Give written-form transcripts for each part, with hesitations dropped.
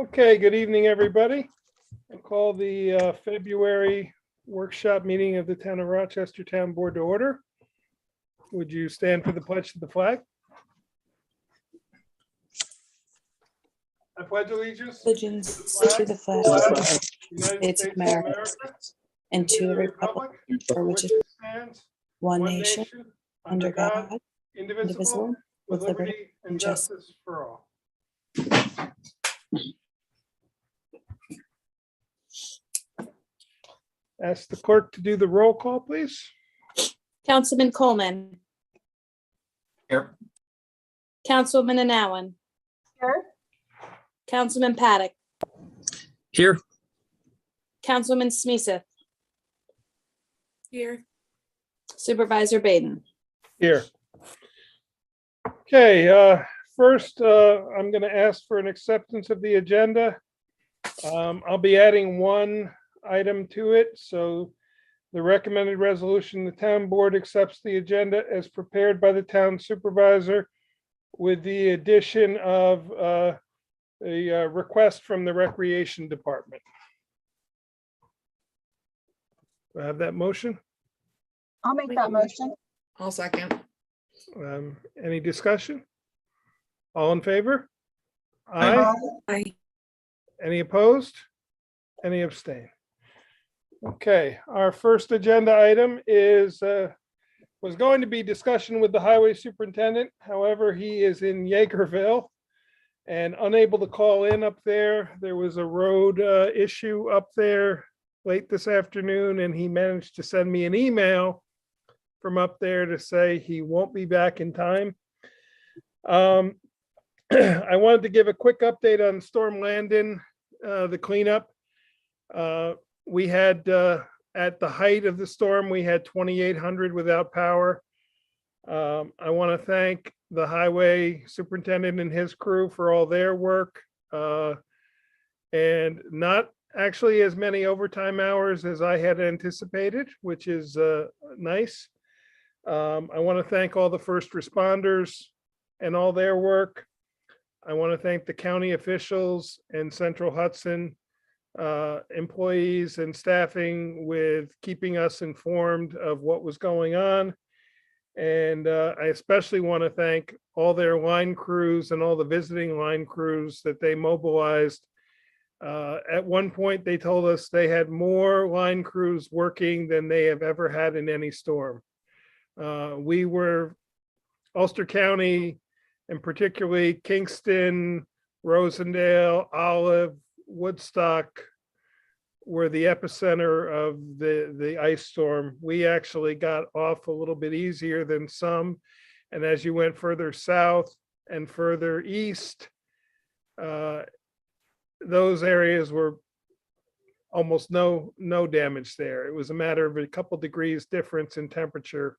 Okay, good evening, everybody. I call the February workshop meeting of the Town of Rochester Town Board to order. Would you stand for the pledge to the flag? I pledge allegiance Allegiance to the flag of the United States of America and to the republic for which it stands, one nation, under God, indivisible, with liberty and justice for all. Ask the clerk to do the roll call, please. Councilman Coleman. Here. Councilwoman Anawen. Here. Councilman Paddock. Here. Councilwoman Smeeseth. Here. Supervisor Baden. Here. Okay, first, I'm going to ask for an acceptance of the agenda. I'll be adding one item to it. So the recommended resolution, the town board accepts the agenda as prepared by the town supervisor with the addition of a request from the recreation department. Do I have that motion? I'll make that motion. I'll second. Any discussion? All in favor? Aye. Aye. Any opposed? Any abstain? Okay, our first agenda item is, was going to be discussion with the highway superintendent. However, he is in Yeagerville and unable to call in up there. There was a road issue up there late this afternoon, and he managed to send me an email from up there to say he won't be back in time. I wanted to give a quick update on Storm Landon, the cleanup. We had, at the height of the storm, we had 2,800 without power. I want to thank the highway superintendent and his crew for all their work. And not actually as many overtime hours as I had anticipated, which is nice. I want to thank all the first responders and all their work. I want to thank the county officials and Central Hudson employees and staffing with keeping us informed of what was going on. And I especially want to thank all their line crews and all the visiting line crews that they mobilized. At one point, they told us they had more line crews working than they have ever had in any storm. We were Ulster County, and particularly Kingston, Rosendale, Olive, Woodstock were the epicenter of the ice storm. We actually got off a little bit easier than some. And as you went further south and further east, those areas were almost no damage there. It was a matter of a couple degrees difference in temperature.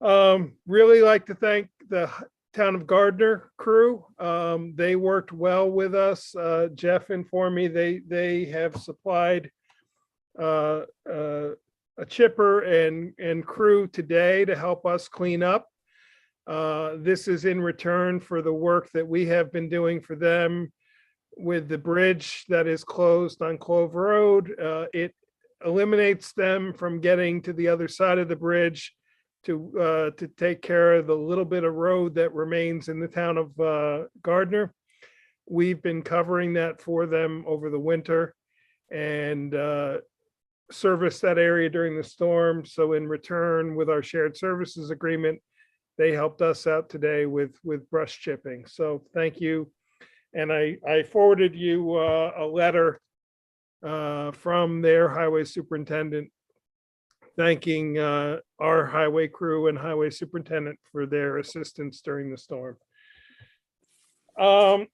Really like to thank the Town of Gardner crew. They worked well with us. Jeff informed me they have supplied a chipper and crew today to help us clean up. This is in return for the work that we have been doing for them with the bridge that is closed on Clove Road. It eliminates them from getting to the other side of the bridge to take care of the little bit of road that remains in the town of Gardner. We've been covering that for them over the winter and service that area during the storm. So in return, with our shared services agreement, they helped us out today with brush chipping. So thank you. And I forwarded you a letter from their highway superintendent thanking our highway crew and highway superintendent for their assistance during the storm. I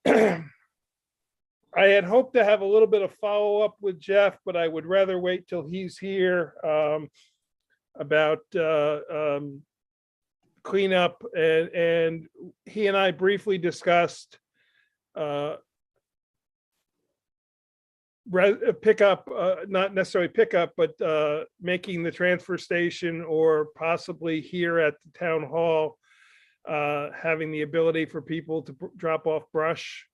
had hoped to have a little bit of follow-up with Jeff, but I would rather wait till he's here about cleanup. And he and I briefly discussed pickup, not necessarily pickup, but making the transfer station or possibly here at the town hall, having the ability for people to drop off brush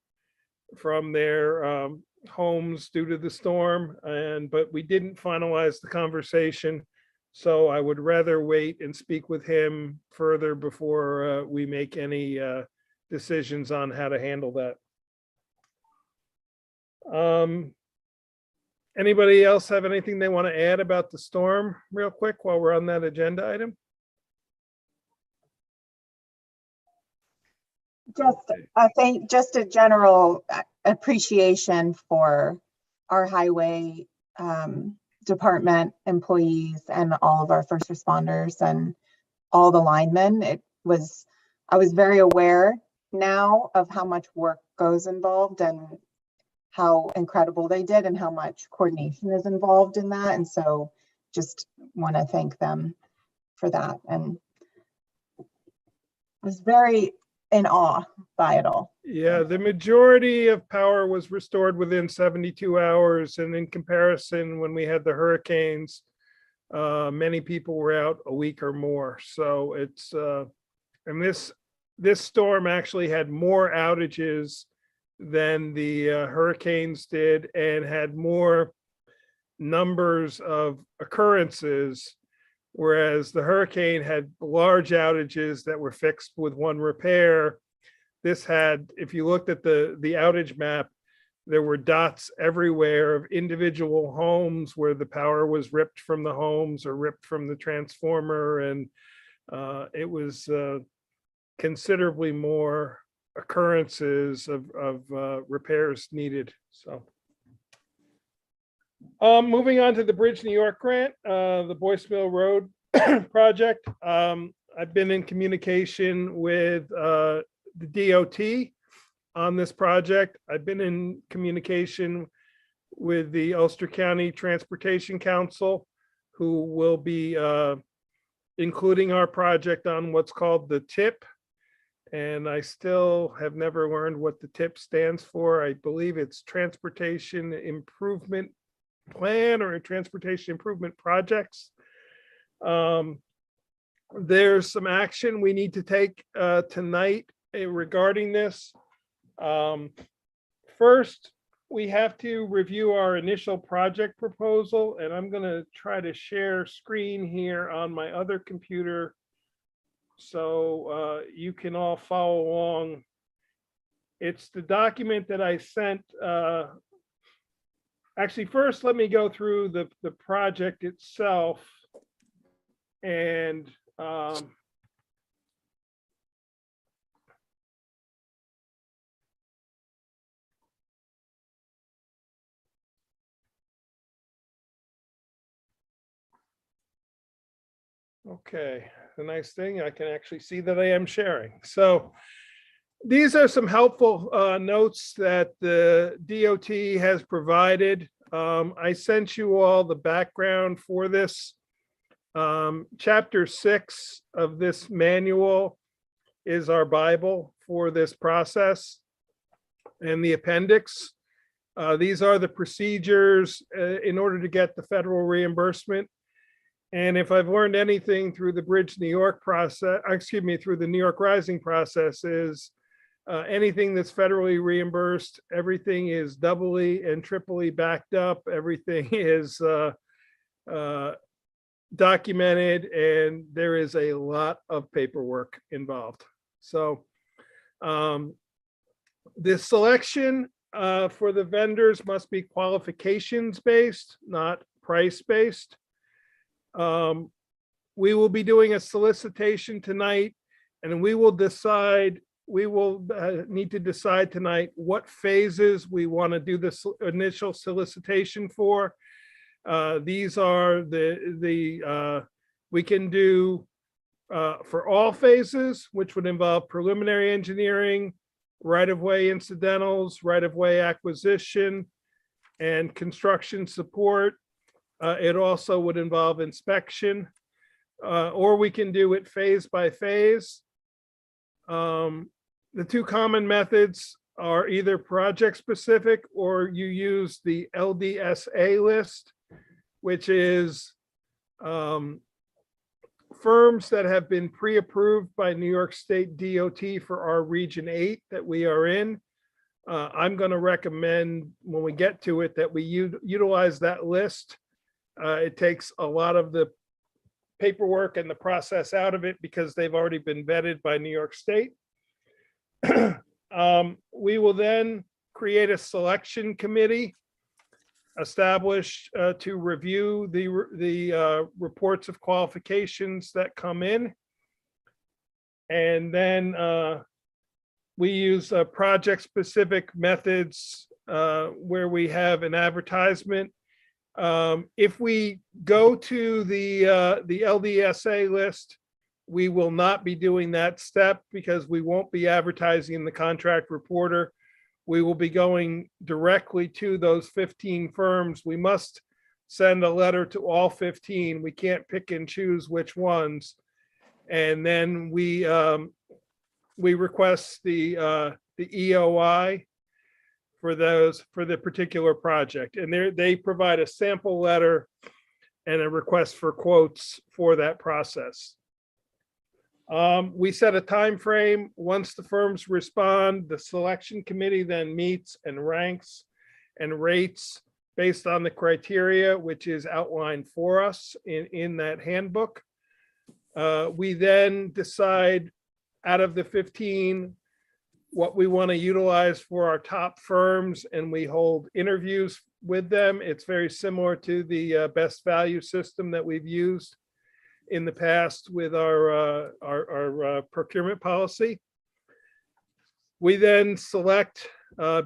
from their homes due to the storm, but we didn't finalize the conversation. So I would rather wait and speak with him further before we make any decisions on how to handle that. Anybody else have anything they want to add about the storm real quick while we're on that agenda item? Just a general appreciation for our highway department employees and all of our first responders and all the linemen. I was very aware now of how much work goes involved and how incredible they did and how much coordination is involved in that. And so just want to thank them for that. And I was very in awe by it all. Yeah, the majority of power was restored within 72 hours. And in comparison, when we had the hurricanes, many people were out a week or more. So it's, and this storm actually had more outages than the hurricanes did and had more numbers of occurrences, whereas the hurricane had large outages that were fixed with one repair. This had, if you looked at the outage map, there were dots everywhere of individual homes where the power was ripped from the homes or ripped from the transformer, and it was considerably more occurrences of repairs needed. So moving on to the Bridge New York grant, the Boyleville Road project. I've been in communication with the DOT on this project. I've been in communication with the Ulster County Transportation Council, who will be including our project on what's called the TIP. And I still have never learned what the TIP stands for. I believe it's Transportation Improvement Plan or Transportation Improvement Projects. There's some action we need to take tonight regarding this. First, we have to review our initial project proposal, and I'm going to try to share screen here on my other computer so you can all follow along. It's the document that I sent. Actually, first, let me go through the project itself. And okay, the nice thing, I can actually see that I am sharing. So these are some helpful notes that the DOT has provided. I sent you all the background for this. Chapter 6 of this manual is our Bible for this process, and the appendix. These are the procedures in order to get the federal reimbursement. And if I've learned anything through the Bridge New York process, excuse me, through the New York Rising process, is anything that's federally reimbursed, everything is doubly and triply backed up. Everything is documented, and there is a lot of paperwork involved. So the selection for the vendors must be qualifications based, not price based. We will be doing a solicitation tonight, and we will need to decide tonight what phases we want to do this initial solicitation for. These are we can do for all phases, which would involve preliminary engineering, right-of-way incidentals, right-of-way acquisition, and construction support. It also would involve inspection, or we can do it phase by phase. The two common methods are either project specific, or you use the LDSA list, which is firms that have been pre-approved by New York State DOT for our Region 8 that we are in. I'm going to recommend when we get to it that we utilize that list. It takes a lot of the paperwork and the process out of it because they've already been vetted by New York State. We will then create a selection committee established to review the reports of qualifications that come in. And then we use project-specific methods where we have an advertisement. If we go to the LDSA list, we will not be doing that step because we won't be advertising in the contract reporter. We will be going directly to those 15 firms. We must send a letter to all 15. We can't pick and choose which ones. And then we request the EOI for the particular project. And they provide a sample letter and a request for quotes for that process. We set a time frame. Once the firms respond, the selection committee then meets and ranks and rates based on the criteria, which is outlined for us in that handbook. We then decide out of the 15 what we want to utilize for our top firms, and we hold interviews with them. It's very similar to the best value system that we've used in the past with our procurement policy. We then select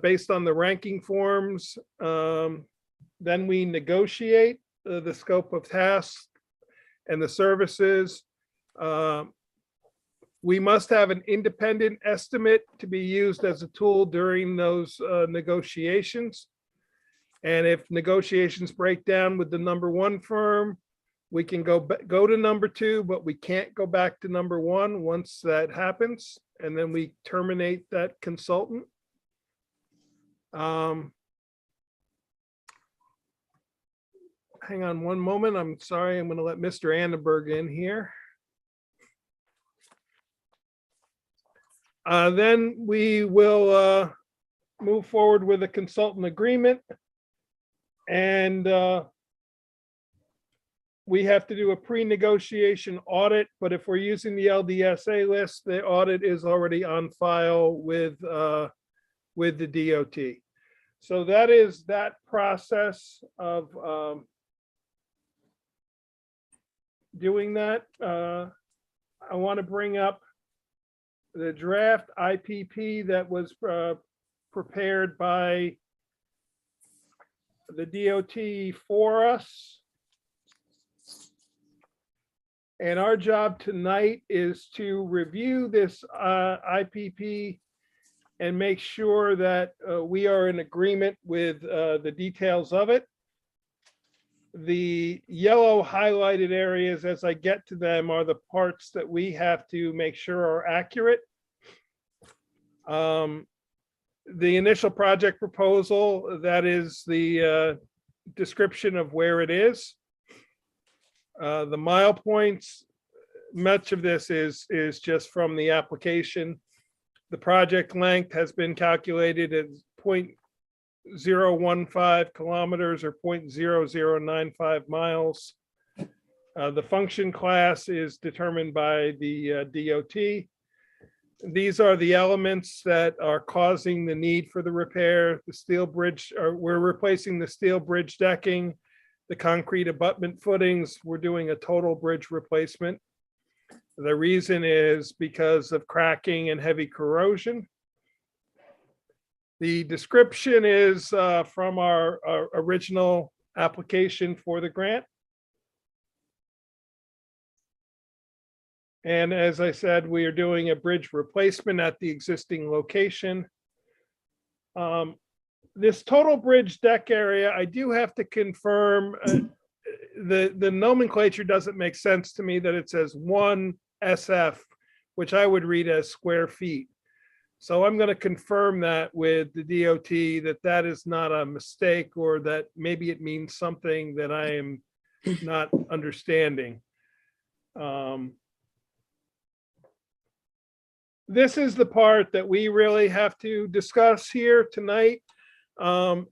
based on the ranking forms. Then we negotiate the scope of tasks and the services. We must have an independent estimate to be used as a tool during those negotiations. And if negotiations break down with the number one firm, we can go to number two, but we can't go back to number one once that happens. And then we terminate that consultant. Hang on one moment. I'm sorry. I'm going to let Mr. Annenberg in here. Then we will move forward with a consultant agreement. And we have to do a pre-negotiation audit, but if we're using the LDSA list, the audit is already on file with the DOT. So that is that process of doing that. I want to bring up the draft IPP that was prepared by the DOT for us. And our job tonight is to review this IPP and make sure that we are in agreement with the details of it. The yellow highlighted areas, as I get to them, are the parts that we have to make sure are accurate. The initial project proposal, that is the description of where it is. The mile points, much of this is just from the application. The project length has been calculated as 0.015 kilometers or 0.0095 miles. The function class is determined by the DOT. These are the elements that are causing the need for the repair. The steel bridge, we're replacing the steel bridge decking, the concrete abutment footings. We're doing a total bridge replacement. The reason is because of cracking and heavy corrosion. The description is from our original application for the grant. And as I said, we are doing a bridge replacement at the existing location. This total bridge deck area, I do have to confirm, the nomenclature doesn't make sense to me that it says 1 SF, which I would read as square feet. So I'm going to confirm that with the DOT that is not a mistake, or that maybe it means something that I am not understanding. this is the part that we really have to discuss here tonight. But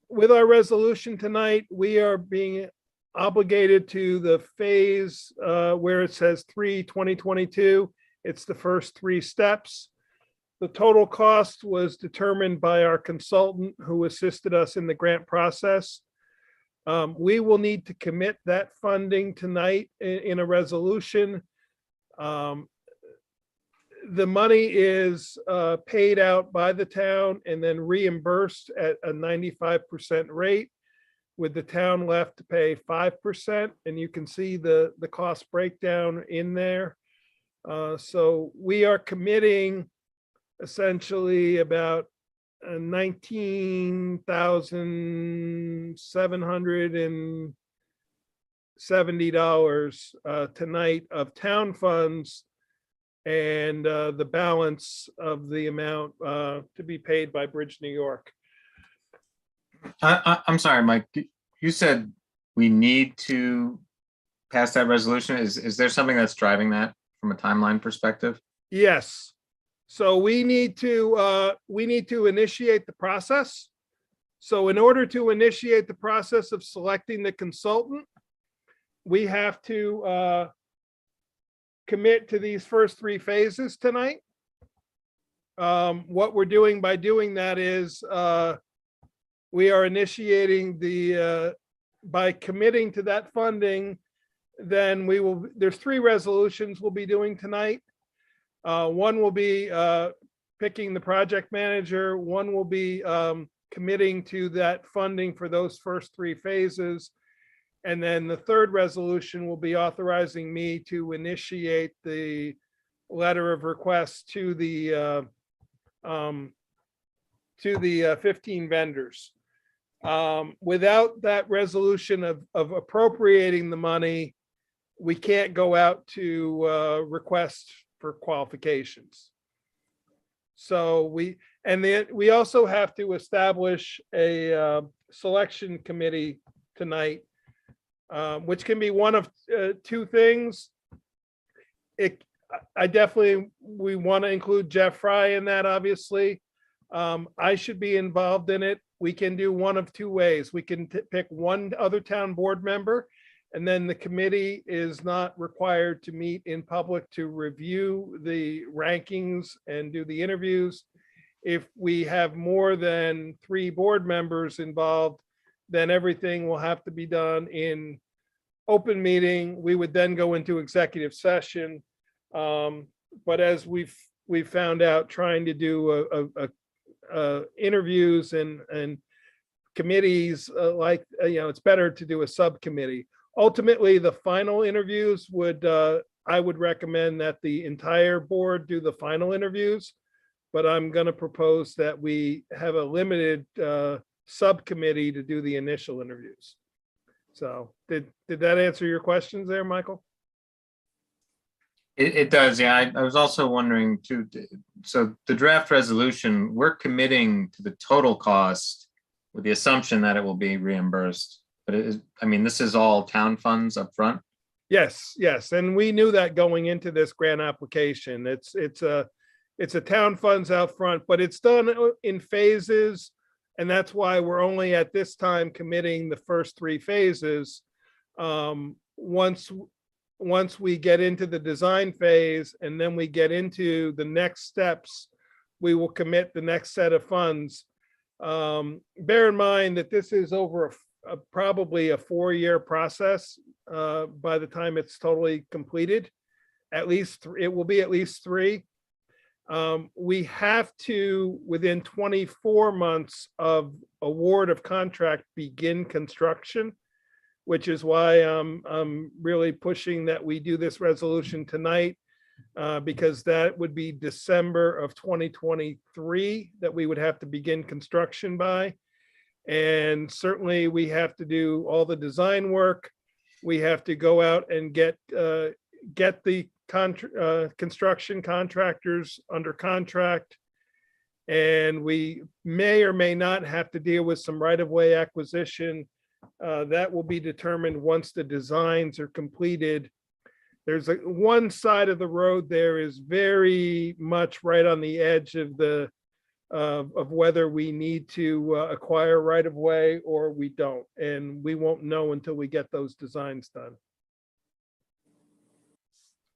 with our resolution tonight, we are being obligated to the phase where it says 2022. It's the first 3 steps. The total cost was determined by our consultant who assisted us in the grant process. We will need to commit that funding tonight in a resolution. The money is paid out by the town and then reimbursed at a 95% rate, with the town left to pay 5%. And you can see the cost breakdown in there. So we are committing essentially about $19,770 tonight of town funds, and the balance of the amount to be paid by Bridge New York. I'm sorry, Mike, you said we need to pass that resolution. Is there something that's driving that from a timeline perspective? Yes. So we need to initiate the process. So in order to initiate the process of selecting the consultant, we have to commit to these first 3 phases tonight. What we're doing by doing that is we are initiating by committing to that funding, then there's 3 resolutions we'll be doing tonight. One will be picking the project manager. One will be committing to that funding for those first 3 phases. And then the 3rd resolution will be authorizing me to initiate the letter of request to the 15 vendors. Without that resolution of appropriating the money, we can't go out to request for qualifications. So we also have to establish a selection committee tonight, which can be one of 2 things. We want to include Jeff Fry in that, obviously. I should be involved in it. We can do one of 2 ways. We can pick one other town board member, and then the committee is not required to meet in public to review the rankings and do the interviews. If we have more than 3 board members involved, then everything will have to be done in open meeting. We would then go into executive session. But as we've found out, trying to do interviews and committees, it's better to do a subcommittee. Ultimately, the final interviews I would recommend that the entire board do the final interviews, but I'm going to propose that we have a limited subcommittee to do the initial interviews. So did that answer your questions there, Michael? It does, yeah. I was also wondering too, so the draft resolution, we're committing to the total cost with the assumption that it will be reimbursed. But this is all town funds up front? Yes. And we knew that going into this grant application. It's a town funds out front, but it's done in phases. And that's why we're only at this time committing the first 3 phases. Once we get into the design phase and then we get into the next steps, we will commit the next set of funds. Bear in mind that this is over probably a 4-year process by the time it's totally completed. It will be at least 3. We have to, within 24 months of award of contract, begin construction, which is why I'm really pushing that we do this resolution tonight, because that would be December of 2023 that we would have to begin construction by. And certainly we have to do all the design work. We have to go out and get the construction contractors under contract. And we may or may not have to deal with some right-of-way acquisition. That will be determined once the designs are completed. there's one side of the road there is very much right on the edge of the of whether we need to acquire right of way or we don't, and we won't know until we get those designs done.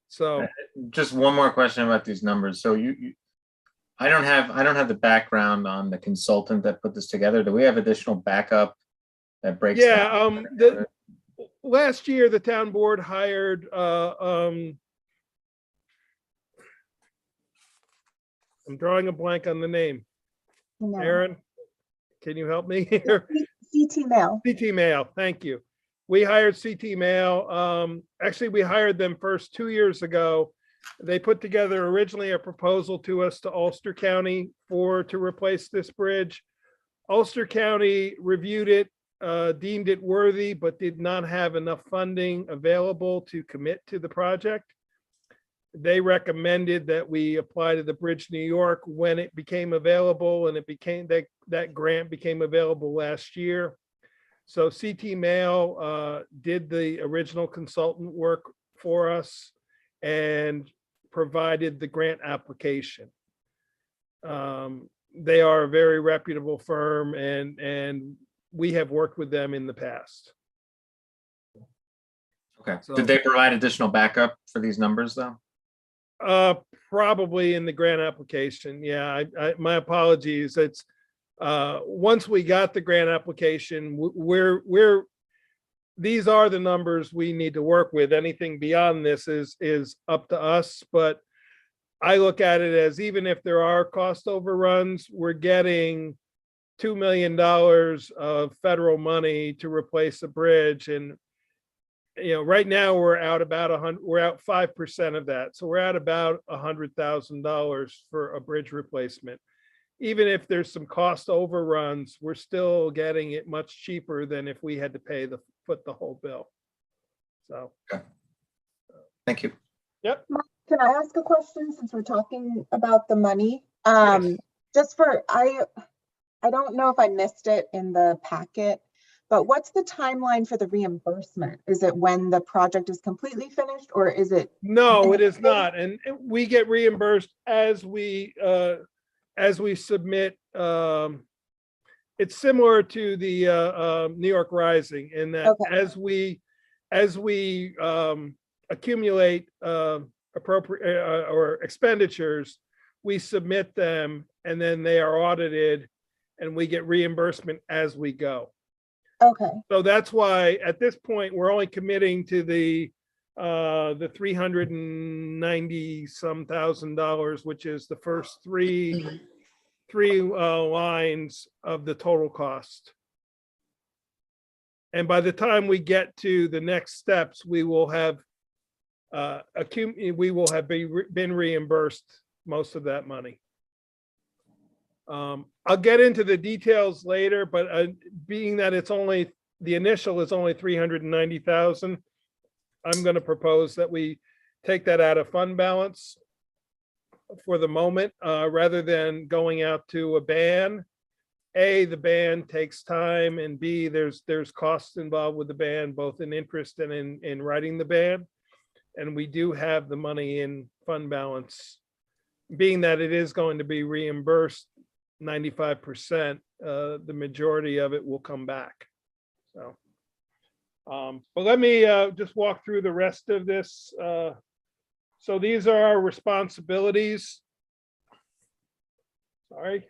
So Just one more question about these numbers. So I don't have the background on the consultant that put this together. Do we have additional backup that breaks yeah, down? last year the town board hired I'm drawing a blank on the name. No. Aaron, can you help me here? CT Mail. CT Mail, thank you. We hired CT Mail. Actually, we hired them first 2 years ago. They put together originally a proposal to us to Ulster County to replace this bridge. Ulster County reviewed it, deemed it worthy, but did not have enough funding available to commit to the project. They recommended that we apply to the Bridge New York when it became available, and it became that grant became available last year. So CT Mail did the original consultant work for us and provided the grant application. They are a very reputable firm, and we have worked with them in the past. Okay. So- Did they provide additional backup for these numbers though? Probably in the grant application. Yeah, my apologies. It's once we got the grant application, these are the numbers we need to work with. Anything beyond this is up to us, but I look at it as even if there are cost overruns, we're getting $2 million of federal money to replace the bridge. And right now we're out about 5% of that. So we're at about $100,000 for a bridge replacement. Even if there's some cost overruns, we're still getting it much cheaper than if we had to foot the whole bill. So. Thank you. Yep. Can I ask a question since we're talking about the money? Yes. Just I don't know if I missed it in the packet, but what's the timeline for the reimbursement? Is it when the project is completely finished, or is it? No, it is not. And we get reimbursed as we submit. It's similar to the New York Rising in that Okay. as we accumulate appropriate or expenditures, we submit them, and then they are audited, and we get reimbursement as we go. Okay. So that's why at this point, we're only committing to the $390 some thousand, which is the first three lines of the total cost. And by the time we get to the next steps, we will have been reimbursed most of that money. I'll get into the details later, but being that the initial is only 390,000, I'm going to propose that we take that out of fund balance for the moment, rather than going out to a ban. A, the ban takes time, and B, there's costs involved with the ban, both in interest and in writing the ban. And we do have the money in fund balance, being that it is going to be reimbursed 95%, the majority of it will come back. So, but let me just walk through the rest of this. So these are our responsibilities. Sorry.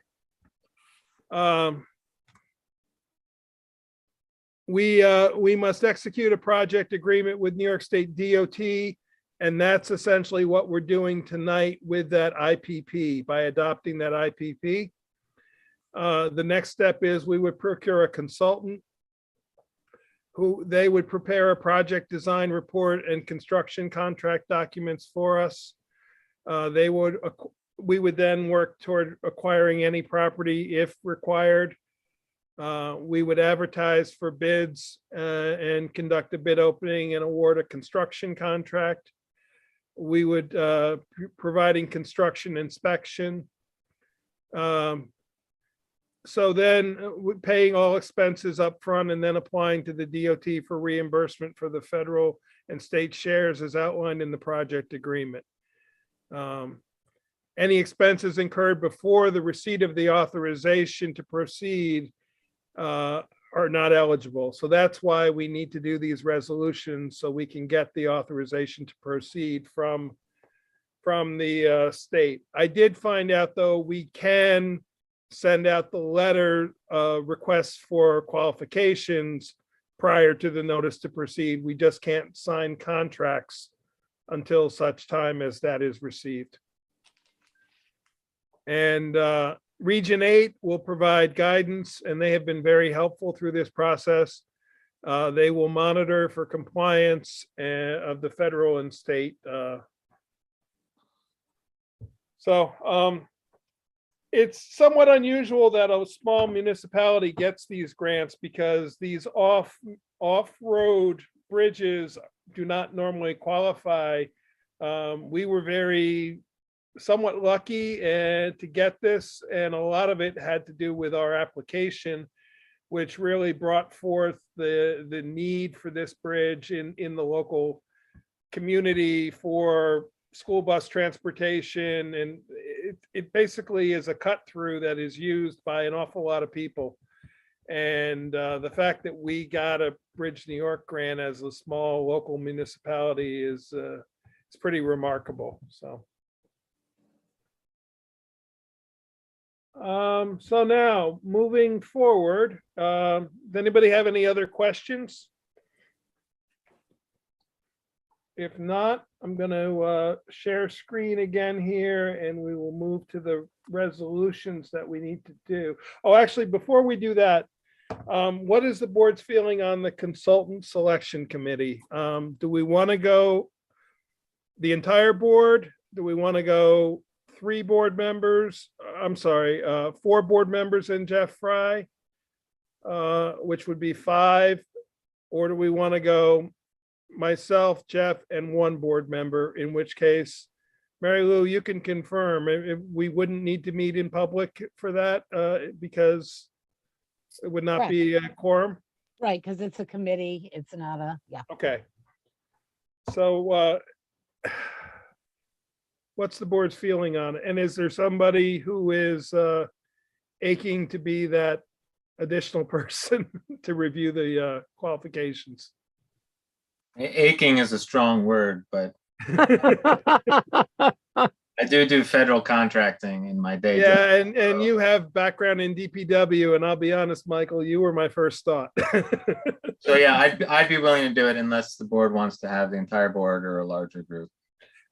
We must execute a project agreement with New York State DOT, and that's essentially what we're doing tonight with that IPP by adopting that IPP. The next step is we would procure a consultant who they would prepare a project design report and construction contract documents for us. We would then work toward acquiring any property if required. We would advertise for bids and conduct a bid opening and award a construction contract. We would providing construction inspection. So then paying all expenses up front and then applying to the DOT for reimbursement for the federal and state shares as outlined in the project agreement. Any expenses incurred before the receipt of the authorization to proceed are not eligible. So that's why we need to do these resolutions so we can get the authorization to proceed from the state. I did find out, though, we can send out the letter requests for qualifications prior to the notice to proceed. We just can't sign contracts until such time as that is received. And Region 8 will provide guidance, and they have been very helpful through this process. They will monitor for compliance of the federal and state. It's somewhat unusual that a small municipality gets these grants because these off-road bridges do not normally qualify. We were somewhat lucky to get this, and a lot of it had to do with our application, which really brought forth the need for this bridge in the local community for school bus transportation, and it basically is a cut through that is used by an awful lot of people. And the fact that we got a Bridge New York grant as a small local municipality is it's pretty remarkable. So now moving forward, does anybody have any other questions? If not, I'm going to share screen again here, and we will move to the resolutions that we need to do. Oh, actually, before we do that, what is the board's feeling on the consultant selection committee? Do we want to go the entire board? Do we want to go 3 board members? I'm sorry, 4 board members and Jeff Fry, which would be 5, or do we want to go myself, Jeff, and 1 board member, in which case, Mary Lou, you can confirm we wouldn't need to meet in public for that because it would not be a quorum. Right, because it's a committee, it's not a, yeah. Okay. So what's the board's feeling on it? And is there somebody who is aching to be that additional person to review the qualifications? Aching is a strong word, but I do federal contracting in my day job. Yeah, and you have background in DPW, and I'll be honest, Michael, you were my first thought. So yeah, I'd be willing to do it unless the board wants to have the entire board or a larger group.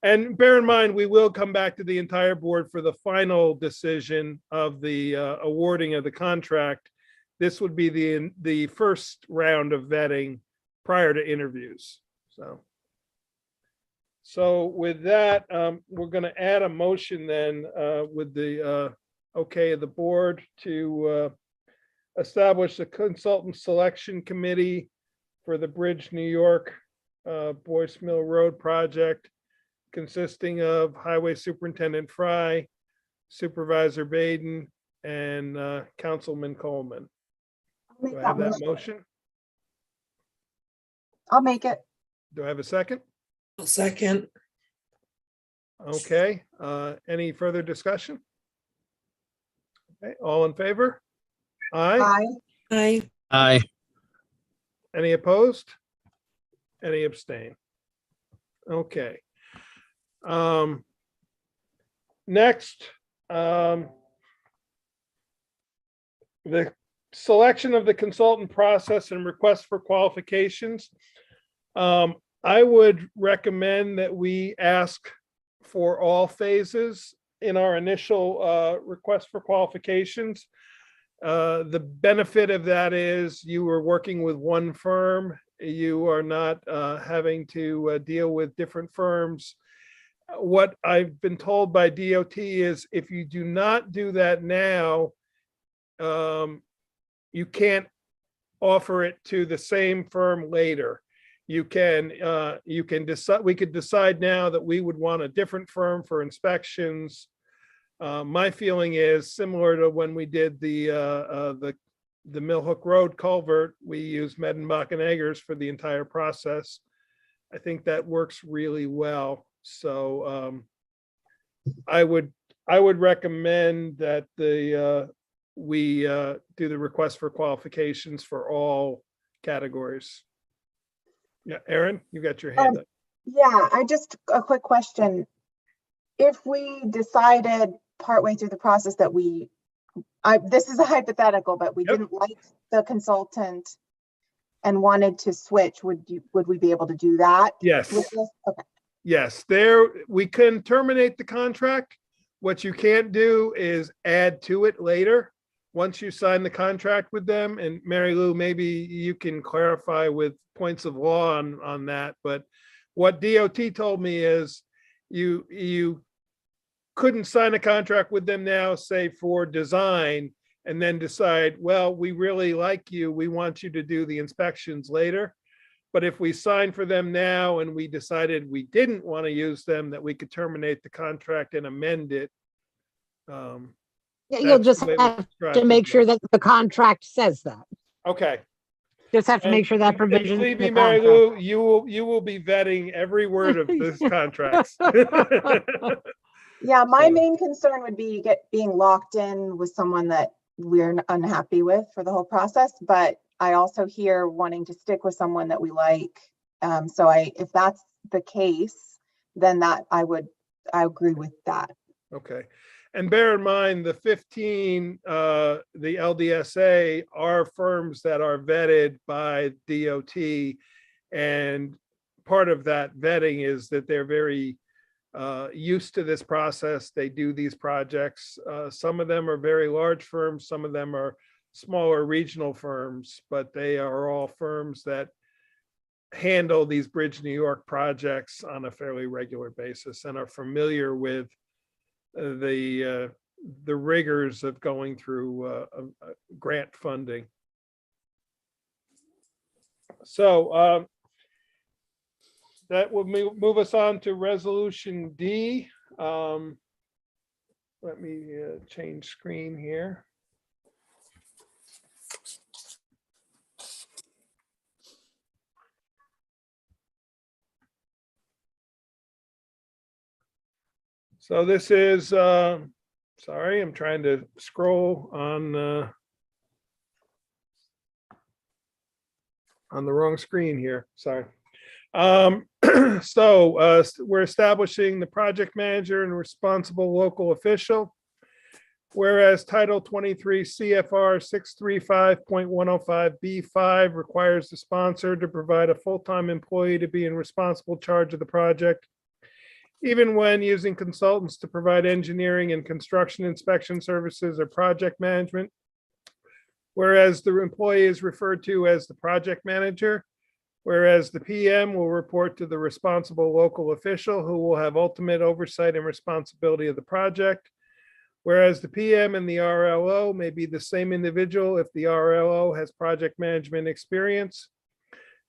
And bear in mind, we will come back to the entire board for the final decision of the awarding of the contract. This would be the first round of vetting prior to interviews. So with that, we're going to add a motion then with the okay of the board to establish a consultant selection committee for the Bridge New York Boyce Mill Road project, consisting of Highway Superintendent Fry, Supervisor Baden, and Councilman Coleman. Do I have that motion? I'll make it. Do I have a second? I'll second. Okay, any further discussion? Okay, all in favor? Aye. Aye. Aye. Aye. Any opposed? Any abstain? Okay. Next, the selection of the consultant process and request for qualifications. I would recommend that we ask for all phases in our initial request for qualifications. The benefit of that is you are working with one firm. You are not having to deal with different firms. What I've been told by DOT is if you do not do that now, you can't offer it to the same firm later. You can decide, we could decide now that we would want a different firm for inspections. My feeling is similar to when we did the Mill Hook Road culvert, we used Medenbach and Eggers for the entire process. I think that works really well. So I would recommend that we do the request for qualifications for all categories. Yeah, Aaron, you got your hand up. Yeah, a quick question. If we decided partway through the process that this is a hypothetical, but we Yep. didn't like the consultant and wanted to switch, would we be able to do that? Yes. with this? Okay. Yes, we can terminate the contract. What you can't do is add to it later. Once you sign the contract with them, and Mary Lou, maybe you can clarify with points of law on that, but what DOT told me is you couldn't sign a contract with them now, say for design, and then decide, well, we really like you, we want you to do the inspections later. But if we sign for them now and we decided we didn't want to use them, that we could terminate the contract and amend it. Yeah, you'll That's just the way we have try to make sure that the contract says that. Okay. Just have to make sure that And provision. believe in me, the Mary contract. Lou, you will be vetting every word of this contract. Yeah, my So- main concern would be being locked in with someone that we're unhappy with for the whole process, but I also hear wanting to stick with someone that we like. So if that's the case, then I agree with that. Okay. And bear in mind, the 15, the LDSA are firms that are vetted by DOT. And part of that vetting is that they're very used to this process. They do these projects. Some of them are very large firms, some of them are smaller regional firms, but they are all firms that handle these Bridge New York projects on a fairly regular basis and are familiar with the rigors of going through grant funding. So that will move us on to resolution D. Let me change screen here. So this is, sorry, I'm trying to scroll on the wrong screen here, sorry. So we're establishing the project manager and responsible local official. Whereas Title 23 CFR 635.105B5 requires the sponsor to provide a full-time employee to be in responsible charge of the project, even when using consultants to provide engineering and construction inspection services or project management. Whereas the employee is referred to as the project manager, whereas the PM will report to the responsible local official who will have ultimate oversight and responsibility of the project. Whereas the PM and the RLO may be the same individual if the RLO has project management experience.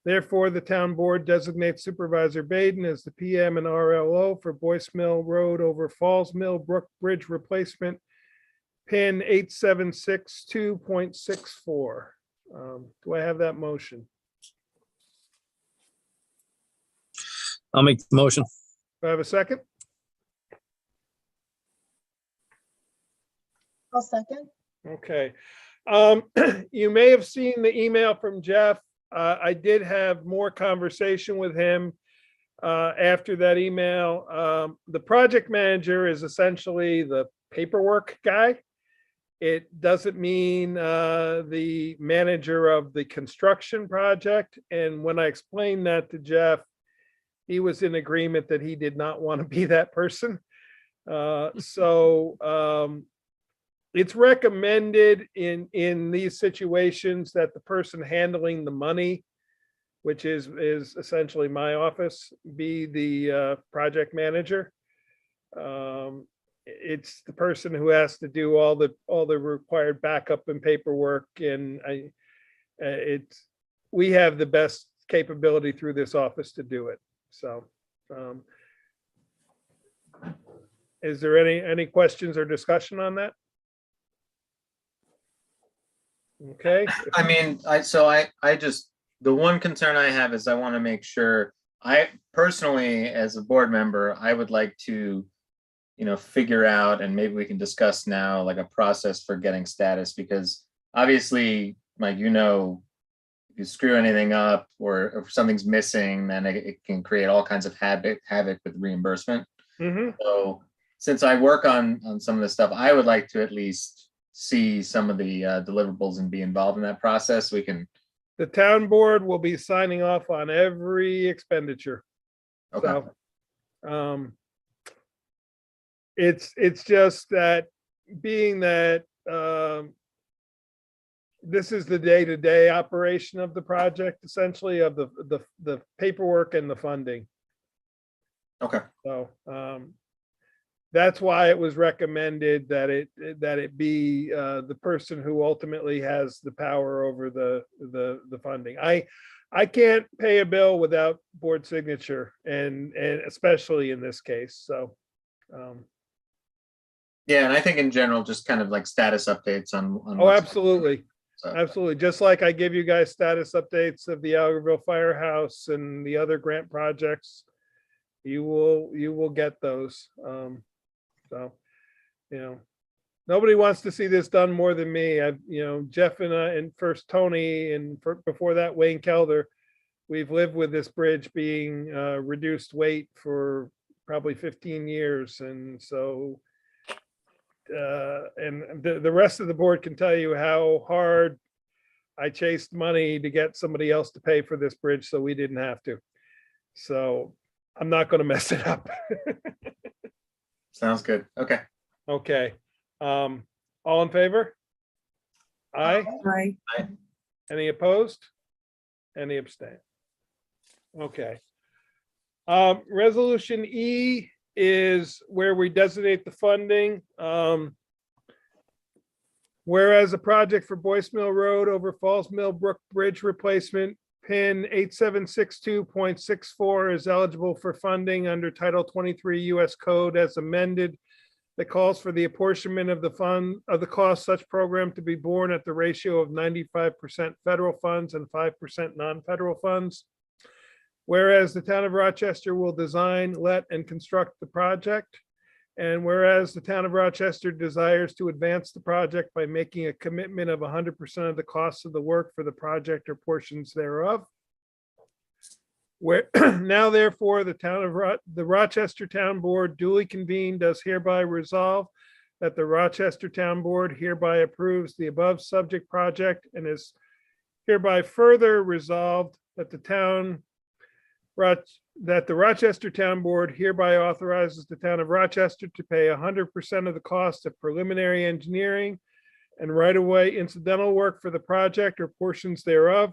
Therefore, the town board designates Supervisor Baden as the PM and RLO for Boyce Mill Road over Falls Mill Brook Bridge Replacement, pin 8762.64. Do I have that motion? I'll make the motion. Do I have a second? I'll second. Okay. You may have seen the email from Jeff. I did have more conversation with him after that email. The project manager is essentially the paperwork guy. It doesn't mean the manager of the construction project. And when I explained that to Jeff, he was in agreement that he did not want to be that person. It's recommended in these situations that the person handling the money, which is essentially my office, be the project manager. It's the person who has to do all the required backup and paperwork, and we have the best capability through this office to do it. So Is there any questions or discussion on that? Okay, I mean, I just, the one concern I have is I want to make sure, I personally, as a board member, I would like to, figure out, and maybe we can discuss now, like a process for getting status, because obviously, Mike, if you screw anything up or if something's missing, then it can create all kinds of havoc with reimbursement. mhm. So since I work on some of this stuff, I would like to at least see some of the deliverables and be involved in that process. We can, The town board will be signing off on every expenditure. okay, So, it's just that being that, this is the day-to-day operation of the project, essentially of the paperwork and the funding. okay, So, that's why it was recommended that it be, the person who ultimately has the power over the funding. I can't pay a bill without board signature, and especially in this case, so. yeah, and I think in general, just kind of like status updates on. Oh, what's- absolutely. so, Absolutely. Just like I give you guys status updates of the Algerville Firehouse and the other grant projects, you will get those. So, nobody wants to see this done more than me. Jeff and first Tony and before that Wayne Kelder, we've lived with this bridge being reduced weight for probably 15 years. And so, and the rest of the board can tell you how hard I chased money to get somebody else to pay for this bridge so we didn't have to. So I'm not going to mess it up. Sounds good. Okay. Okay. All in favor? Aye. Aye. Any opposed? Any abstain? Okay. Resolution E is where we designate the funding. Whereas a project for Boyce Mill Road over Falls Mill Brook Bridge replacement, pin 8762.64 is eligible for funding under Title 23 US Code as amended. That calls for the apportionment of the cost such program to be borne at the ratio of 95% federal funds and 5% non-federal funds. Whereas the town of Rochester will design, let, and construct the project. And whereas the town of Rochester desires to advance the project by making a commitment of 100% of the costs of the work for the project or portions thereof. Where now therefore the Rochester Town Board duly convened does hereby resolve that the Rochester Town Board hereby approves the above subject project and is hereby further resolved that the Rochester Town Board hereby authorizes the town of Rochester to pay 100% of the cost of preliminary engineering and right-of-way incidental work for the project or portions thereof,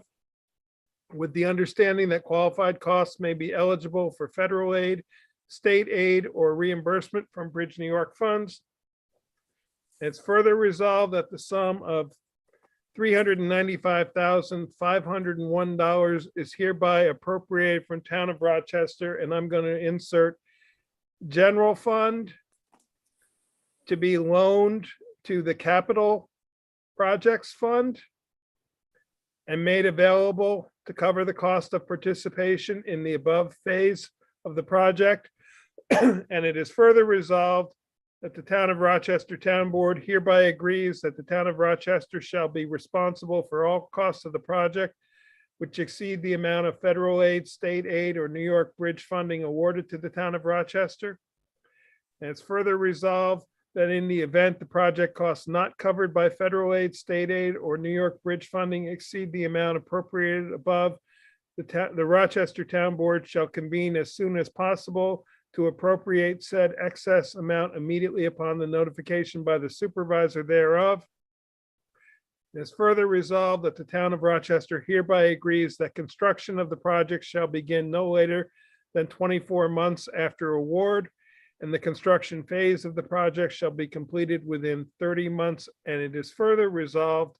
with the understanding that qualified costs may be eligible for federal aid, state aid, or reimbursement from Bridge New York funds. It's further resolved that the sum of $395,501 is hereby appropriated from town of Rochester, and I'm going to insert general fund to be loaned to the capital projects fund and made available to cover the cost of participation in the above phase of the project. And it is further resolved that the town of Rochester Town Board hereby agrees that the town of Rochester shall be responsible for all costs of the project which exceed the amount of federal aid, state aid, or New York Bridge funding awarded to the town of Rochester. And it's further resolved that in the event the project costs not covered by federal aid, state aid, or New York Bridge funding exceed the amount appropriated above, the Rochester Town Board shall convene as soon as possible to appropriate said excess amount immediately upon the notification by the supervisor thereof. It's further resolved that the town of Rochester hereby agrees that construction of the project shall begin no later than 24 months after award, and the construction phase of the project shall be completed within 30 months. And it is further resolved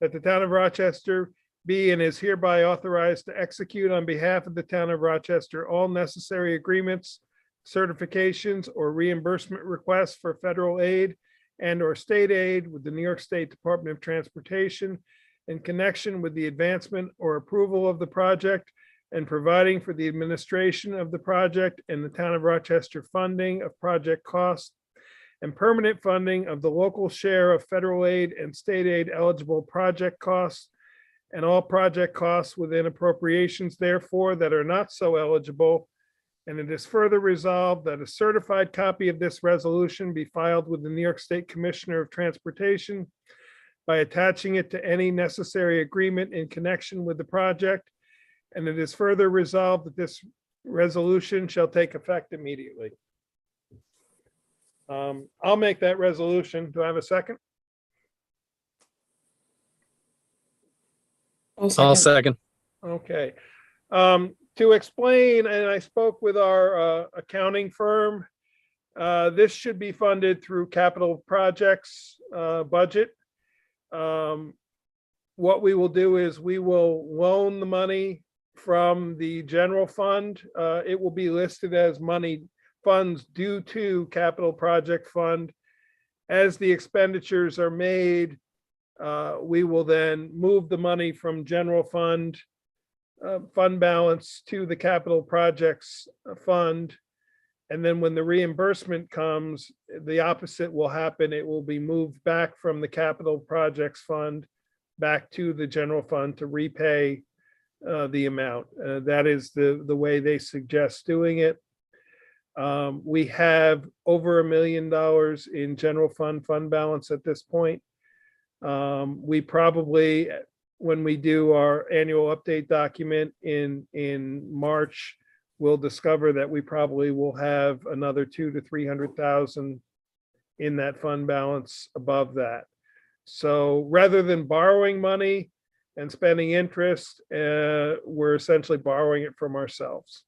that the town of Rochester be and is hereby authorized to execute on behalf of the town of Rochester all necessary agreements certifications or reimbursement requests for federal aid and or state aid with the New York State Department of Transportation in connection with the advancement or approval of the project and providing for the administration of the project and the town of Rochester funding of project costs and permanent funding of the local share of federal aid and state aid eligible project costs and all project costs within appropriations therefore that are not so eligible. And it is further resolved that a certified copy of this resolution be filed with the New York State Commissioner of Transportation by attaching it to any necessary agreement in connection with the project. And it is further resolved that this resolution shall take effect immediately. I'll make that resolution. Do I have a second? I'll second. Okay. To explain, and I spoke with our accounting firm, this should be funded through capital projects budget. What we will do is we will loan the money from the general fund. It will be listed as funds due to capital project fund. As the expenditures are made, we will then move the money from general fund balance to the capital projects fund. And then when the reimbursement comes, the opposite will happen. It will be moved back from the capital projects fund back to the general fund to repay the amount. That is the way they suggest doing it. We have over $1 million in general fund balance at this point. We probably, when we do our annual update document in March, we'll discover that we probably will have another 200,000 to 300,000 in that fund balance above that. So rather than borrowing money and spending interest, we're essentially borrowing it from ourselves.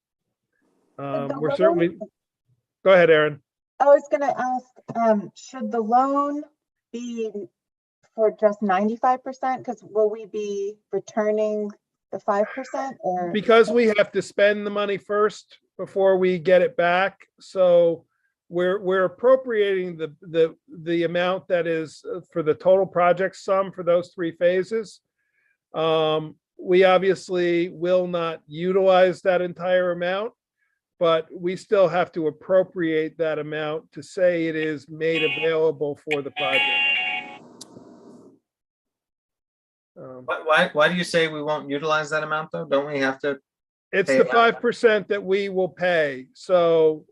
We're certainly, go ahead, Aaron. I was gonna ask, should the loan be for just 95%? Because will we be returning the 5% or? Because we have to spend the money first before we get it back. So we're appropriating the amount that is for the total project sum for those 3 phases. We obviously will not utilize that entire amount, but we still have to appropriate that amount to say it is made available for the project. Why do you say we won't utilize that amount though? Don't we have to? It's pay the it back? 5% that we will pay. So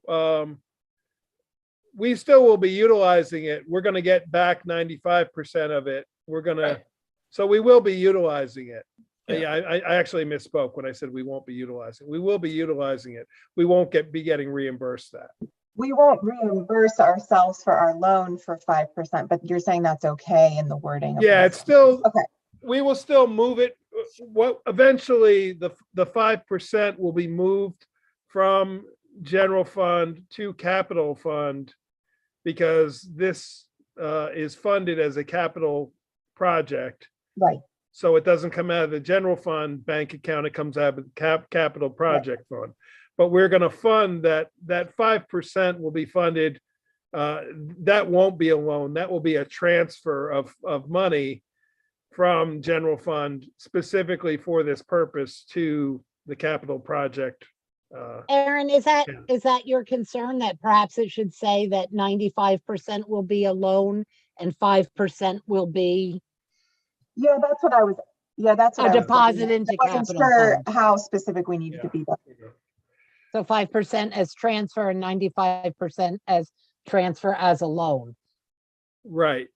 we still will be utilizing it. We're going to get back 95% of it. We're going to, Right. so we will be utilizing it. Yeah. Yeah, I actually misspoke when I said we won't be utilizing. We will be utilizing it. We won't be getting reimbursed that. We won't reimburse ourselves for our loan for 5%, but you're saying that's okay in the wording? of Yeah, the it's still, Okay. we will still move it. What eventually the 5% will be moved from general fund to capital fund because this is funded as a capital project. Right. So it doesn't come out of the general fund bank account, it comes out of the capital project fund. But we're gonna fund that 5% will be funded. That won't be a loan, that will be a transfer of money from general fund specifically for this purpose to the capital project. Aaron, is that your concern that perhaps it should say that 95% will be a loan and 5% will be Yeah, that's what I was, that's what a I was deposit thinking. into I wasn't capital sure fund? how specific we needed to be. So 5% as transfer and 95% as transfer as a loan. Right.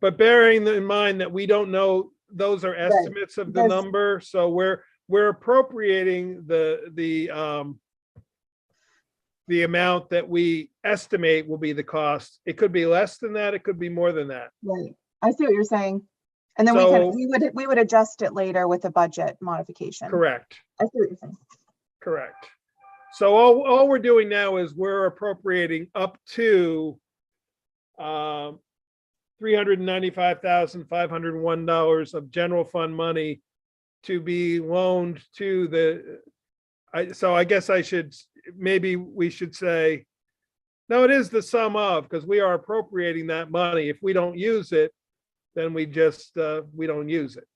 But bearing in mind that we don't know, those are estimates of the There's- number, so we're appropriating the amount that we estimate will be the cost. It could be less than that, it could be more than that. Right. I see what you're saying. And then So- we would adjust it later with a budget modification. Correct, I see what you're saying. correct. So all we're doing now is we're appropriating up to $395,501 of general fund money to be loaned to so I guess I should maybe we should say, no, it is the sum of, because we are appropriating that money. If we don't use it, then we just, we don't use it.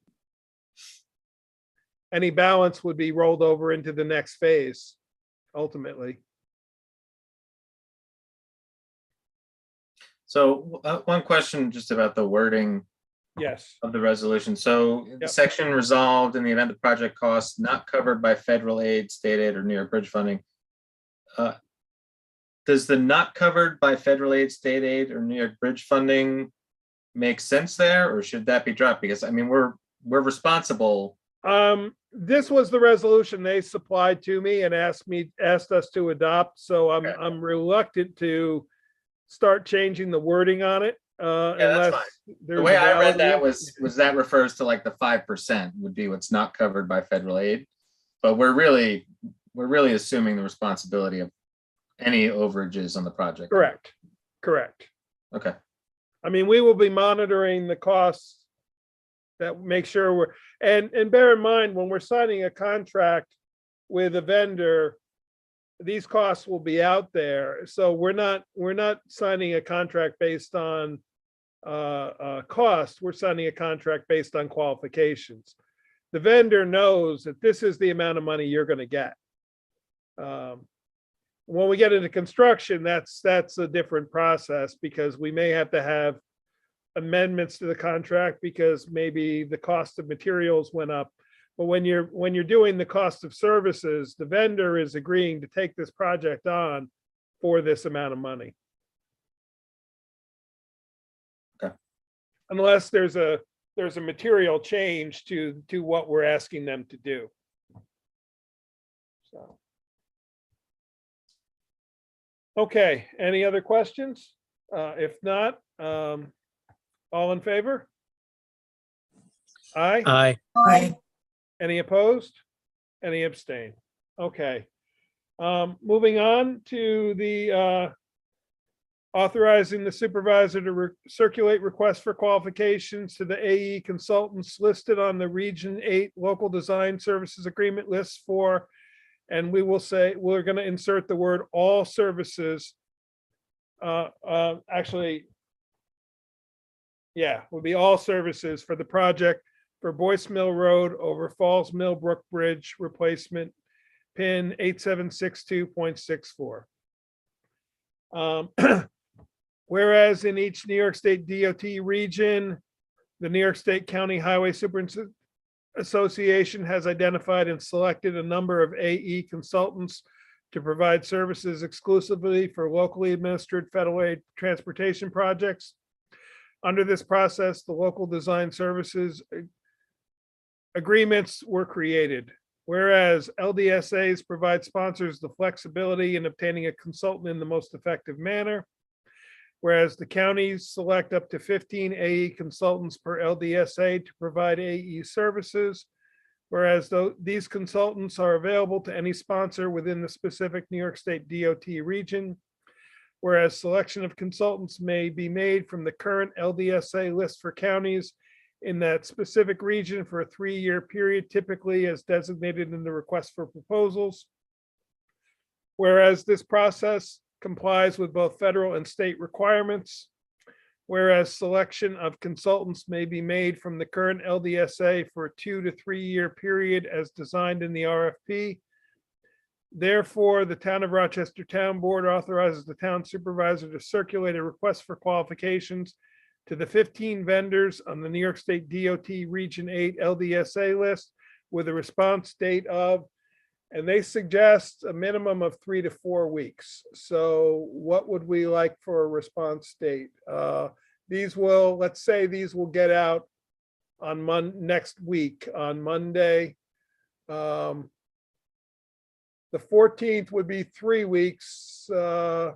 Any balance would be rolled over into the next phase, ultimately. So one question just about the wording Yes, of the resolution. So the Yep. section resolved in the event the project costs not covered by federal aid, state aid, or New York Bridge funding. Does the not covered by federal aid, state aid, or New York Bridge funding make sense there, or should that be dropped? Because I mean, we're responsible. this was the resolution they supplied to me and asked us to adopt, so Okay. I'm reluctant to start changing the wording on it, that's unless fine. there's The way a I read valid that reason. was that refers to like the 5% would be what's not covered by federal aid. But we're really assuming the responsibility of any overages on the project. Correct. Okay. I mean, we will be monitoring the costs that make sure we're, and bear in mind, when we're signing a contract with a vendor, these costs will be out there. So we're not signing a contract based on cost. We're signing a contract based on qualifications. The vendor knows that this is the amount of money you're going to get. When we get into construction, that's a different process, because we may have to have amendments to the contract because maybe the cost of materials went up. But when you're doing the cost of services, the vendor is agreeing to take this project on for this amount of money. Okay. Unless there's a material change to what we're asking them to do. So. Okay, any other questions? If not, all in favor? Aye. Aye. Aye. Any opposed? Any abstain? Okay. Moving on to the authorizing the supervisor to circulate requests for qualifications to the AE consultants listed on the Region 8 Local Design Services Agreement list for, and we will say, we're going to insert the word all services. Actually, yeah, will be all services for the project for Boyce Mill Road over Falls Mill Brook Bridge replacement, pin 8762.64. Whereas in each New York State DOT region, the New York State County Highway Superintendent Association has identified and selected a number of AE consultants to provide services exclusively for locally administered federal aid transportation projects. Under this process, the local design services agreements were created. Whereas LDSAs provide sponsors the flexibility in obtaining a consultant in the most effective manner. Whereas the counties select up to 15 AE consultants per LDSA to provide AE services. Whereas these consultants are available to any sponsor within the specific New York State DOT region. Whereas selection of consultants may be made from the current LDSA list for counties in that specific region for a 3-year period, typically as designated in the request for proposals. Whereas this process complies with both federal and state requirements. Whereas selection of consultants may be made from the current LDSA for a 2 to 3 year period as designed in the RFP. Therefore, the Town of Rochester Town Board authorizes the town supervisor to circulate a request for qualifications to the 15 vendors on the New York State DOT Region 8 LDSA list with a response date of, and they suggest a minimum of 3 to 4 weeks. So what would we like for a response date? Let's say these will get out on next week on Monday. The 14th would be 3 weeks. The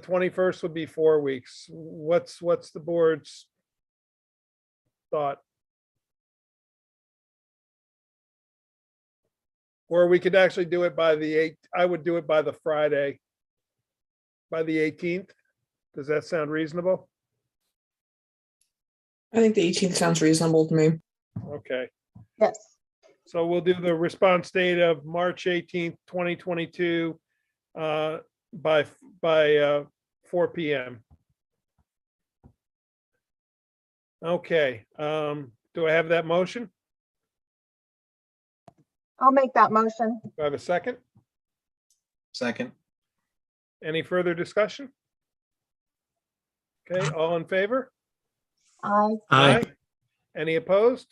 21st would be 4 weeks. What's the board's thought? Or we could actually do it by the 8th. I would do it by the Friday, by the 18th. Does that sound reasonable? I think the 18th sounds reasonable to me. Okay. Yes. So we'll do the response date of March 18th, 2022 by 4 p.m. Okay, do I have that motion? I'll make that motion. Do I have a second? Second. Any further discussion? Okay, all in favor? Aye. Aye. Any opposed?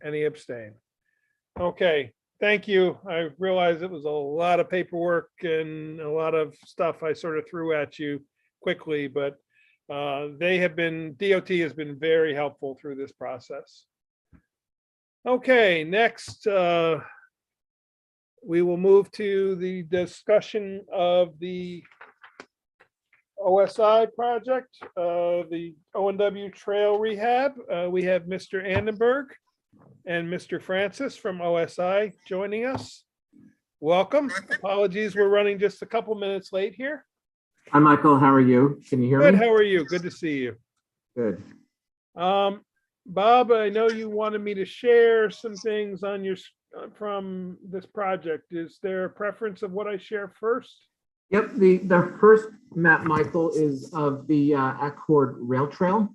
Any abstain? Okay, thank you. I realize it was a lot of paperwork and a lot of stuff I sort of threw at you quickly, but DOT has been very helpful through this process. Okay, next, we will move to the discussion of the OSI project, the O&W Trail Rehab. We have Mr. Annenberg and Mr. Francis from OSI joining us. Welcome. Apologies, we're running just a couple minutes late here. Hi, Michael. How are you? Can you hear Good, me? how are you? Good to see you. Good. Bob, I know you wanted me to share some things on your, from this project. Is there a preference of what I share first? Yep. The first map, Michael, is of the Accord Rail Trail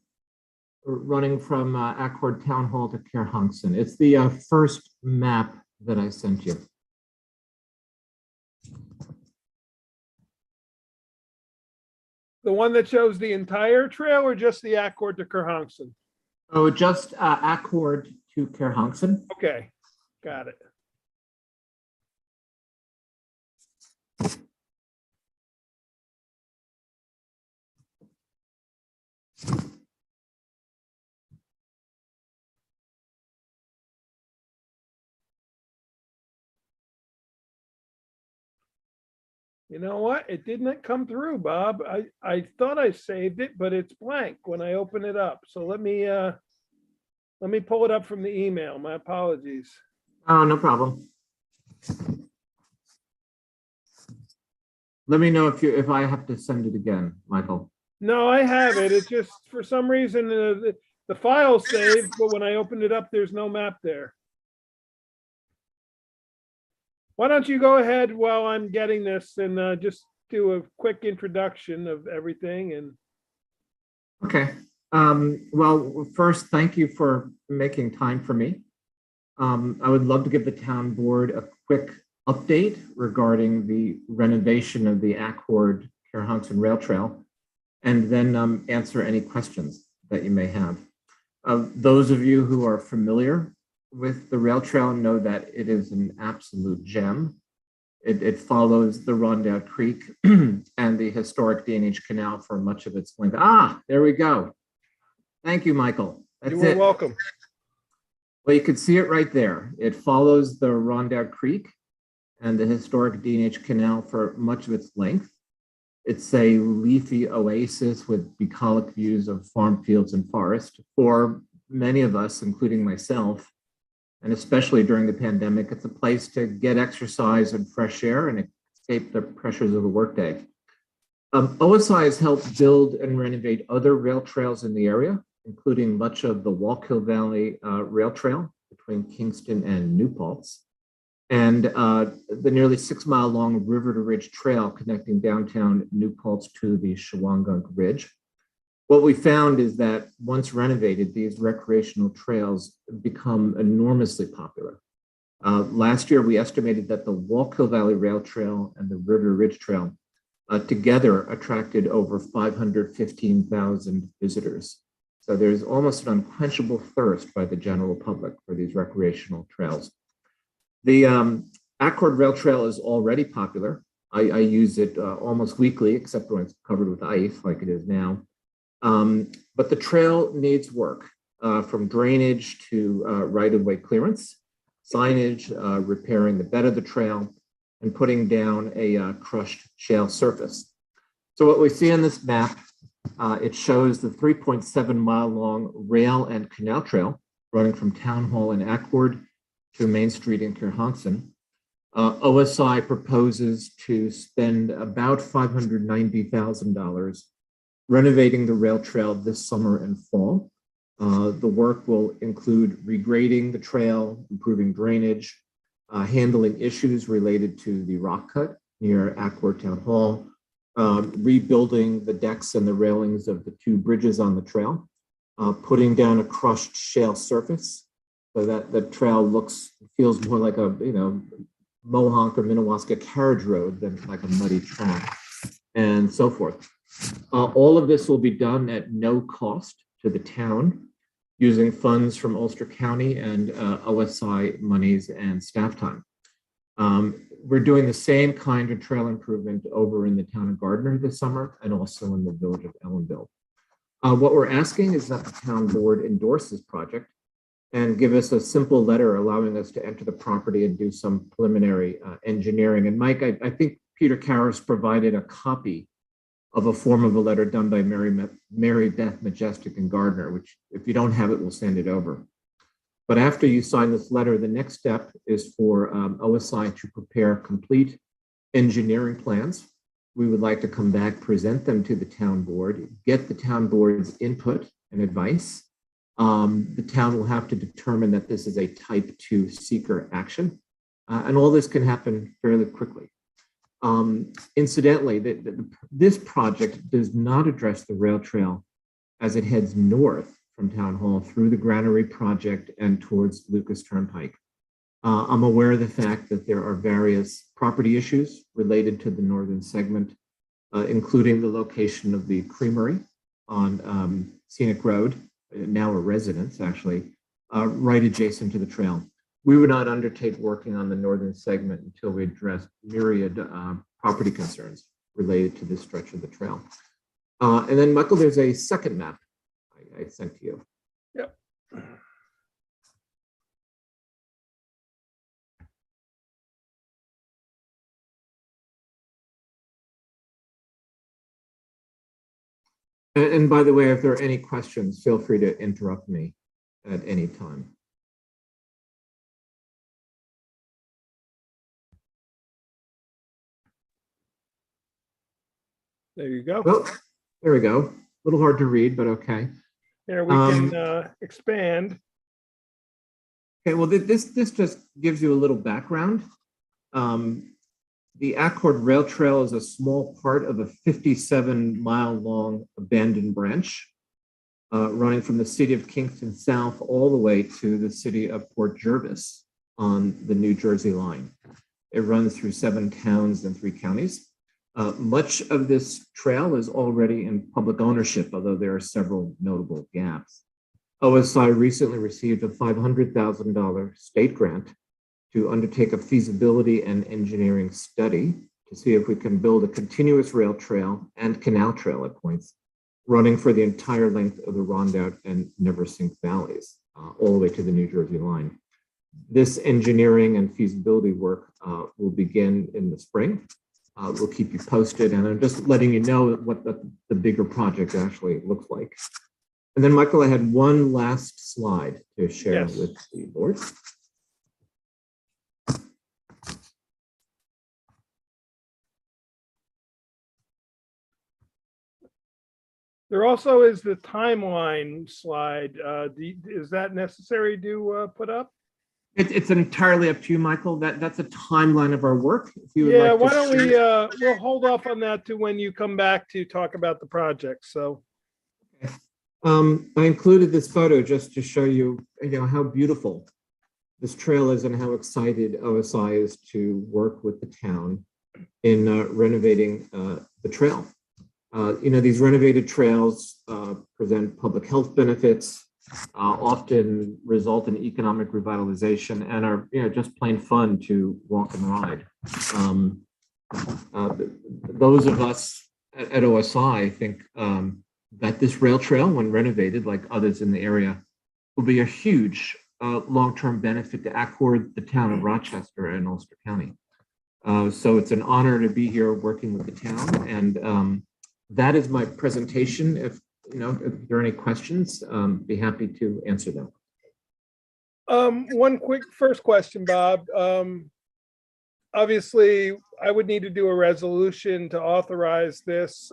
running from Accord Town Hall to Kerhonkson. It's the first map that I sent you. The one that shows the entire trail or just the Accord to Kerhonkson? Oh, just Accord to Kerhonkson. Okay, got it. You know what? It didn't come through, Bob. I thought I saved it, but it's blank when I open it up. So let me pull it up from the email. My apologies. Oh, no problem. Let me know if I have to send it again, Michael. No, I have it. It's just for some reason the file saved, but when I opened it up, there's no map there. Why don't you go ahead while I'm getting this and just do a quick introduction of everything and. Okay. Well, first, thank you for making time for me. I would love to give the town board a quick update regarding the renovation of the Accord Kerhonkson Rail Trail, and then answer any questions that you may have. Those of you who are familiar with the rail trail know that it is an absolute gem. It follows the Rondout Creek and the historic D&H Canal for much of its length. Ah, there we go. Thank you, Michael. That's You are it. welcome. Well, you can see it right there. It follows the Rondout Creek and the historic D&H Canal for much of its length. It's a leafy oasis with bucolic views of farm fields and forest. For many of us, including myself, and especially during the pandemic, it's a place to get exercise and fresh air and escape the pressures of the workday. OSI has helped build and renovate other rail trails in the area, including much of the Wallkill Valley Rail Trail between Kingston and New Paltz, and the nearly 6-mile long River to Ridge Trail connecting downtown New Paltz to the Shawangunk Ridge. What we found is that once renovated, these recreational trails become enormously popular. Last year, we estimated that the Wallkill Valley Rail Trail and the River Ridge Trail together attracted over 515,000 visitors. So there's almost an unquenchable thirst by the general public for these recreational trails. The Accord Rail Trail is already popular. I use it almost weekly, except when it's covered with ice like it is now. But the trail needs work, from drainage to right-of-way clearance, signage, repairing the bed of the trail, and putting down a crushed shale surface. So what we see on this map, it shows the 3.7-mile long rail and canal trail running from Town Hall in Accord to Main Street in Kerhonkson. OSI proposes to spend about $590,000 renovating the rail trail this summer and fall. The work will include regrading the trail, improving drainage, handling issues related to the rock cut near Accord Town Hall, rebuilding the decks and the railings of the 2 bridges on the trail, putting down a crushed shale surface so that the trail feels more like a, Mohonk or Minnewaska carriage road than like a muddy track, and so forth. All of this will be done at no cost to the town, using funds from Ulster County and OSI monies and staff time. We're doing the same kind of trail improvement over in the town of Gardner this summer and also in the village of Ellenville. What we're asking is that the town board endorse this project and give us a simple letter allowing us to enter the property and do some preliminary engineering. And Mike, I think Peter Karras provided a copy of a form of a letter done by Mary Beth Majestic and Gardner, which if you don't have it, we'll send it over. But after you sign this letter, the next step is for OSI to prepare complete engineering plans. We would like to come back, present them to the town board, get the town board's input and advice. The town will have to determine that this is a type 2 seeker action. And all this can happen fairly quickly. Incidentally, this project does not address the rail trail as it heads north from Town Hall through the Granary project and towards Lucas Turnpike. I'm aware of the fact that there are various property issues related to the northern segment, including the location of the creamery on Scenic Road, now a residence actually, right adjacent to the trail. We would not undertake working on the northern segment until we address myriad property concerns related to this stretch of the trail. And then, Michael, there's a second map I sent to you. Yep. And by the way, if there are any questions, feel free to interrupt me at any time. There you go. Well, there we go. A little hard to read, but okay. There we can expand. Okay, well, this just gives you a little background. The Accord Rail Trail is a small part of a 57-mile-long abandoned branch running from the city of Kingston south all the way to the city of Port Jervis on the New Jersey line. It runs through 7 towns and 3 counties. Much of this trail is already in public ownership, although there are several notable gaps. OSI recently received a $500,000 state grant to undertake a feasibility and engineering study to see if we can build a continuous rail trail and canal trail at points running for the entire length of the Rondout and Neversink valleys, all the way to the New Jersey line. This engineering and feasibility work will begin in the spring. We'll keep you posted, and I'm just letting you know what the bigger project actually looks like. And then, Michael, I had one last slide to share with the board. There also is the timeline slide. Is that necessary to put up? It's entirely up to you, Michael. That's a timeline of our work. If you would Yeah, like why to don't share. we'll hold off on that to when you come back to talk about the project. So I included this photo just to show you, how beautiful this trail is and how excited OSI is to work with the town in renovating the trail. These renovated trails present public health benefits, often result in economic revitalization, and are just plain fun to walk and ride. Those of us at OSI think that this rail trail, when renovated like others in the area, will be a huge long-term benefit to Accord, the town of Rochester, and Ulster County. So it's an honor to be here working with the town, and that is my presentation. If there are any questions, be happy to answer them. one quick first question, Bob. Obviously, I would need to do a resolution to authorize this.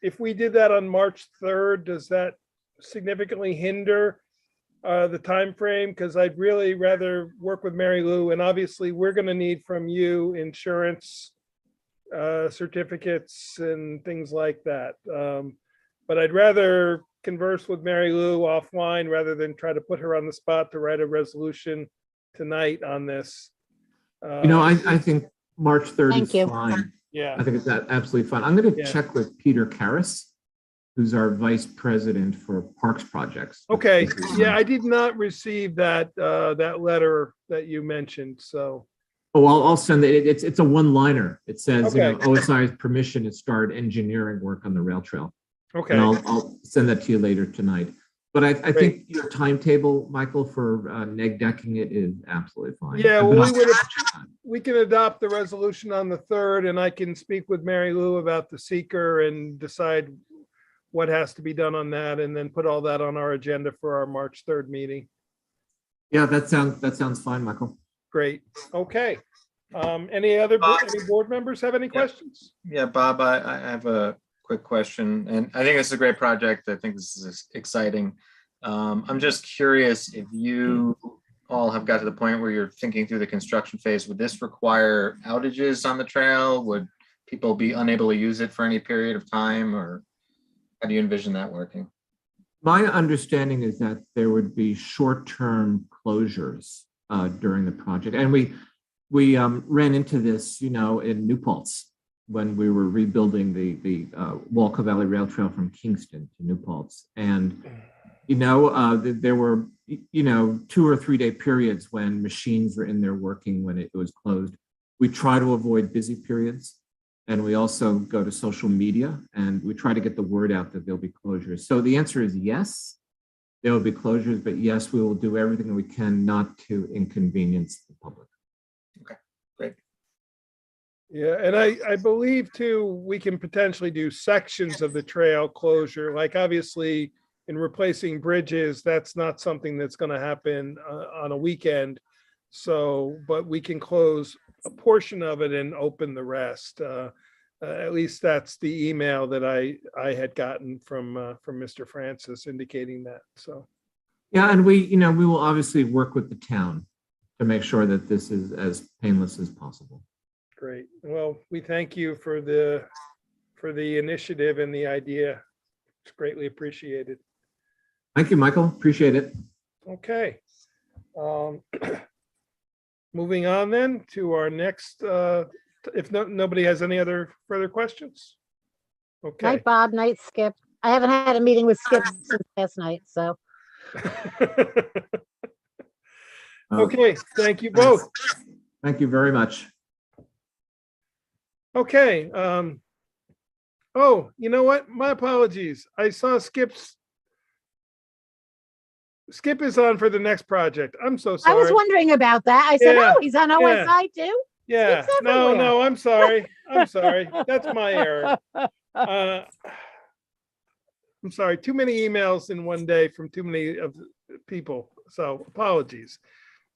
If we did that on March 3rd, does that significantly hinder the time frame, because I'd really rather work with Mary Lou, and obviously we're going to need from you insurance certificates and things like that. But I'd rather converse with Mary Lou offline rather than try to put her on the spot to write a resolution tonight on this. I think March 3rd Thank is you. fine. Yeah, I think it's absolutely fine. I'm going to Yeah. check with Peter Karras, who's our vice president for parks projects. okay. This is- Yeah, I did not receive that, that letter that you mentioned, so, Oh, I'll send it. It's a one-liner. It says, Okay. OSI's permission to start engineering work on the rail trail. okay. And I'll send that to you later tonight. But I think your timetable, Michael, for neg decking it is absolutely fine. Yeah, I've been well, on- we can adopt the resolution on the 3rd, and I can speak with Mary Lou about the seeker and decide what has to be done on that, and then put all that on our agenda for our March 3rd meeting. Yeah, that sounds fine, Michael. Great, okay. Any board members have any questions? Yeah, Bob, I have a quick question, and I think this is a great project. I think this is exciting. I'm just curious if you all have got to the point where you're thinking through the construction phase. Would this require outages on the trail? Would people be unable to use it for any period of time, or how do you envision that working? My understanding is that there would be short-term closures during the project. And we ran into this, in New Paltz when we were rebuilding the Walker Valley Rail Trail from Kingston to New Paltz. And, there were, 2 or 3 day periods when machines were in there working when it was closed. We try to avoid busy periods. And we also go to social media and we try to get the word out that there'll be closures. So the answer is yes, there will be closures, but yes, we will do everything we can not to inconvenience the public. Okay, great. Yeah, and I believe too, we can potentially do sections of the trail closure, like obviously in replacing bridges, that's not something that's gonna happen on a weekend. So, but we can close a portion of it and open the rest. At least that's the email that I had gotten from Mr. Francis indicating that, so. Yeah, and we will obviously work with the town to make sure that this is as painless as possible. Great. Well, we thank you for the initiative and the idea. It's greatly appreciated. Thank you, Michael. Appreciate it. Okay. Moving on then to our next, if nobody has any other further questions. Okay. Night, Bob, night, Skip. I haven't had a meeting with Skip since last night, so. Okay, thank you both. Thank you very much. Okay. Oh, you know what? My apologies. I saw Skip is on for the next project. I'm so I was sorry. wondering about that. I said, Yeah, oh, he's on yeah. OSI too? Yeah, Skip's no, everywhere. no, I'm sorry. I'm sorry. That's my error. I'm sorry. Too many emails in one day from too many of the people. So apologies.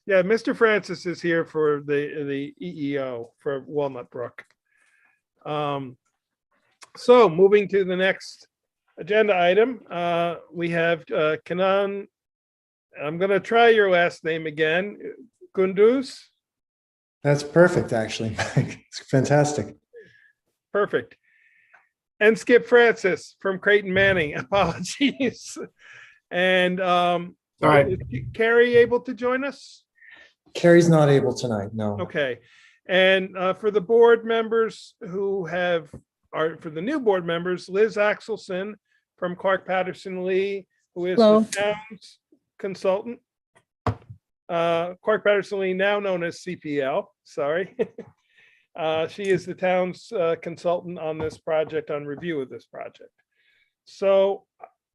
Yeah, Mr. Francis is here for the EEO for Walnut Brook. So moving to the next agenda item, we have Kanan. I'm going to try your last name again. Kunduz. That's perfect, actually. It's fantastic. Perfect. And Skip Francis from Creighton Manning. Apologies. And All right. is Carrie able to join us? Carrie's not able tonight, no. Okay. And for the board members who are for the new board members, Liz Axelson from Clark Patterson Lee, who is Hello. the town's consultant. Clark Patterson Lee, now known as CPL, sorry. She is the town's consultant on this project, on review of this project. So,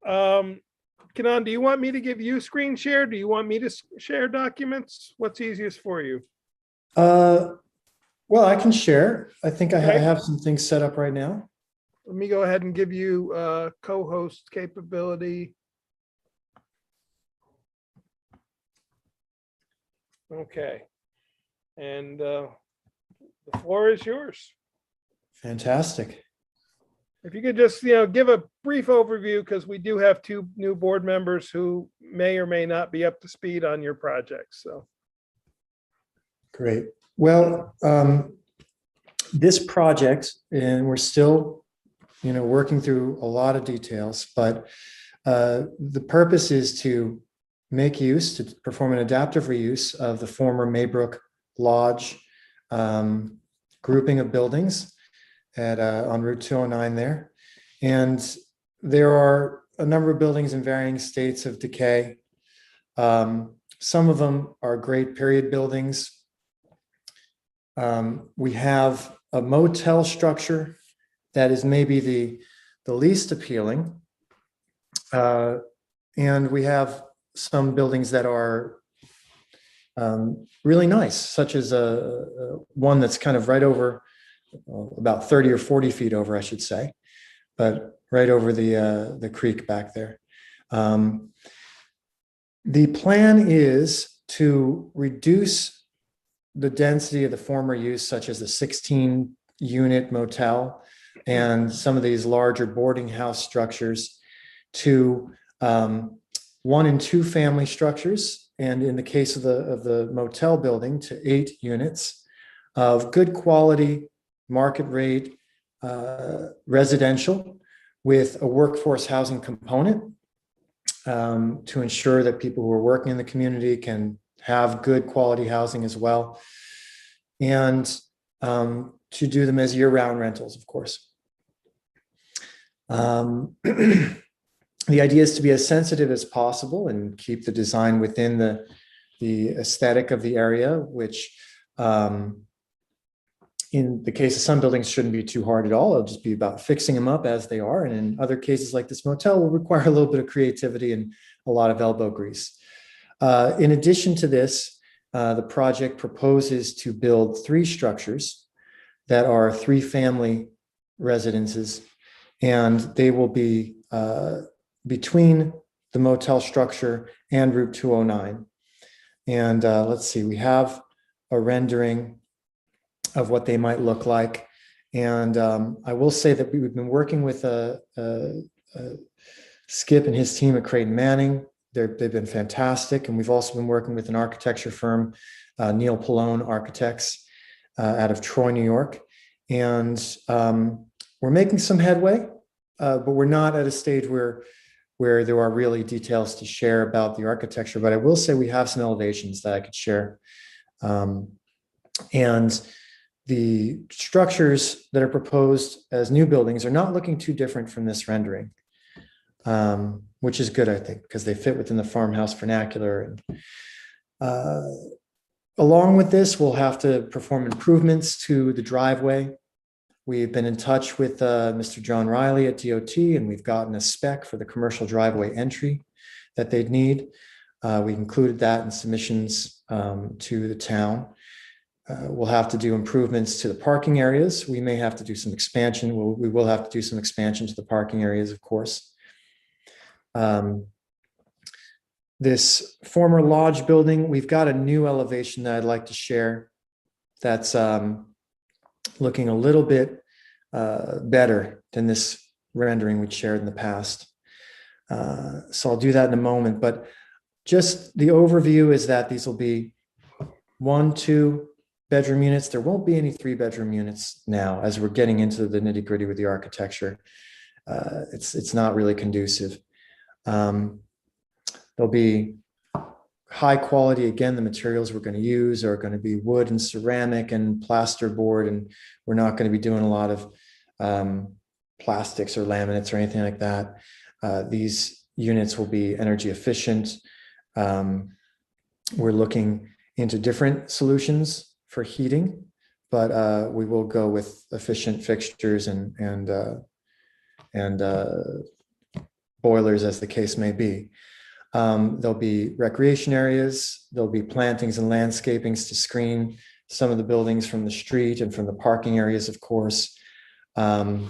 Kanan, do you want me to give you screen share? Do you want me to share documents? What's easiest for you? Well, I can share. I think I Okay. have some things set up right now. Let me go ahead and give you co-host capability. Okay. And the floor is yours. Fantastic. If you could just, give a brief overview, because we do have 2 new board members who may or may not be up to speed on your projects, so. Great. Well, this project, and we're still, working through a lot of details, but the purpose is to perform an adaptive reuse of the former Maybrook Lodge grouping of buildings on Route 209 there. And there are a number of buildings in varying states of decay. Some of them are great period buildings. We have a motel structure that is maybe the least appealing. And we have some buildings that are really nice, such as one that's kind of right over, about 30 or 40 feet over, I should say, but right over the creek back there. The plan is to reduce the density of the former use, such as the 16-unit motel and some of these larger boarding house structures, to 1 and 2 family structures, and in the case of the motel building, to 8 units of good quality, market rate residential with a workforce housing component to ensure that people who are working in the community can have good quality housing as well, and to do them as year-round rentals, of course. The idea is to be as sensitive as possible and keep the design within the aesthetic of the area, which in the case of some buildings shouldn't be too hard at all. It'll just be about fixing them up as they are. And in other cases like this motel will require a little bit of creativity and a lot of elbow grease. In addition to this, the project proposes to build 3 structures that are 3 family residences, and they will be between the motel structure and Route 209. And let's see, we have a rendering of what they might look like. And I will say that we've been working with Skip and his team at Creighton Manning. They've been fantastic. And we've also been working with an architecture firm, Neil Pallone Architects, out of Troy, New York. And we're making some headway, but we're not at a stage where there are really details to share about the architecture. But I will say we have some elevations that I could share. And the structures that are proposed as new buildings are not looking too different from this rendering, which is good, I think, because they fit within the farmhouse vernacular. And along with this, we'll have to perform improvements to the driveway. We've been in touch with Mr. John Riley at DOT, and we've gotten a spec for the commercial driveway entry that they'd need. We included that in submissions to the town. We'll have to do improvements to the parking areas. We may have to do some expansion. We will have to do some expansion to the parking areas, of course. This former lodge building, we've got a new elevation that I'd like to share that's looking a little bit better than this rendering we shared in the past. So I'll do that in a moment, but just the overview is that these will be 1, 2 bedroom units. There won't be any 3-bedroom units now as we're getting into the nitty-gritty with the architecture. It's not really conducive. There'll be high quality. Again, the materials we're going to use are going to be wood and ceramic and plasterboard, and we're not going to be doing a lot of plastics or laminates or anything like that. These units will be energy efficient. We're looking into different solutions for heating, but we will go with efficient fixtures and boilers as the case may be. There'll be recreation areas. There'll be plantings and landscapings to screen some of the buildings from the street and from the parking areas, of course. And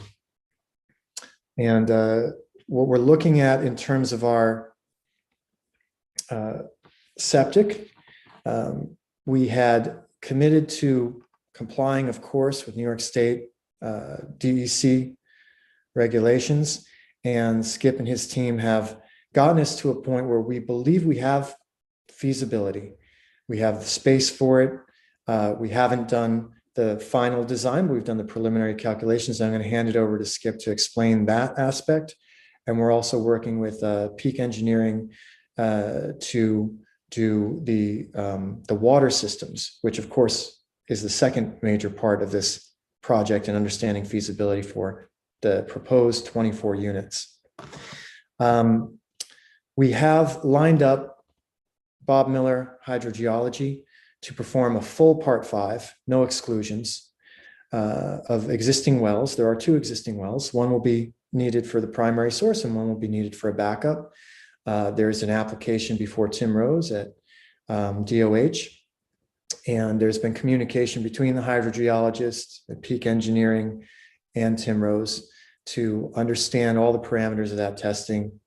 what we're looking at in terms of our septic, we had committed to complying, of course, with New York State DEC regulations. And Skip and his team have gotten us to a point where we believe we have feasibility. We have the space for it. We haven't done the final design, but we've done the preliminary calculations. I'm going to hand it over to Skip to explain that aspect. And we're also working with Peak Engineering to do the water systems, which of course is the second major part of this project and understanding feasibility for the proposed 24 units. We have lined up Bob Miller Hydrogeology to perform a full Part 5, no exclusions, of existing wells. There are 2 existing wells. One will be needed for the primary source and one will be needed for a backup. There's an application before Tim Rose at DOH, and there's been communication between the hydrogeologist at Peak Engineering and Tim Rose to understand all the parameters of that testing,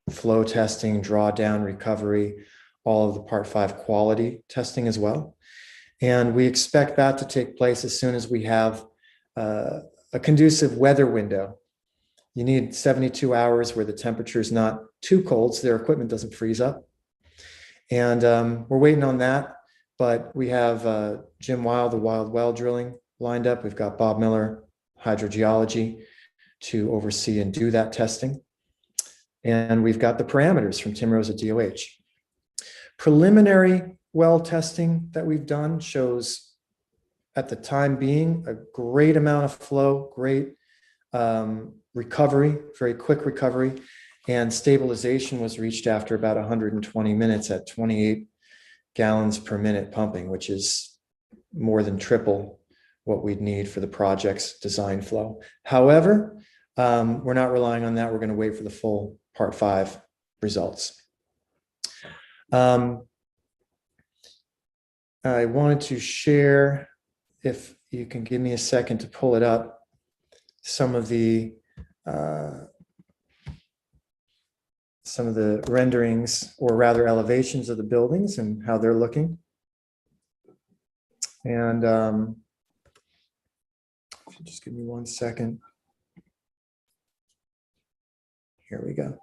flow testing, drawdown, recovery, all of the Part 5 quality testing as well. And we expect that to take place as soon as we have a conducive weather window. You need 72 hours where the temperature is not too cold, so their equipment doesn't freeze up. And we're waiting on that, but we have Jim Wild, the Wild Well drilling lined up. We've got Bob Miller Hydrogeology to oversee and do that testing. And we've got the parameters from Tim Rose at DOH. Preliminary well testing that we've done shows at the time being a great amount of flow, great recovery, very quick recovery, and stabilization was reached after about 120 minutes at 28 gallons per minute pumping, which is more than triple what we'd need for the project's design flow. However, we're not relying on that. We're going to wait for the full Part 5 results. I wanted to share, if you can give me a second to pull it up, some of the renderings, or rather elevations of the buildings and how they're looking. And if you just give me 1 second. Here we go.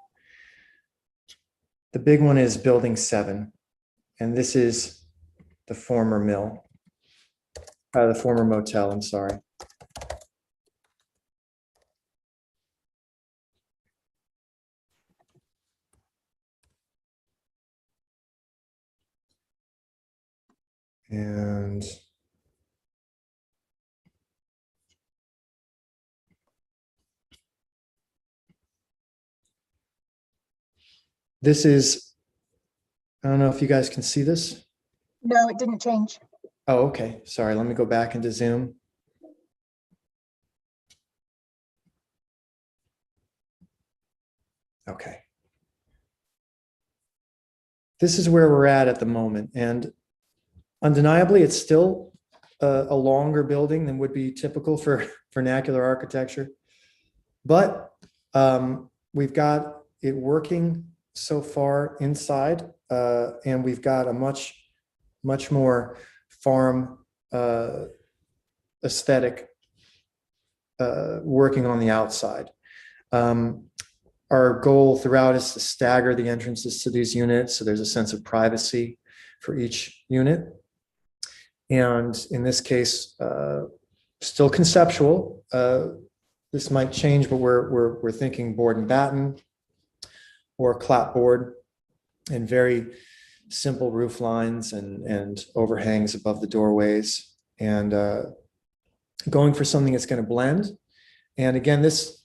The big one is Building 7, and this is the former mill, the former motel, I'm sorry. And this is, I don't know if you guys can see this. No, it didn't change. Oh, okay. Sorry. Let me go back into Zoom. Okay. This is where we're at the moment. And undeniably, it's still a longer building than would be typical for vernacular architecture. But we've got it working so far inside, and we've got a much more farm aesthetic working on the outside. Our goal throughout is to stagger the entrances to these units so there's a sense of privacy for each unit. And in this case, still conceptual. This might change, but we're thinking board and batten or clapboard, and very simple roof lines and overhangs above the doorways, and going for something that's going to blend. And again, this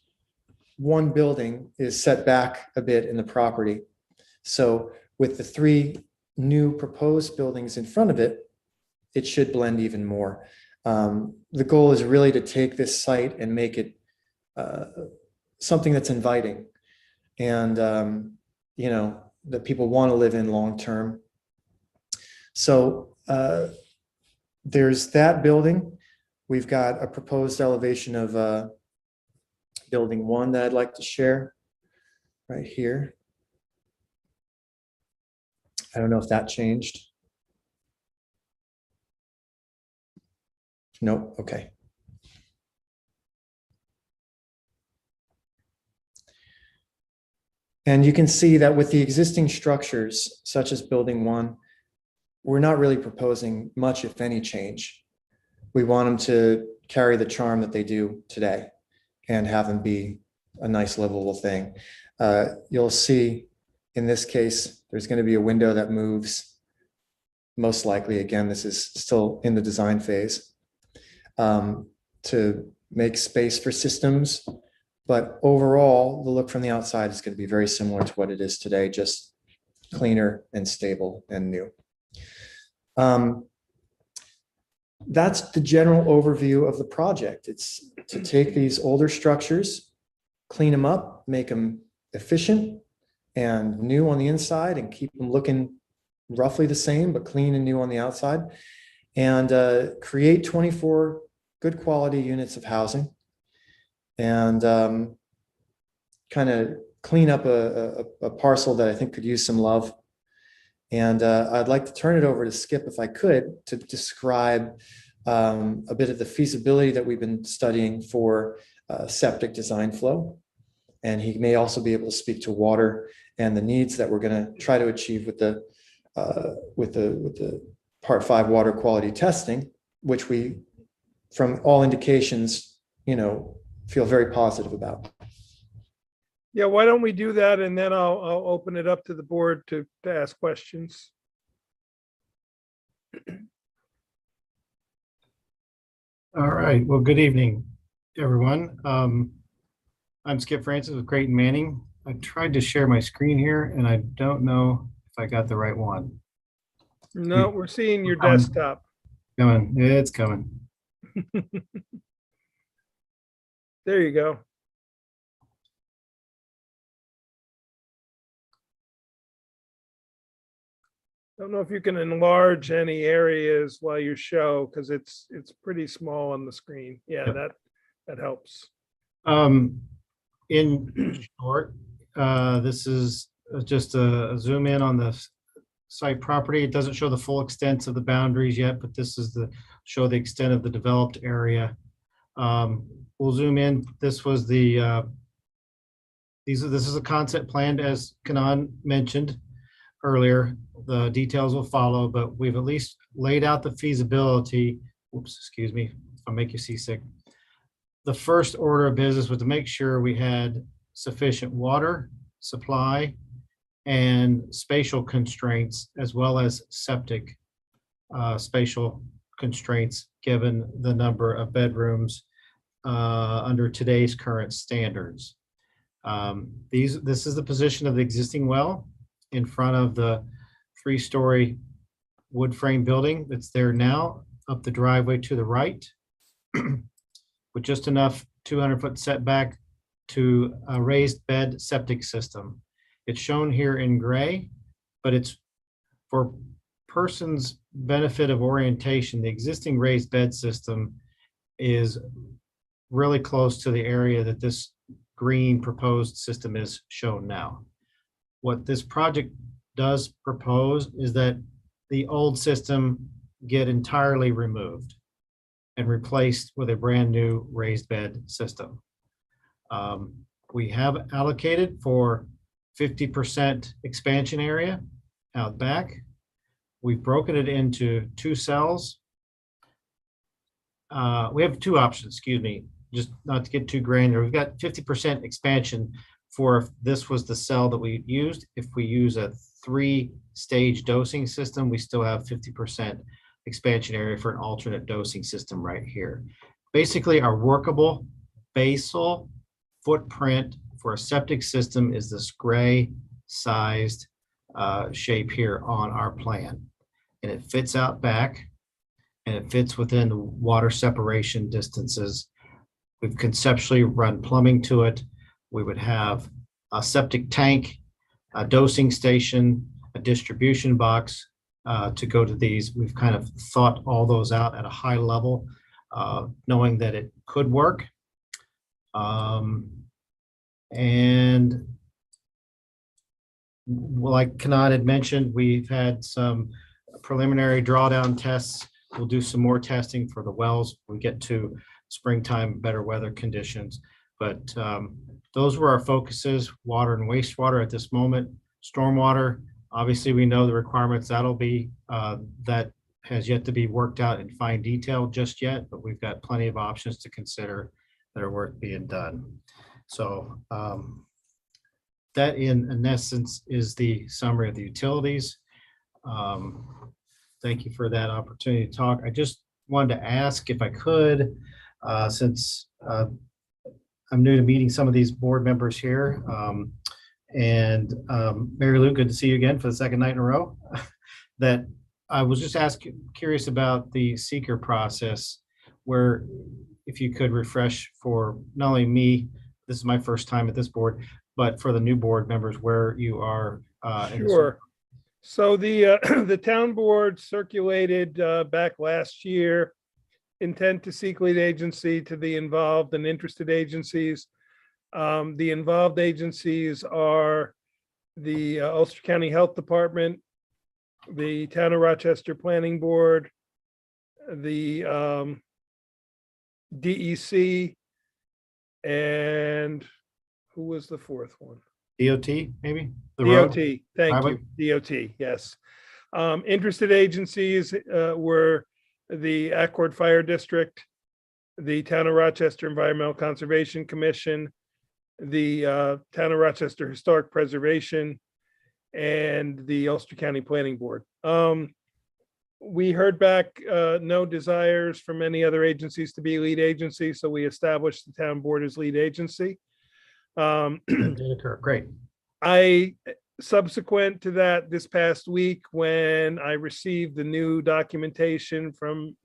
one building is set back a bit in the property. So with the 3 new proposed buildings in front of it, it should blend even more. The goal is really to take this site and make it something that's inviting, and you know, that people want to live in long term. So there's that building. We've got a proposed elevation of building 1 that I'd like to share right here. I don't know if that changed. Nope. Okay. And you can see that with the existing structures, such as building 1, we're not really proposing much, if any, change. We want them to carry the charm that they do today and have them be a nice livable thing. You'll see in this case, there's going to be a window that moves. Most likely, again, this is still in the design phase, to make space for systems. But overall, the look from the outside is going to be very similar to what it is today, just cleaner and stable and new. That's the general overview of the project. It's to take these older structures, clean them up, make them efficient and new on the inside, and keep them looking roughly the same, but clean and new on the outside, and create 24 good quality units of housing, and kind of clean up a parcel that I think could use some love. And I'd like to turn it over to Skip, if I could, to describe a bit of the feasibility that we've been studying for septic design flow. And he may also be able to speak to water and the needs that we're going to try to achieve with the Part 5 water quality testing, which we, from all indications, feel very positive about. Yeah, why don't we do that? And then I'll open it up to the board to ask questions. All right. Well, good evening, everyone. I'm Skip Francis with Creighton Manning. I tried to share my screen here, and I don't know if I got the right one. No, we're seeing your desktop. Coming. It's coming. There you go. Don't know if you can enlarge any areas while you show, because it's pretty small on the screen. Yeah, Yep. that helps. In short, this is just a zoom in on the site property. It doesn't show the full extent of the boundaries yet, but this is show the extent of the developed area. We'll zoom in. This was this is a concept plan, as Kanan mentioned earlier. The details will follow, but we've at least laid out the feasibility. Oops, excuse me, I'll make you seasick. The first order of business was to make sure we had sufficient water supply and spatial constraints, as well as septic spatial constraints, given the number of bedrooms under today's current standards. This is the position of the existing well in front of the 3-story wood frame building that's there now, up the driveway to the right, with just enough 200-foot setback to a raised bed septic system. It's shown here in gray, but it's for persons' benefit of orientation. The existing raised bed system is really close to the area that this green proposed system is shown now. What this project does propose is that the old system get entirely removed and replaced with a brand new raised bed system. We have allocated for 50% expansion area out back. We've broken it into 2 cells. We have 2 options, excuse me, just not to get too granular. We've got 50% expansion for if this was the cell that we used. If we use a 3-stage dosing system, we still have 50% expansion area for an alternate dosing system right here. Basically, our workable basal footprint for a septic system is this gray sized shape here on our plan. And it fits out back, and it fits within the water separation distances. We've conceptually run plumbing to it. We would have a septic tank, a dosing station, a distribution box to go to these. We've kind of thought all those out at a high level, knowing that it could work. And like Kanan had mentioned, we've had some preliminary drawdown tests. We'll do some more testing for the wells when we get to springtime, better weather conditions. But those were our focuses, water and wastewater at this moment. Stormwater, obviously, we know the requirements that'll be, that has yet to be worked out in fine detail just yet, but we've got plenty of options to consider that are worth being done. So that in essence is the summary of the utilities. Thank you for that opportunity to talk. I just wanted to ask if I could, since I'm new to meeting some of these board members here. And Mary Lou, good to see you again for the second night in a row. That I was just curious about the seeker process, where if you could refresh for not only me, this is my first time at this board, but for the new board members, where you are. In the Sure. So the town board circulated back last year intent to seek lead agency to the involved and interested agencies. The involved agencies are the Ulster County Health Department, the Town of Rochester Planning Board, the DEC, and who was the fourth one? DOT, maybe? The road? DOT, thank Highway? you, DOT, yes. Interested agencies were the Accord Fire District, the Town of Rochester Environmental Conservation Commission, the Town of Rochester Historic Preservation, and the Ulster County Planning Board. We heard back no desires from any other agencies to be lead agency, so we established the town board as lead agency. That did occur. Great. I, subsequent to that, this past week, when I received the new documentation from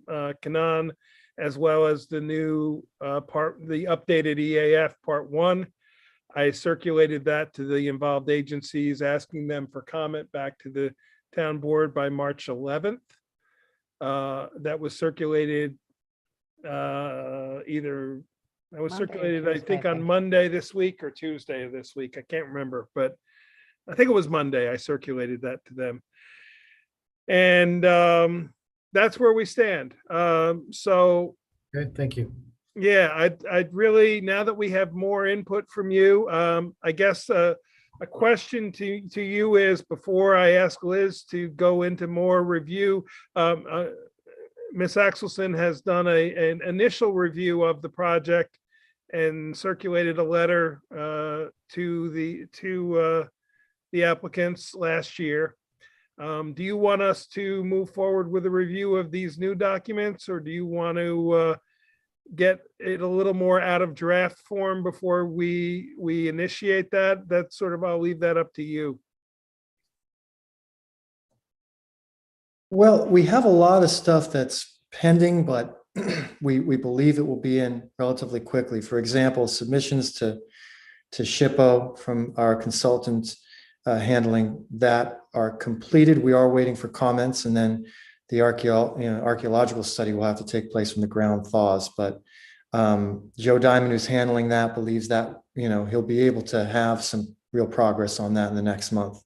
Canaan, as well as the new the updated EAF Part 1, I circulated that to the involved agencies, asking them for comment back to the town board by March 11th. That was circulated circulated, I think, on Monday this week or Tuesday of this week. I can't remember, but I think it was Monday. I circulated that to them. And that's where we stand. So Okay, thank you. yeah, I'd really, now that we have more input from you, I guess a question to you is, before I ask Liz to go into more review, Ms. Axelson has done an initial review of the project and circulated a letter to the applicants last year. Do you want us to move forward with a review of these new documents, or do you want to get it a little more out of draft form before we initiate that? That's sort of, I'll leave that up to you. Well, we have a lot of stuff that's pending, but we believe it will be in relatively quickly. For example, submissions to SHPO from our consultants handling that are completed. We are waiting for comments, and then the archaeological study will have to take place when the ground thaws. But Joe Diamond, who's handling that, believes that he'll be able to have some real progress on that in the next month.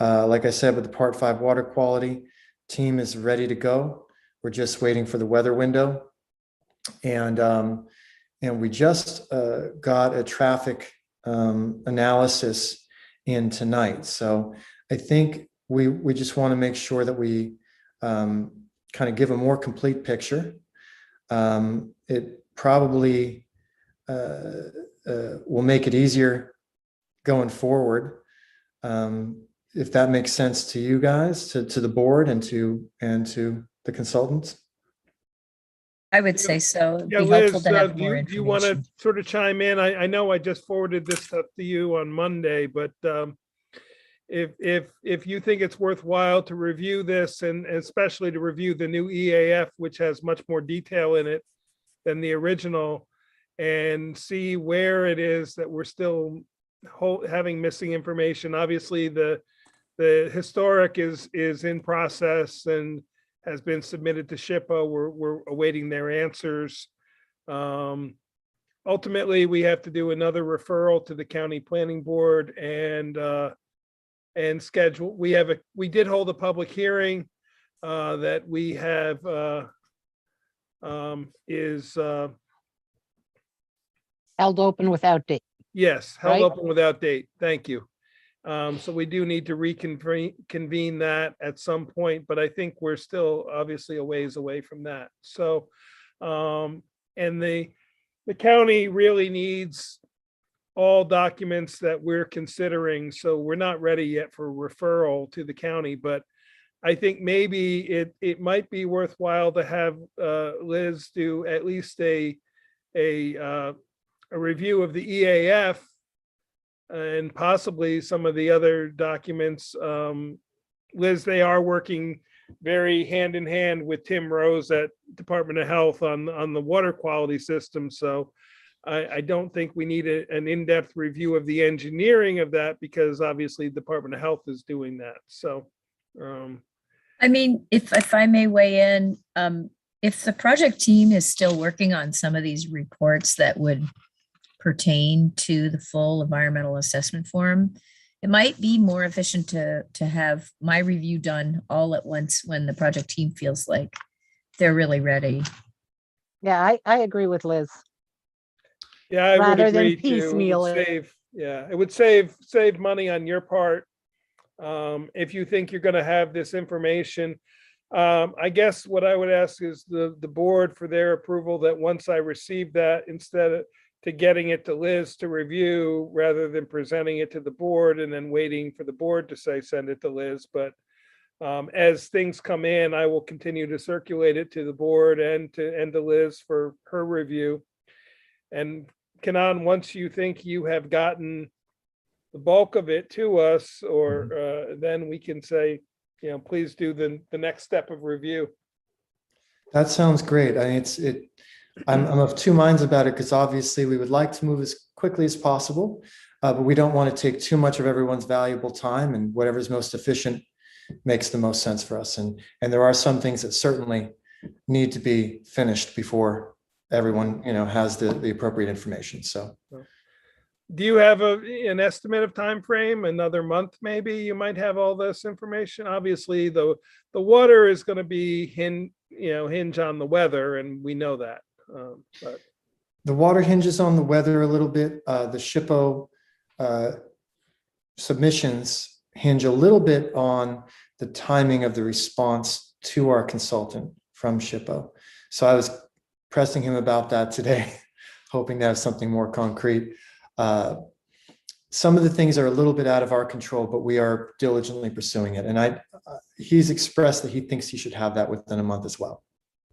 Like I said, with the Part 5 water quality, team is ready to go. We're just waiting for the weather window, and we just got a traffic analysis in tonight. So I think we just want to make sure that we kind of give a more complete picture. It probably will make it easier going forward. If that makes sense to you guys, to the board, and to the consultants. I would say so. It'd Yeah, be Liz, helpful to have do more you want to information. sort of chime in? I know I just forwarded this stuff to you on Monday, but if you think it's worthwhile to review this, and especially to review the new EAF, which has much more detail in it than the original, and see where it is that we're still having missing information. Obviously, the historic is in process and has been submitted to SHPO. We're awaiting their answers. Ultimately, we have to do another referral to the county planning board and schedule. We did hold a public hearing that we have held open without date. Yes, held Right. open without date. Thank you. So we do need to convene that at some point, but I think we're still obviously a ways away from that. So, and the county really needs all documents that we're considering. So we're not ready yet for referral to the county, but I think maybe it might be worthwhile to have Liz do at least a review of the EAF and possibly some of the other documents. Liz, they are working very hand in hand with Tim Rose at Department of Health on the water quality system. So I don't think we need an in-depth review of the engineering of that because obviously Department of Health is doing that. So I mean, if I may weigh in, if the project team is still working on some of these reports that would pertain to the full environmental assessment form, it might be more efficient to have my review done all at once when the project team feels like they're really ready. Yeah, I agree with Liz. yeah, I would Rather than agree too. It would piecemeal it. it would save money on your part. If you think you're gonna have this information. I guess what I would ask is the board for their approval that once I receive that, instead of to getting it to Liz to review, rather than presenting it to the board and then waiting for the board to say, send it to Liz. But as things come in, I will continue to circulate it to the board and to Liz for her review. And Kanan, once you think you have gotten the bulk of it to us, or then we can say, please do the next step of review. That sounds great. I mean, I'm of two minds about it because obviously we would like to move as quickly as possible, but we don't want to take too much of everyone's valuable time, and whatever's most efficient makes the most sense for us. And there are some things that certainly need to be finished before everyone, has the appropriate information. So. Do you have an estimate of time frame? Another month, maybe you might have all this information. Obviously, the water is going to be hinge on the weather, and we know that. But The water hinges on the weather a little bit. The SHPO submissions hinge a little bit on the timing of the response to our consultant from SHPO. So I was pressing him about that today, hoping to have something more concrete. Some of the things are a little bit out of our control, but we are diligently pursuing it. And he's expressed that he thinks he should have that within a month as well.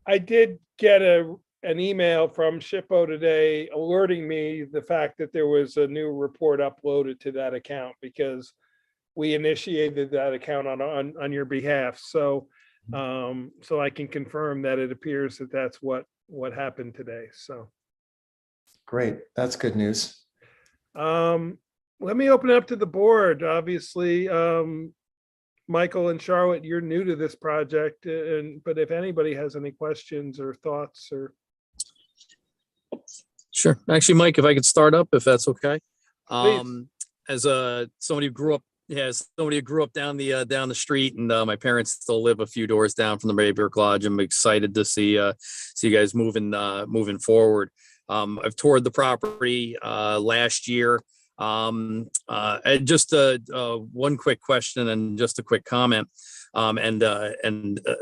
I did get an email from SHPO today alerting me the fact that there was a new report uploaded to that account because we initiated that account on your behalf. So so I can confirm that it appears that that's what happened today. So great, that's good news. Let me open it up to the board. Obviously, Michael and Charlotte, you're new to this project, but if anybody has any questions or thoughts or. Sure. Actually, Mike, if I could start up, if that's okay. Please. As somebody who grew up down the street, and my parents still live a few doors down from the Raybrook Lodge, I'm excited to see you guys moving forward. I've toured the property last year. Just one quick question and just a quick comment. And I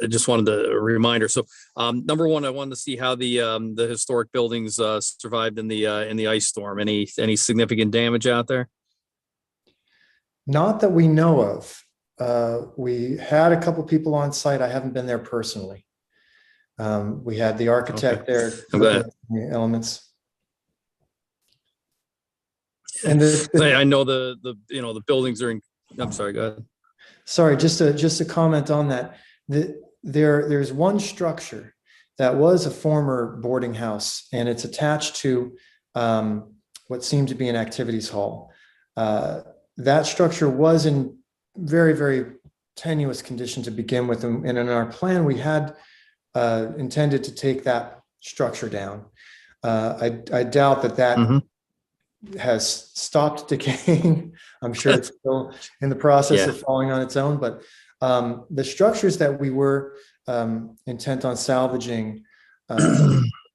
just wanted a reminder. So, number one, I wanted to see how the historic buildings survived in the ice storm. Any significant damage out there? Not that we know of. We had a couple people on site. I haven't been there personally. We had the architect there. I'm glad. The elements. And I know the buildings are in. I'm sorry. Go ahead. Sorry, just to comment on that. There's one structure that was a former boarding house, and it's attached to what seemed to be an activities hall. That structure was in very, very tenuous condition to begin with, and in our plan, we had intended to take that structure down. I doubt that has stopped decaying. I'm sure it's still in the process of falling on its own, but the structures that we were intent on salvaging,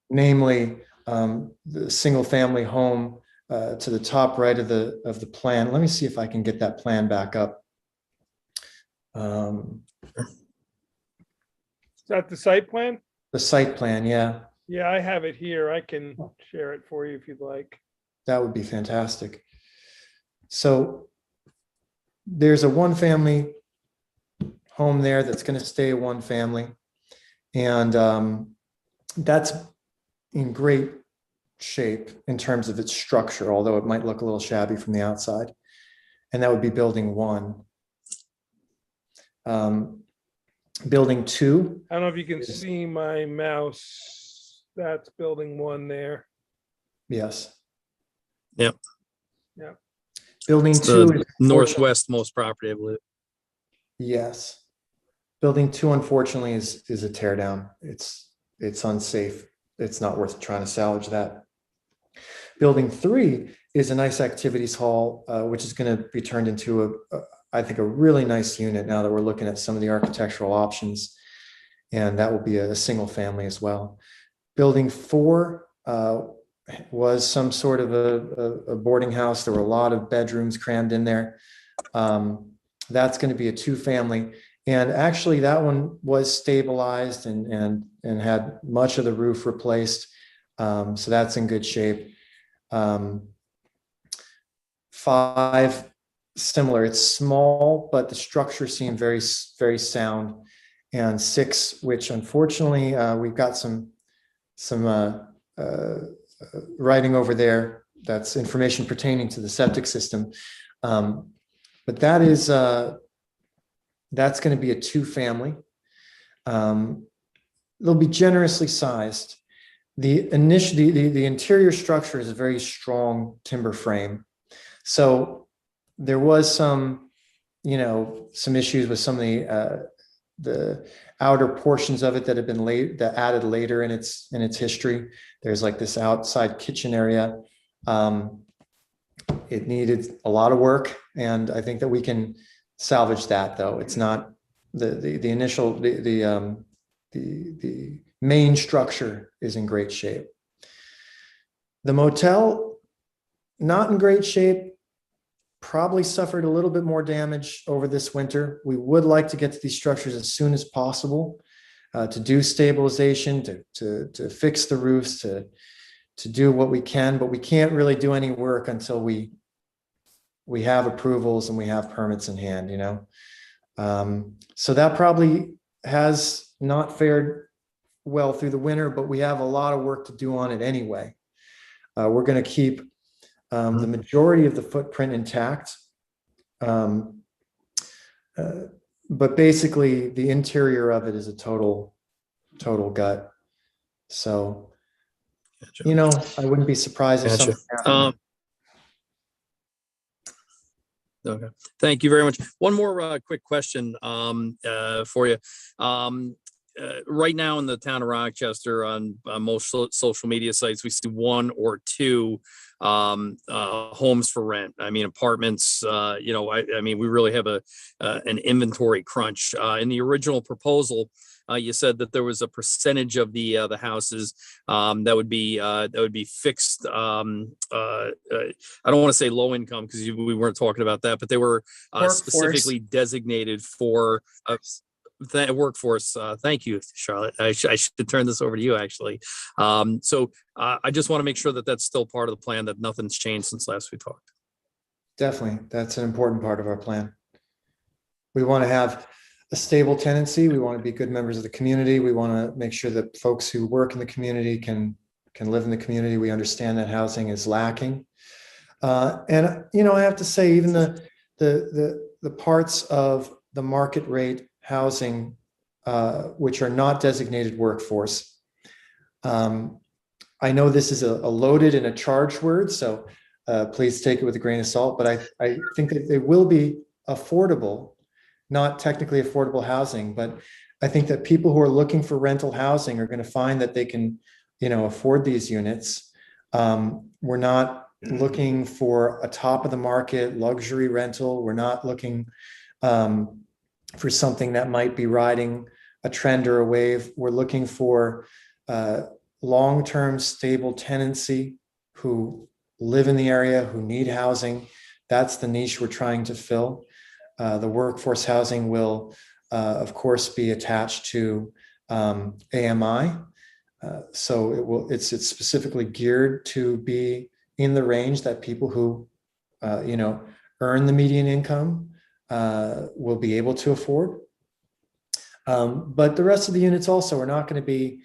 namely the single family home to the top right of the plan. Let me see if I can get that plan back up. Is that the site plan? The site plan, yeah, Yeah, I have it here. I can share it for you if you'd like. that would be fantastic. So there's a one family home there that's going to stay a one family. And that's in great shape in terms of its structure, although it might look a little shabby from the outside. And that would be building 1. Building 2. I don't know if you can see my mouse. That's building 1 there. Yes. Yep. Yeah. Building It's 2 the is northwest most property, I believe. yes. Building 2, unfortunately, is a tear down. It's unsafe. It's not worth trying to salvage that. Building 3 is a nice activities hall, which is going to be turned into I think a really nice unit now that we're looking at some of the architectural options. And that will be a single family as well. Building 4 was some sort of a boarding house. There were a lot of bedrooms crammed in there. That's going to be a 2-family. And actually that one was stabilized and had much of the roof replaced. So that's in good shape. 5, similar. It's small, but the structure seemed very, very sound. And 6, which unfortunately we've got some writing over there. That's information pertaining to the septic system. But that is that's going to be a 2-family. They'll be generously sized. The interior structure is a very strong timber frame. So there was some issues with some of the outer portions of it that have been added later in its history. There's like this outside kitchen area. It needed a lot of work, and I think that we can salvage that, though. It's not the main structure is in great shape. The motel, not in great shape, probably suffered a little bit more damage over this winter. We would like to get to these structures as soon as possible, to do stabilization, to fix the roofs, to do what we can, but we can't really do any work until we have approvals and we have permits in hand, So that probably has not fared well through the winter, but we have a lot of work to do on it anyway. We're going to keep the majority of the footprint intact. But basically the interior of it is a total gut. So, I wouldn't be surprised if Gotcha. something happened. Okay. Thank you very much. One more quick question for you. Right now in the town of Rochester, on most social media sites, we see 1 or 2 homes for rent. I mean, apartments. I mean, we really have an inventory crunch. In the original proposal, you said that there was a percentage of the houses that would be fixed. I don't want to say low income because we weren't talking about that, but they were specifically designated for workforce. Thank you, Charlotte. I should turn this over to you, actually. So I just want to make sure that that's still part of the plan, that nothing's changed since last we talked. Definitely. That's an important part of our plan. We want to have a stable tenancy. We want to be good members of the community. We want to make sure that folks who work in the community can live in the community. We understand that housing is lacking. And I have to say, even the parts of the market rate housing, which are not designated workforce. I know this is a loaded and a charged word, so please take it with a grain of salt, but I think that they will be affordable, not technically affordable housing, but I think that people who are looking for rental housing are going to find that they can, afford these units. We're not looking for a top of the market luxury rental. We're not looking for something that might be riding a trend or a wave. We're looking for long-term stable tenancy who live in the area, who need housing. That's the niche we're trying to fill. The workforce housing will, of course, be attached to AMI. It's specifically geared to be in the range that people who, earn the median income will be able to afford. But the rest of the units also are not going to be,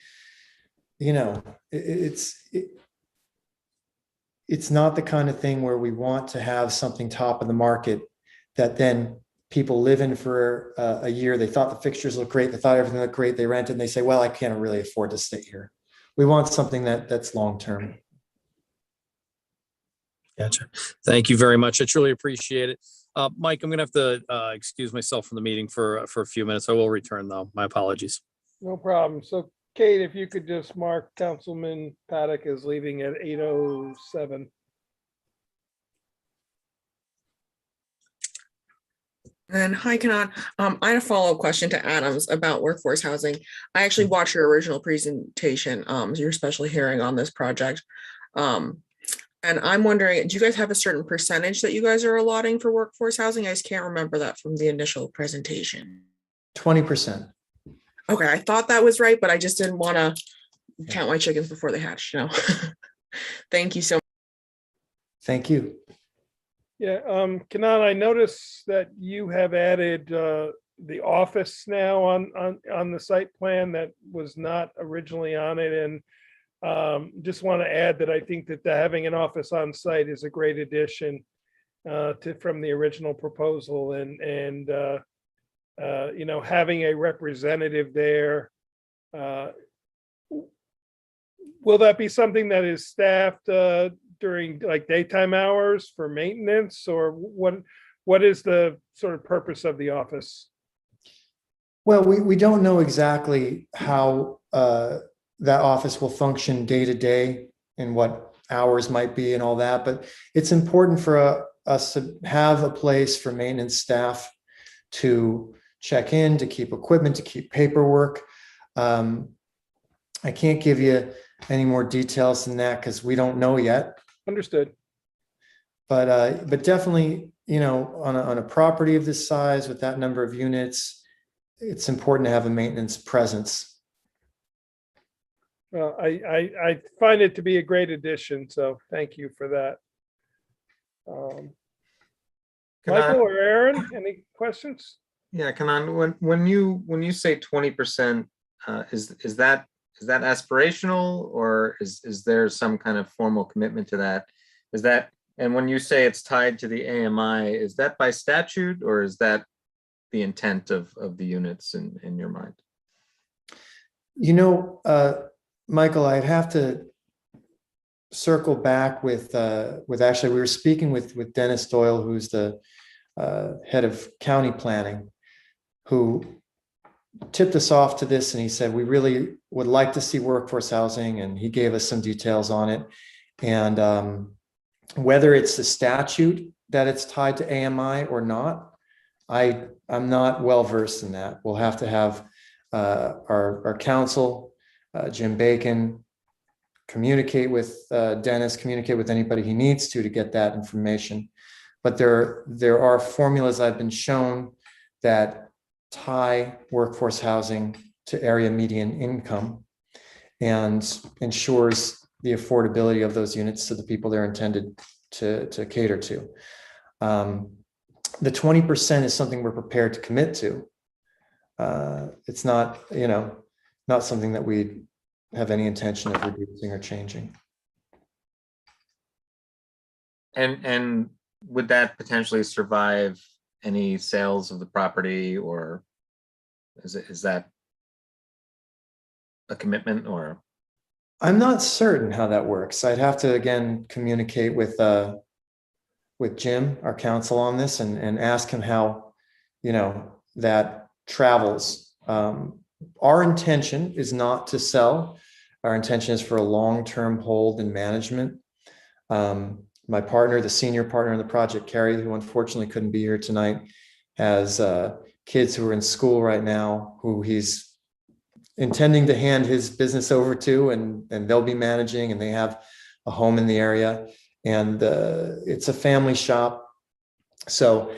it's not the kind of thing where we want to have something top of the market that then people live in for a year. They thought the fixtures looked great. They thought everything looked great. They rented and they say, well, I can't really afford to stay here. We want something that's long-term. Gotcha. Thank you very much. I truly appreciate it. Mike, I'm going to have to excuse myself from the meeting for a few minutes. I will return though. My apologies. No problem. So Kate, if you could just mark Councilman Paddock as leaving at 8:07. And hi, Kanan. I had a follow-up question to Adams about workforce housing. I actually watched your original presentation, your special hearing on this project. And I'm wondering, do you guys have a certain percentage that you guys are allotting for workforce housing? I just can't remember that from the initial presentation. 20%. Okay, I thought that was right, but I just didn't want to count my chickens before they hatch, Thank you so much. Thank you. Yeah, Kanan, I noticed that you have added the office now on the site plan that was not originally on it. And just want to add that I think that having an office on site is a great addition from the original proposal, and having a representative there. Will that be something that is staffed during like daytime hours for maintenance, or what is the sort of purpose of the office? Well, we don't know exactly how that office will function day to day and what hours might be and all that, but it's important for us to have a place for maintenance staff to check in, to keep equipment, to keep paperwork. I can't give you any more details than that because we don't know yet. Understood. But definitely, on a property of this size with that number of units, it's important to have a maintenance presence. Well, I find it to be a great addition, so thank you for that. Michael or Aaron, any questions? Yeah, Kanan, when you say 20%, is that aspirational, or is there some kind of formal commitment to that? And when you say it's tied to the AMI, is that by statute, or is that the intent of the units in your mind? Michael, I'd have to circle back with actually, we were speaking with Dennis Doyle, who's the head of county planning, who tipped us off to this, and he said, we really would like to see workforce housing, and he gave us some details on it. And whether it's the statute that it's tied to AMI or not, I'm not well versed in that. We'll have to have our counsel, Jim Bacon, communicate with Dennis, communicate with anybody he needs to get that information. But there are formulas I've been shown that tie workforce housing to area median income and ensures the affordability of those units to the people they're intended to cater to. The 20% is something we're prepared to commit to. It's not, not something that we have any intention of reducing or changing. And would that potentially survive any sales of the property, or is that a commitment, or? I'm not certain how that works. I'd have to again communicate with Jim, our counsel, on this and ask him how, that travels. Our intention is not to sell. Our intention is for a long-term hold and management. My partner, the senior partner in the project, Carrie, who unfortunately couldn't be here tonight, has kids who are in school right now who he's intending to hand his business over to, and they'll be managing, and they have a home in the area, and it's a family shop. So,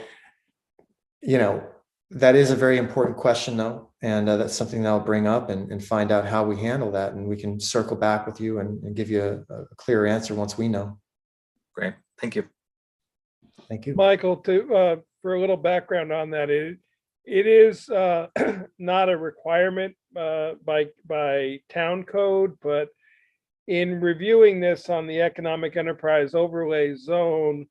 you know, that is a very important question though. And that's something that I'll bring up and find out how we handle that. And we can circle back with you and give you a clearer answer once we know. Great, thank you. Thank you. Michael, for a little background on that, it is not a requirement by town code, but in reviewing this on the economic enterprise overlay zone,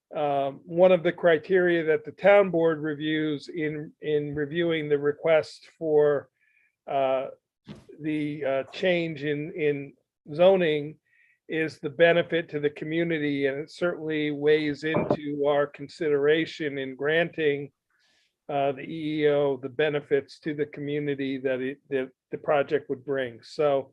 one of the criteria that the town board reviews in reviewing the request for the change in zoning is the benefit to the community, and it certainly weighs into our consideration in granting the EEO the benefits to the community that the project would bring. So,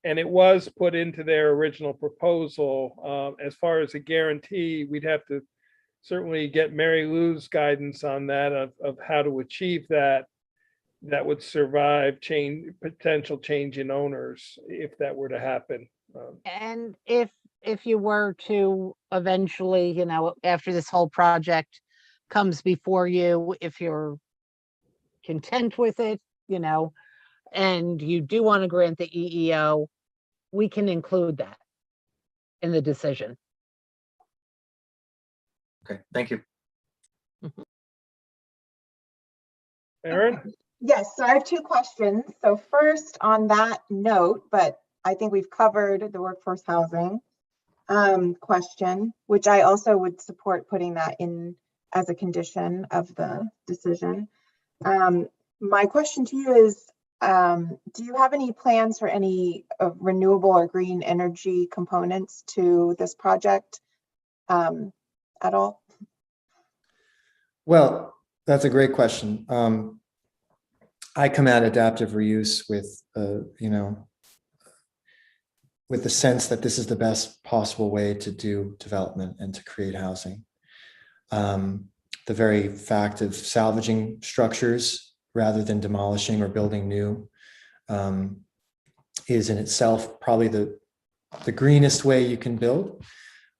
and it was put into their original proposal. As far as a guarantee, we'd have to certainly get Mary Lou's guidance on that of how to achieve that would survive potential change in owners if that were to happen. And if you were to eventually, you know, after this whole project comes before you, if you're content with it, you know, and you do want to grant the EEO, we can include that in the decision. Okay, thank you. Aaron? Yes, so I have two questions. So first, on that note, but I think we've covered the workforce housing question, which I also would support putting that in as a condition of the decision. My question to you is, do you have any plans for any renewable or green energy components to this project at all? Well, that's a great question. I come at adaptive reuse with, you know, with the sense that this is the best possible way to do development and to create housing. The very fact of salvaging structures rather than demolishing or building new is in itself probably the greenest way you can build.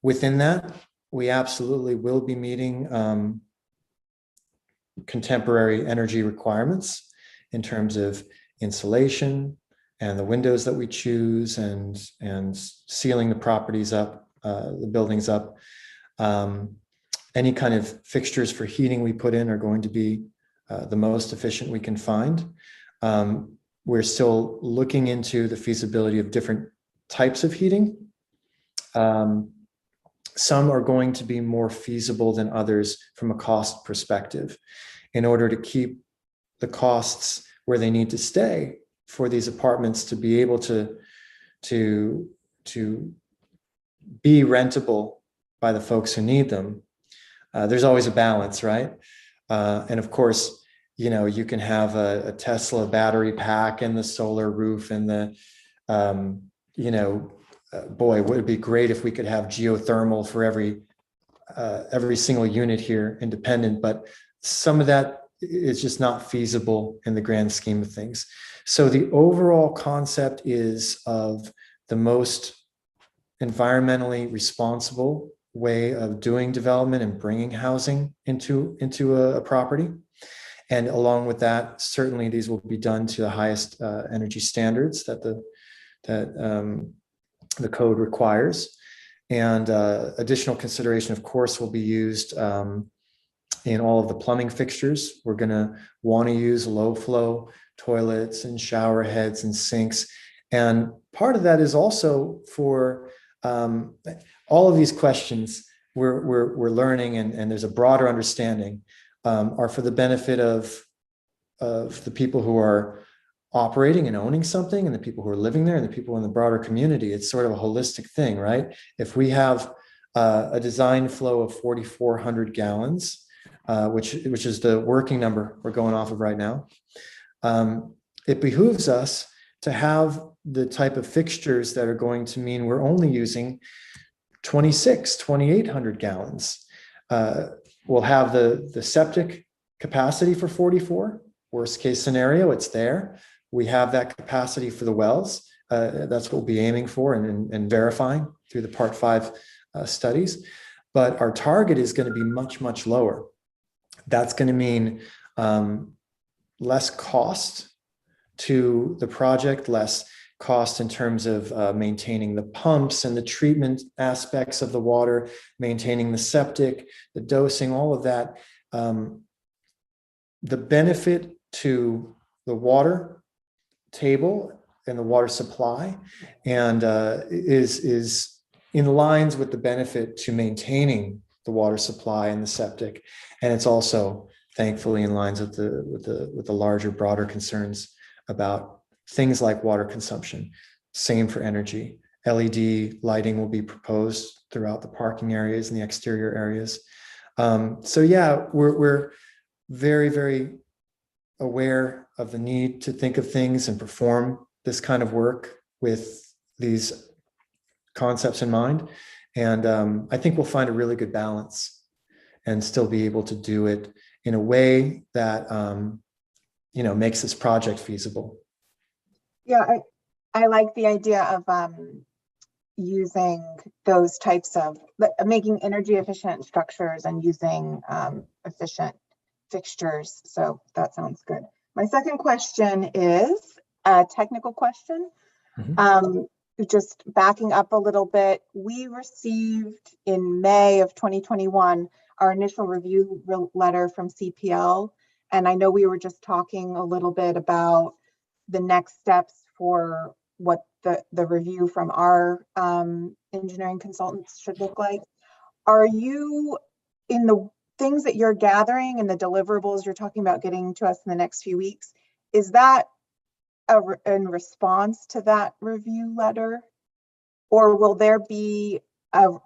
Within that, we absolutely will be meeting contemporary energy requirements in terms of insulation and the windows that we choose and sealing the properties up, the buildings up. Any kind of fixtures for heating we put in are going to be the most efficient we can find. We're still looking into the feasibility of different types of heating. Some are going to be more feasible than others from a cost perspective. In order to keep the costs where they need to stay for these apartments to be able to be rentable by the folks who need them, there's always a balance, right? And of course, you know, you can have a Tesla battery pack and the solar roof and the, you know, boy, would it be great if we could have geothermal for every single unit here independent, but some of that is just not feasible in the grand scheme of things. So the overall concept is of the most environmentally responsible way of doing development and bringing housing into a property. And along with that, certainly these will be done to the highest energy standards that the code requires. And additional consideration, of course, will be used in all of the plumbing fixtures. We're going to want to use low flow toilets and shower heads and sinks. And part of that is also for all of these questions we're learning, and there's a broader understanding, are for the benefit of the people who are operating and owning something, and the people who are living there, and the people in the broader community. It's sort of a holistic thing, right? If we have a design flow of 4,400 gallons, which is the working number we're going off of right now, it behooves us to have the type of fixtures that are going to mean we're only using 2,800 gallons. We'll have the septic capacity for 44. worst case scenario, it's there. We have that capacity for the wells. That's what we'll be aiming for and verifying through the Part 5 studies. But our target is going to be much, much lower. That's going to mean less cost to the project, less cost in terms of maintaining the pumps and the treatment aspects of the water, maintaining the septic, the dosing, all of that. The benefit to the water table and the water supply and is in lines with the benefit to maintaining the water supply and the septic. And it's also thankfully in lines with the larger, broader concerns about things like water consumption. Same for energy. LED lighting will be proposed throughout the parking areas and the exterior areas. So yeah, we're very, very aware of the need to think of things and perform this kind of work with these concepts in mind. And I think we'll find a really good balance and still be able to do it in a way that, makes this project feasible. Yeah, I like the idea of using those types of, making energy efficient structures and using efficient fixtures. So that sounds good. My second question is a technical question. Just backing up a little bit, we received in May of 2021 our initial review letter from CPL. And I know we were just talking a little bit about the next steps for what the review from our engineering consultants should look like. Are you, in the things that you're gathering and the deliverables you're talking about getting to us in the next few weeks, is that in response to that review letter? Or will there be a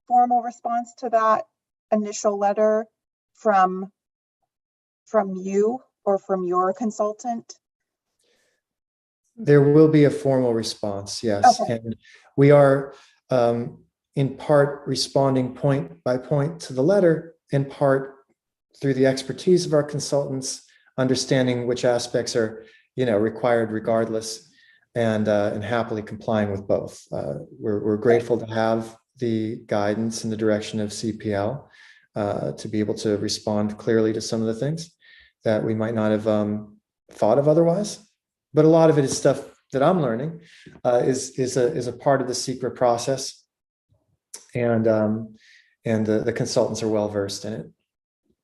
formal response to that initial letter from you or from your consultant? There will be a formal response, yes. Okay. And we are in part responding point by point to the letter, in part through the expertise of our consultants, understanding which aspects are, required regardless, and happily complying with both. We're grateful to have the guidance and the direction of CPL to be able to respond clearly to some of the things that we might not have thought of otherwise. But a lot of it is stuff that I'm learning, is a part of the secret process, and the consultants are well versed in it.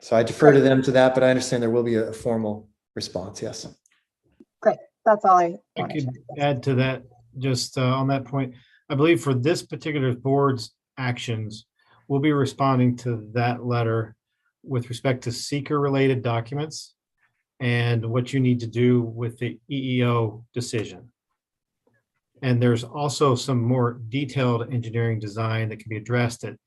So I defer to them to that, but I understand there will be a formal response. Yes. Great. That's all I I wanted. could add to that, just on that point. I believe for this particular board's actions, we'll be responding to that letter with respect to seeker-related documents and what you need to do with the EEO decision. And there's also some more detailed engineering design that can be addressed at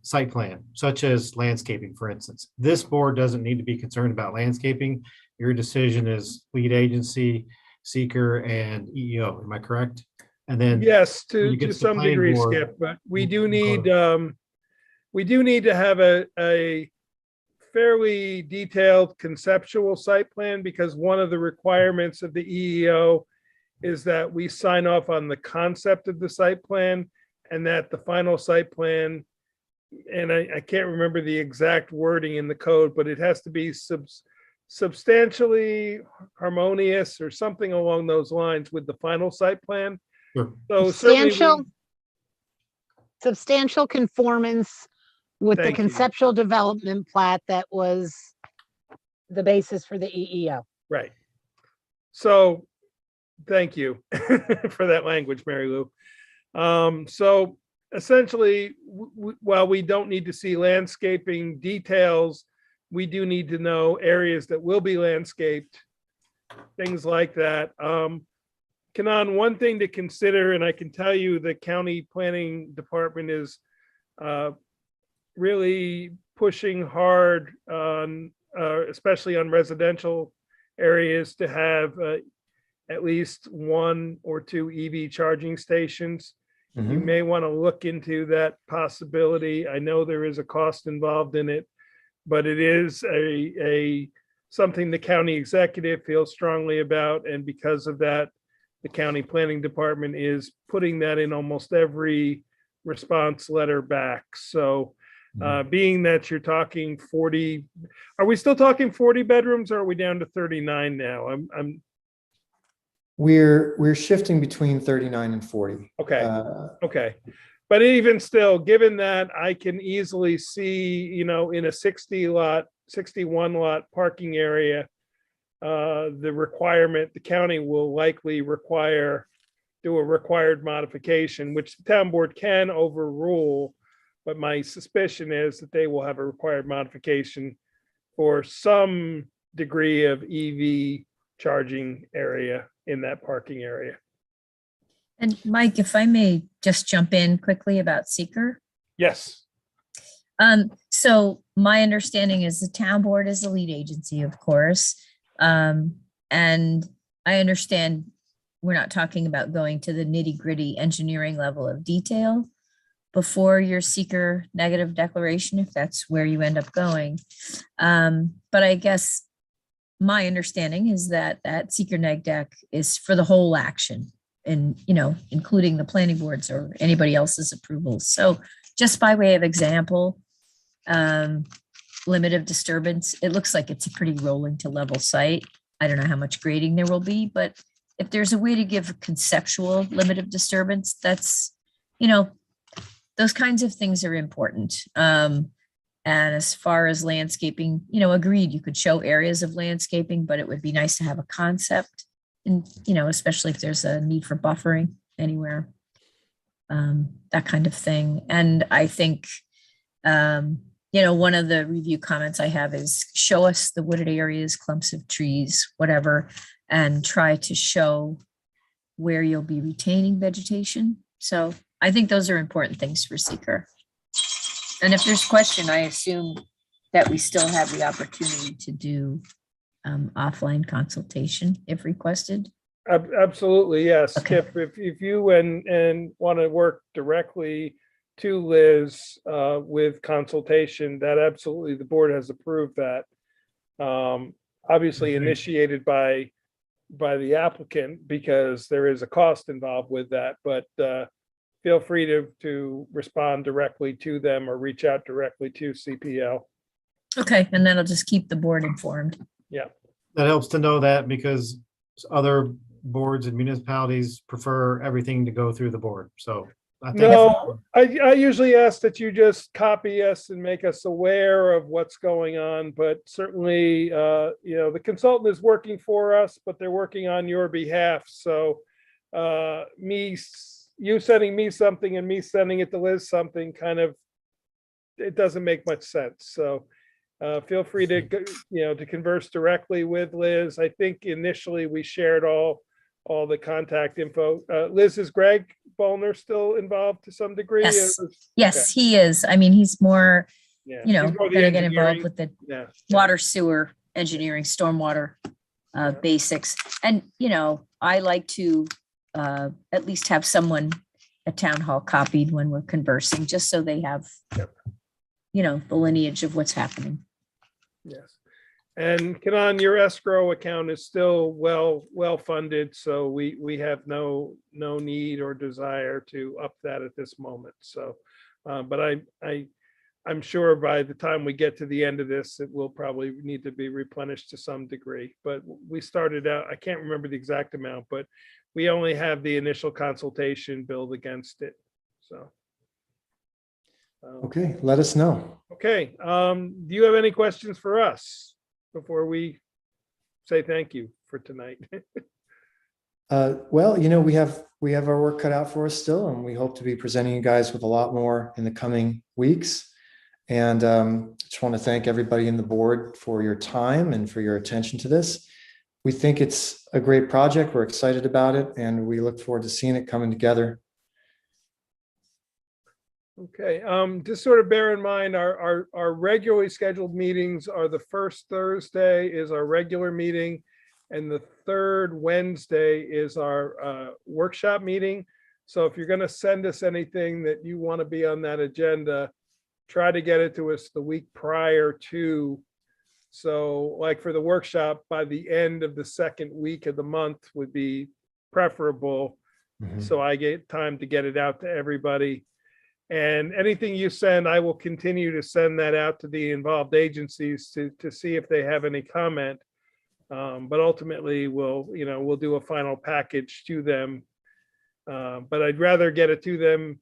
site plan, such as landscaping, for instance. This board doesn't need to be concerned about landscaping. Your decision is lead agency, seeker, and EEO. Am I correct? And then Yes, when to you get to the some planning degree, board, Skip, but we we'll do need to have a fairly detailed conceptual site plan, because one of the requirements of the EEO is that we sign off on the concept of the site plan, and that the final site plan, and I can't remember the exact wording in the code, but it has to be substantially harmonious or something along those lines with the final site plan. Sure. So certainly Substantial conformance with the Thank you. conceptual development plat that was the basis for the EEO. Right. So thank you for that language, Mary Lou. So essentially, while we don't need to see landscaping details, we do need to know areas that will be landscaped, things like that. Kanan, one thing to consider, and I can tell you the county planning department is really pushing hard on, especially on residential areas, to have at least 1 or 2 EV charging stations. You may want to look into that possibility. I know there is a cost involved in it, but it is a something the county executive feels strongly about, and because of that, the county planning department is putting that in almost every response letter back. So being that you're talking 40, are we still talking 40 bedrooms or are we down to 39 now? We're shifting between 39 and 40. Okay. Okay. But even still, given that I can easily see, in a 61 lot parking area, the requirement, the county will likely do a required modification, which the town board can overrule. But my suspicion is that they will have a required modification for some degree of EV charging area in that parking area. And Mike, if I may just jump in quickly about seeker. Yes. So my understanding is the town board is the lead agency, of course. And I understand we're not talking about going to the nitty gritty engineering level of detail before your seeker negative declaration, if that's where you end up going. But I guess my understanding is that that seeker neg deck is for the whole action, and, including the planning boards or anybody else's approval. So just by way of example, limit of disturbance, it looks like it's a pretty rolling to level site. I don't know how much grading there will be, but if there's a way to give a conceptual limit of disturbance, that's, those kinds of things are important. And as far as landscaping, agreed, you could show areas of landscaping, but it would be nice to have a concept. And, especially if there's a need for buffering anywhere, that kind of thing. And I think, one of the review comments I have is show us the wooded areas, clumps of trees, whatever, and try to show where you'll be retaining vegetation. So I think those are important things for seeker. And if there's question, I assume that we still have the opportunity to do offline consultation if requested. Absolutely, yes. Okay. If you and want to work directly to Liz with consultation, that absolutely the board has approved that. Obviously initiated by the applicant because there is a cost involved with that, but feel free to respond directly to them or reach out directly to CPL. Okay, and then I'll just keep the board informed. Yeah. That helps to know that because other boards and municipalities prefer everything to go through the board. So I think No, I usually ask that you just copy us and make us aware of what's going on, but certainly, the consultant is working for us, but they're working on your behalf. So you sending me something and me sending it to Liz something it doesn't make much sense. So feel free to converse directly with Liz. I think initially we shared all the contact info. Liz, is Greg Bollner still involved to some degree? Yes. Okay. Yes, he is. I mean, he's more, Yeah. he's He's more the gonna get involved engineering. with the Yeah. water sewer engineering, stormwater basics. And, I like to at least have someone at town hall copied when we're conversing, just so they have, Yep. the lineage of what's happening. Yes. And Kanan, your escrow account is still well funded, so we have no need or desire to up that at this moment. So, but I'm sure by the time we get to the end of this, it will probably need to be replenished to some degree. But we started out, I can't remember the exact amount, but we only have the initial consultation billed against it. So. Okay, let us know. Okay, do you have any questions for us before we say thank you for tonight? Well, we have our work cut out for us still, and we hope to be presenting you guys with a lot more in the coming weeks. And just want to thank everybody in the board for your time and for your attention to this. We think it's a great project. We're excited about it, and we look forward to seeing it coming together. Okay, just sort of bear in mind, our regularly scheduled meetings are the first Thursday is our regular meeting, and the third Wednesday is our workshop meeting. So if you're going to send us anything that you want to be on that agenda, try to get it to us the week prior to So like for the workshop, by the end of the second week of the month would be preferable. Mhm. So I get time to get it out to everybody. And anything you send, I will continue to send that out to the involved agencies to see if they have any comment. But ultimately, we'll do a final package to them. But I'd rather get it to them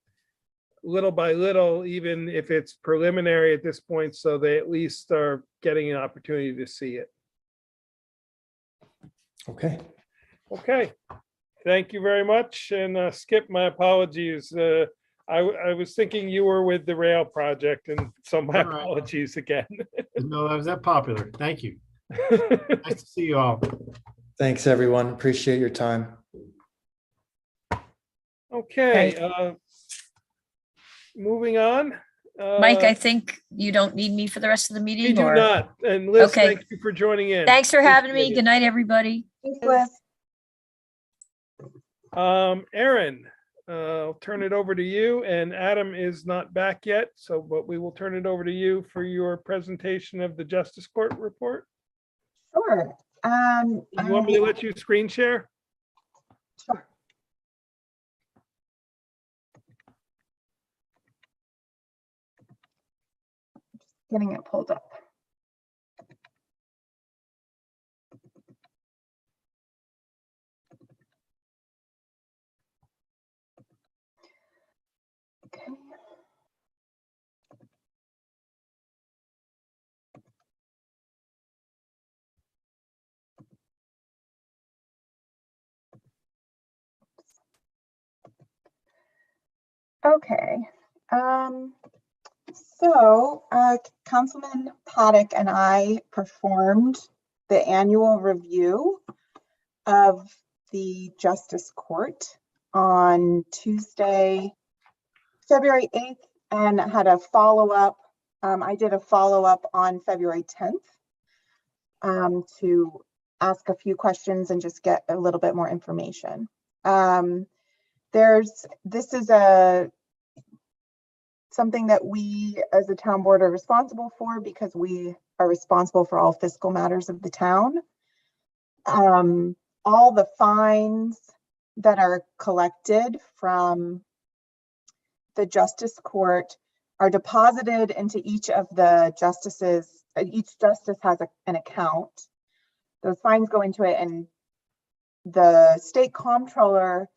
little by little, even if it's preliminary at this point, so they at least are getting an opportunity to see it. Okay. Okay, thank you very much. And Skip, my apologies. I was thinking you were with the rail project, and so my All right. apologies again. Didn't know I was that popular. Thank you. Nice to see you all. Thanks, everyone. Appreciate your time. Okay, moving on. Mike, I think you don't need me for the rest of the We meeting, do or? not. And Liz, Okay. thank you for joining in. Thanks for having me. Appreciate Good night, everybody. Thanks, Liz. it. Aaron, I'll turn it over to you, and Adam is not back yet, so, but we will turn it over to you for your presentation of the Justice Court report. Sure. You want me to let you screen share? Sure. Getting it pulled up. Okay. Okay. So Councilman Paddock and I performed the annual review of the Justice Court on Tuesday, February 8th, and had a follow-up. I did a follow-up on February 10th to ask a few questions and just get a little bit more information. This is something that we as a town board are responsible for because we are responsible for all fiscal matters of the town. All the fines that are collected from the Justice Court are deposited into each of the justices. Each justice has an account. Those fines go into it, and the state comptroller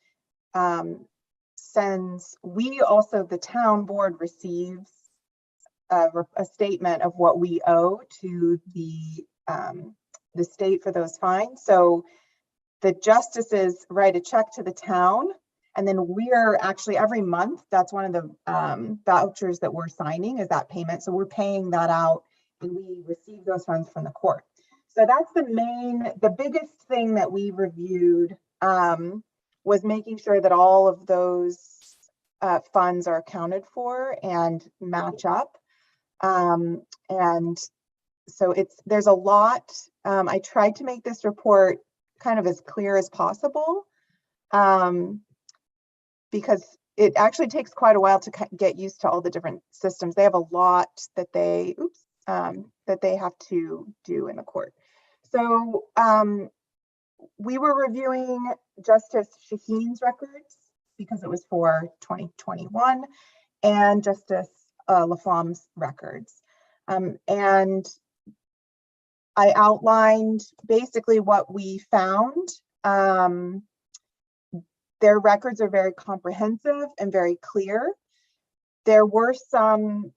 the town board receives a statement of what we owe to the state for those fines. So the justices write a check to the town, and then we're actually every month, that's one of the vouchers that we're signing is that payment. So we're paying that out, and we receive those funds from the court. So that's the biggest thing that we reviewed was making sure that all of those funds are accounted for and match up. And so there's a lot. I tried to make this report kind of as clear as possible because it actually takes quite a while to get used to all the different systems. They have a lot that they have to do in the court. So we were reviewing Justice Shaheen's records because it was for 2021 and Justice Laflamme's records. And I outlined basically what we found. Their records are very comprehensive and very clear. There were some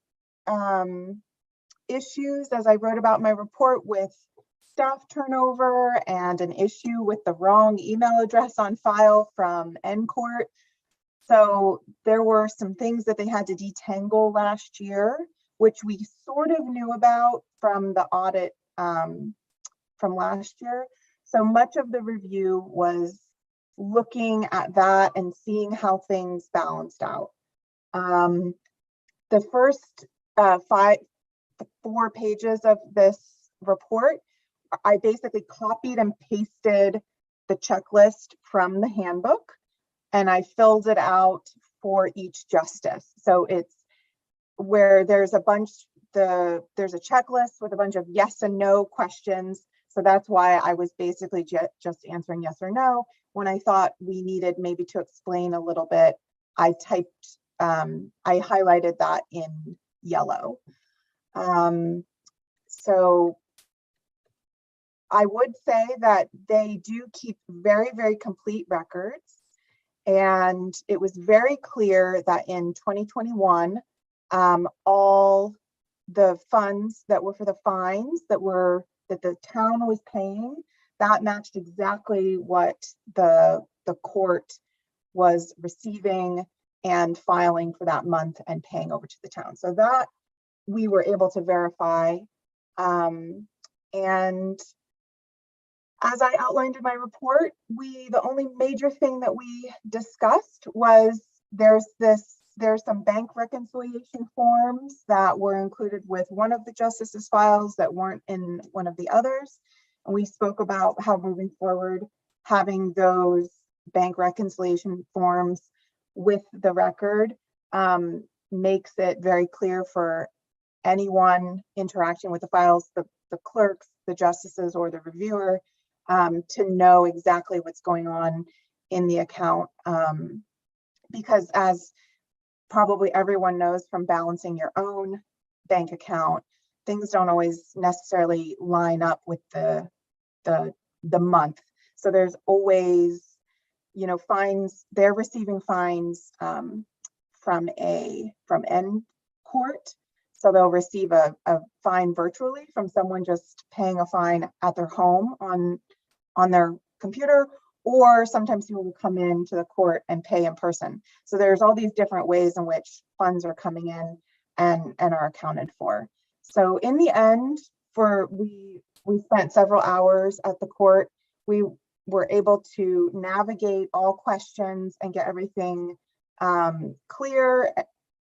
issues, as I wrote about in my report, with staff turnover and an issue with the wrong email address on file from NCORT. So there were some things that they had to detangle last year, which we sort of knew about from the audit from last year. So much of the review was looking at that and seeing how things balanced out. The first 4 pages of this report, I basically copied and pasted the checklist from the handbook, and I filled it out for each justice. So it's where there's a bunch there's a checklist with a bunch of yes and no questions. So that's why I was basically just answering yes or no. When I thought we needed maybe to explain a little bit, I highlighted that in yellow. So I would say that they do keep very, very complete records. And it was very clear that in 2021, all the funds that were for the fines that the town was paying, that matched exactly what the court was receiving and filing for that month and paying over to the town. So that we were able to verify. And as I outlined in my report, the only major thing that we discussed was there's some bank reconciliation forms that were included with one of the justice's files that weren't in one of the others. And we spoke about how moving forward, having those bank reconciliation forms with the record makes it very clear for anyone interacting with the files, the clerks, the justices, or the reviewer, to know exactly what's going on in the account. Because as probably everyone knows from balancing your own bank account, things don't always necessarily line up with the month. So there's always, fines. They're receiving fines from end court. So they'll receive a fine virtually from someone just paying a fine at their home on their computer, or sometimes people will come in to the court and pay in person. So there's all these different ways in which funds are coming in and are accounted for. So in the end, we spent several hours at the court. We were able to navigate all questions and get everything clear.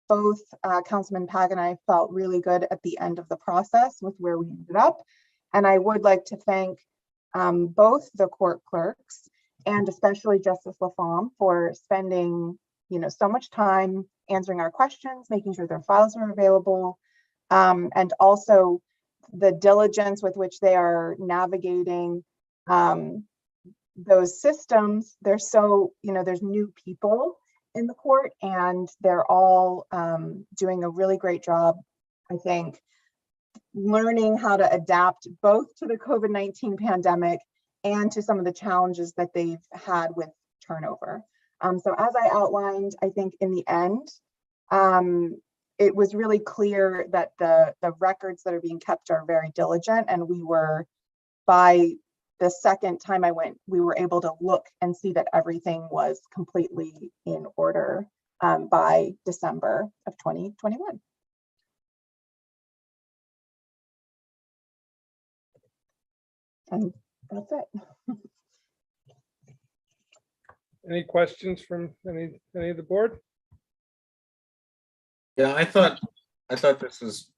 Both Councilman Pag and I felt really good at the end of the process with where we ended up. And I would like to thank both the court clerks and especially Justice Laflamme for spending, so much time answering our questions, making sure their files are available, and also the diligence with which they are navigating those systems. There's new people in the court, and they're all doing a really great job, I think, learning how to adapt both to the COVID-19 pandemic and to some of the challenges that they've had with turnover. So as I outlined, I think in the end, it was really clear that the records that are being kept are very diligent, and by the second time I went, we were able to look and see that everything was completely in order by December of 2021. And that's it. Any questions from any of the board? Yeah, I thought this was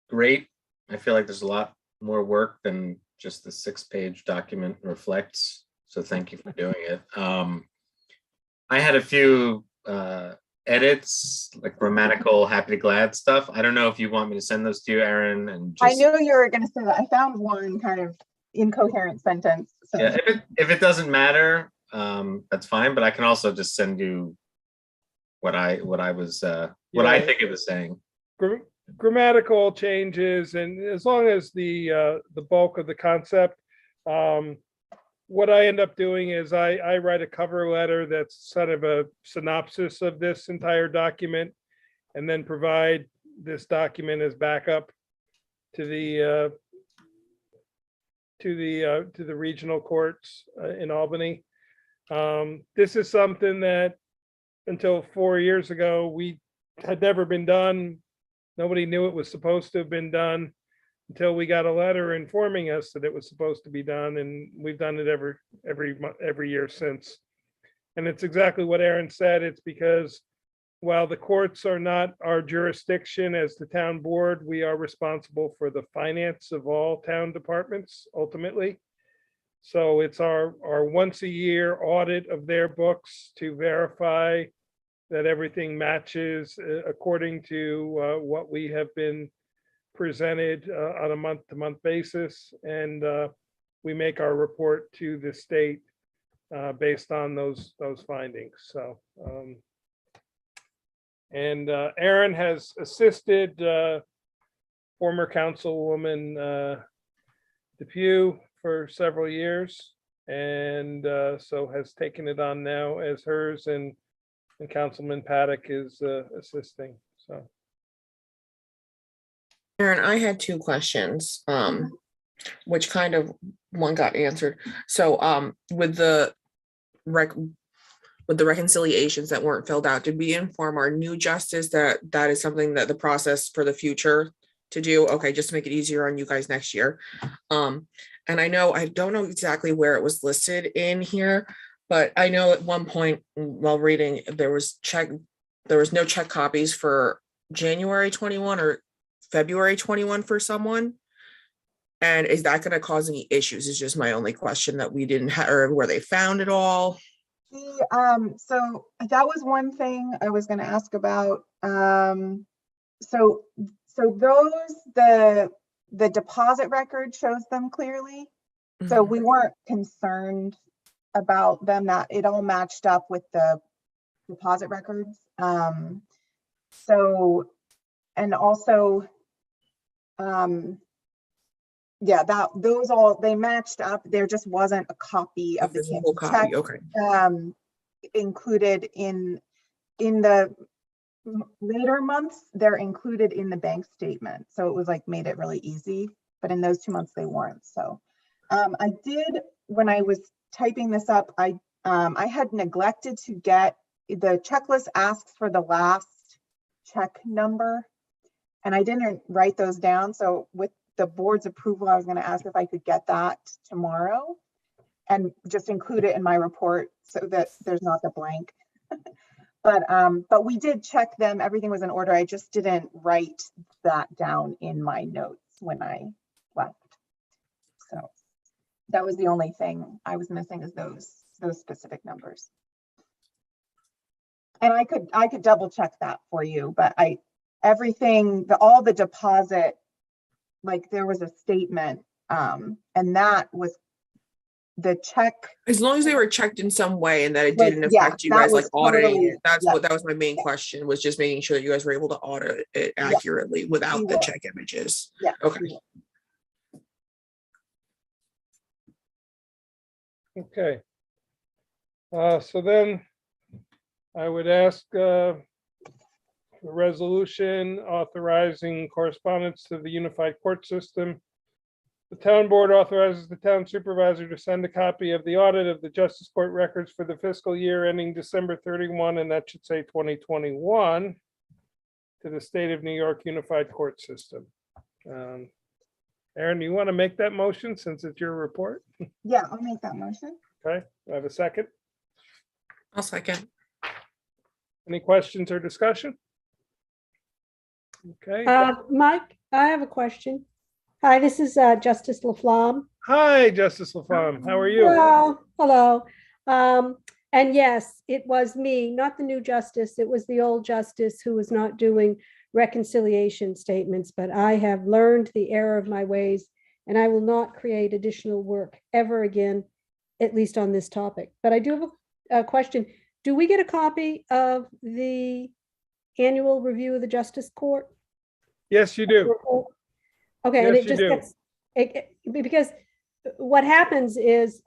great. I feel like there's a lot more work than just the 6-page document reflects. So thank you for doing it. I had a few edits, like grammatical, happy to glad stuff. I don't know if you want me to send those to you, Erin. And I knew you were going to say that. I found one kind of incoherent sentence. So. Yeah, if it doesn't matter, that's fine. But I can also just send you what I think it was saying. Grammatical changes, and as long as the bulk of the concept, what I end up doing is I write a cover letter that's sort of a synopsis of this entire document, and then provide this document as backup to the regional courts in Albany. This is something that until 4 years ago we had never been done. Nobody knew it was supposed to have been done until we got a letter informing us that it was supposed to be done, and we've done it every year since. And it's exactly what Erin said. It's because while the courts are not our jurisdiction as the town board, we are responsible for the finance of all town departments ultimately. So it's our once a year audit of their books to verify that everything matches according to what we have been presented on a month-to-month basis, and we make our report to the state based on those findings. So, and Aaron has assisted former Councilwoman Depew for several years, and so has taken it on now as hers, and Councilman Paddock is assisting. So, Aaron, I had two questions, which kind of one got answered. So with the reconciliations that weren't filled out, did we inform our new justice that that is something that the process for the future to do? Okay, just to make it easier on you guys next year. And I don't know exactly where it was listed in here, but I know at one point while reading, there was no check copies for January 21 or February 21 for someone. And is that going to cause any issues? Is just my only question, that we didn't have, or were they found at all? So that was one thing I was going to ask about. So those, the deposit record shows them clearly. So we weren't concerned about them, that it all matched up with the deposit records. So, and also, yeah, those all, they matched up. There just wasn't a copy of the Physical canceled check copy, okay. included in the later months. They're included in the bank statement, so it was like made it really easy, but in those 2 months they weren't. So I did, when I was typing this up, I had neglected to get the checklist. Asks for the last check number, and I didn't write those down. So with the board's approval, I was going to ask if I could get that tomorrow and just include it in my report so that there's not the blank. But we did check them. Everything was in order. I just didn't write that down in my notes when I left. So that was the only thing I was missing, is those specific numbers. And I could double check that for you, but all the deposit, like there was a statement, and that was the check. As long as they were checked in some way and that it didn't Yeah, affect you that guys, like was auditing totally- it. That was my main Yeah. question, was just making sure that you guys were able to audit it accurately without the check images. Yeah. Okay. okay. So then I would ask a resolution authorizing correspondence to the unified court system. The town board authorizes the town supervisor to send a copy of the audit of the justice court records for the fiscal year ending December 31, and that should say 2021, to the state of New York Unified Court System. Aaron, you want to make that motion since it's your report? Yeah, I'll make that motion. Okay, do I have a second. I'll second. Any questions or discussion? Okay. Mike, I have a question. Hi, this is Justice Laflamme. Hi, Justice Laflamme. How are you? Well, hello. And yes, it was me, not the new justice. It was the old justice who was not doing reconciliation statements, but I have learned the error of my ways, and I will not create additional work ever again, at least on this topic. But I do have a question. Do we get a copy of the annual review of the Justice Court? Yes, you do. Okay, and Yes, it you just do. gets, because what happens is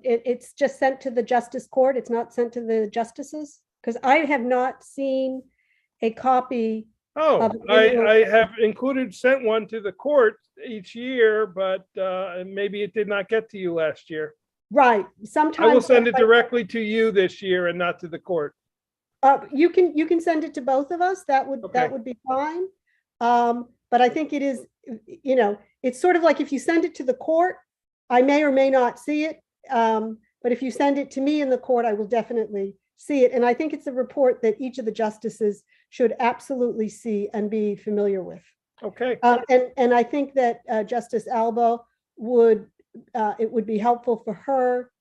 it's just sent to the Justice Court. It's not sent to the justices, because I have not seen a copy. Oh, of I have sent one to the court each year, but maybe it did not get to you last year. Right. Sometimes I will send it directly to you this year and not to the court. You can send it to both of us. That would be fine. But I think it is, it's sort of like if you send it to the court, I may or may not see it. But if you send it to me in the court, I will definitely see it. And I think it's a report that each of the justices should absolutely see and be familiar with. Okay. And I think that Justice Alba it would be helpful for her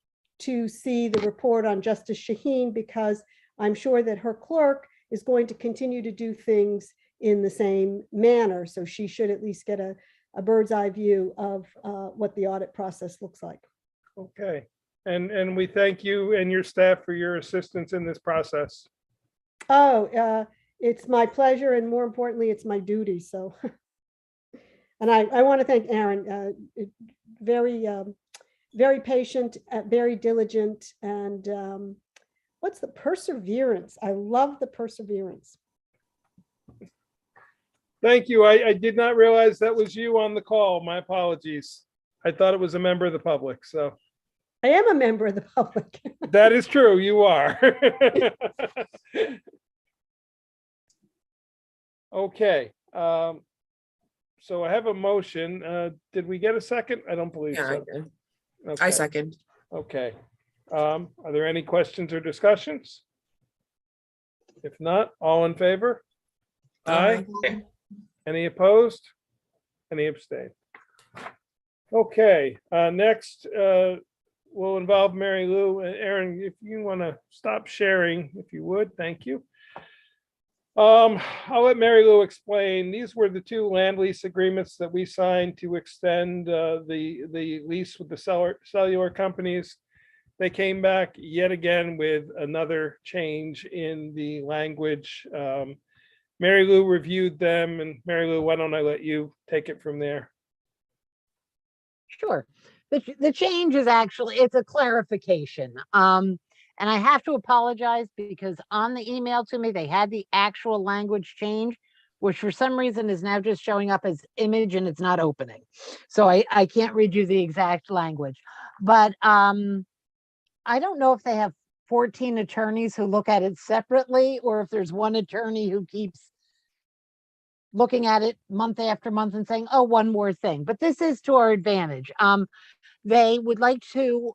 to see the report on Justice Shaheen, because I'm sure that her clerk is going to continue to do things in the same manner. So she should at least get a bird's eye view of what the audit process looks like. Okay, and we thank you and your staff for your assistance in this process. Oh, it's my pleasure, and more importantly, it's my duty, so. And I want to thank Aaron, very, very patient, very diligent, and what's the perseverance? I love the perseverance. Thank you. I did not realize that was you on the call. My apologies. I thought it was a member of the public, so. I am a member of the public. That is true, you are. Okay, so I have a motion. Did we get a second? I don't believe Yeah, I so. did. Okay, I second. okay. Are there any questions or discussions? If not, all in favor? Aye. Any opposed? Any abstain? Okay, next, we'll involve Mary Lou. Aaron, if you want to stop sharing, if you would, thank you. I'll let Mary Lou explain. These were the two land lease agreements that we signed to extend the lease with the cellular companies. They came back yet again with another change in the language. Mary Lou reviewed them, and Mary Lou, why don't I let you take it from there? Sure. The change is actually, it's a clarification. And I have to apologize because on the email to me, they had the actual language change, which for some reason is now just showing up as image and it's not opening. So I can't read you the exact language, but I don't know if they have 14 attorneys who look at it separately, or if there's one attorney who keeps looking at it month after month and saying, oh, one more thing, but this is to our advantage. They would like to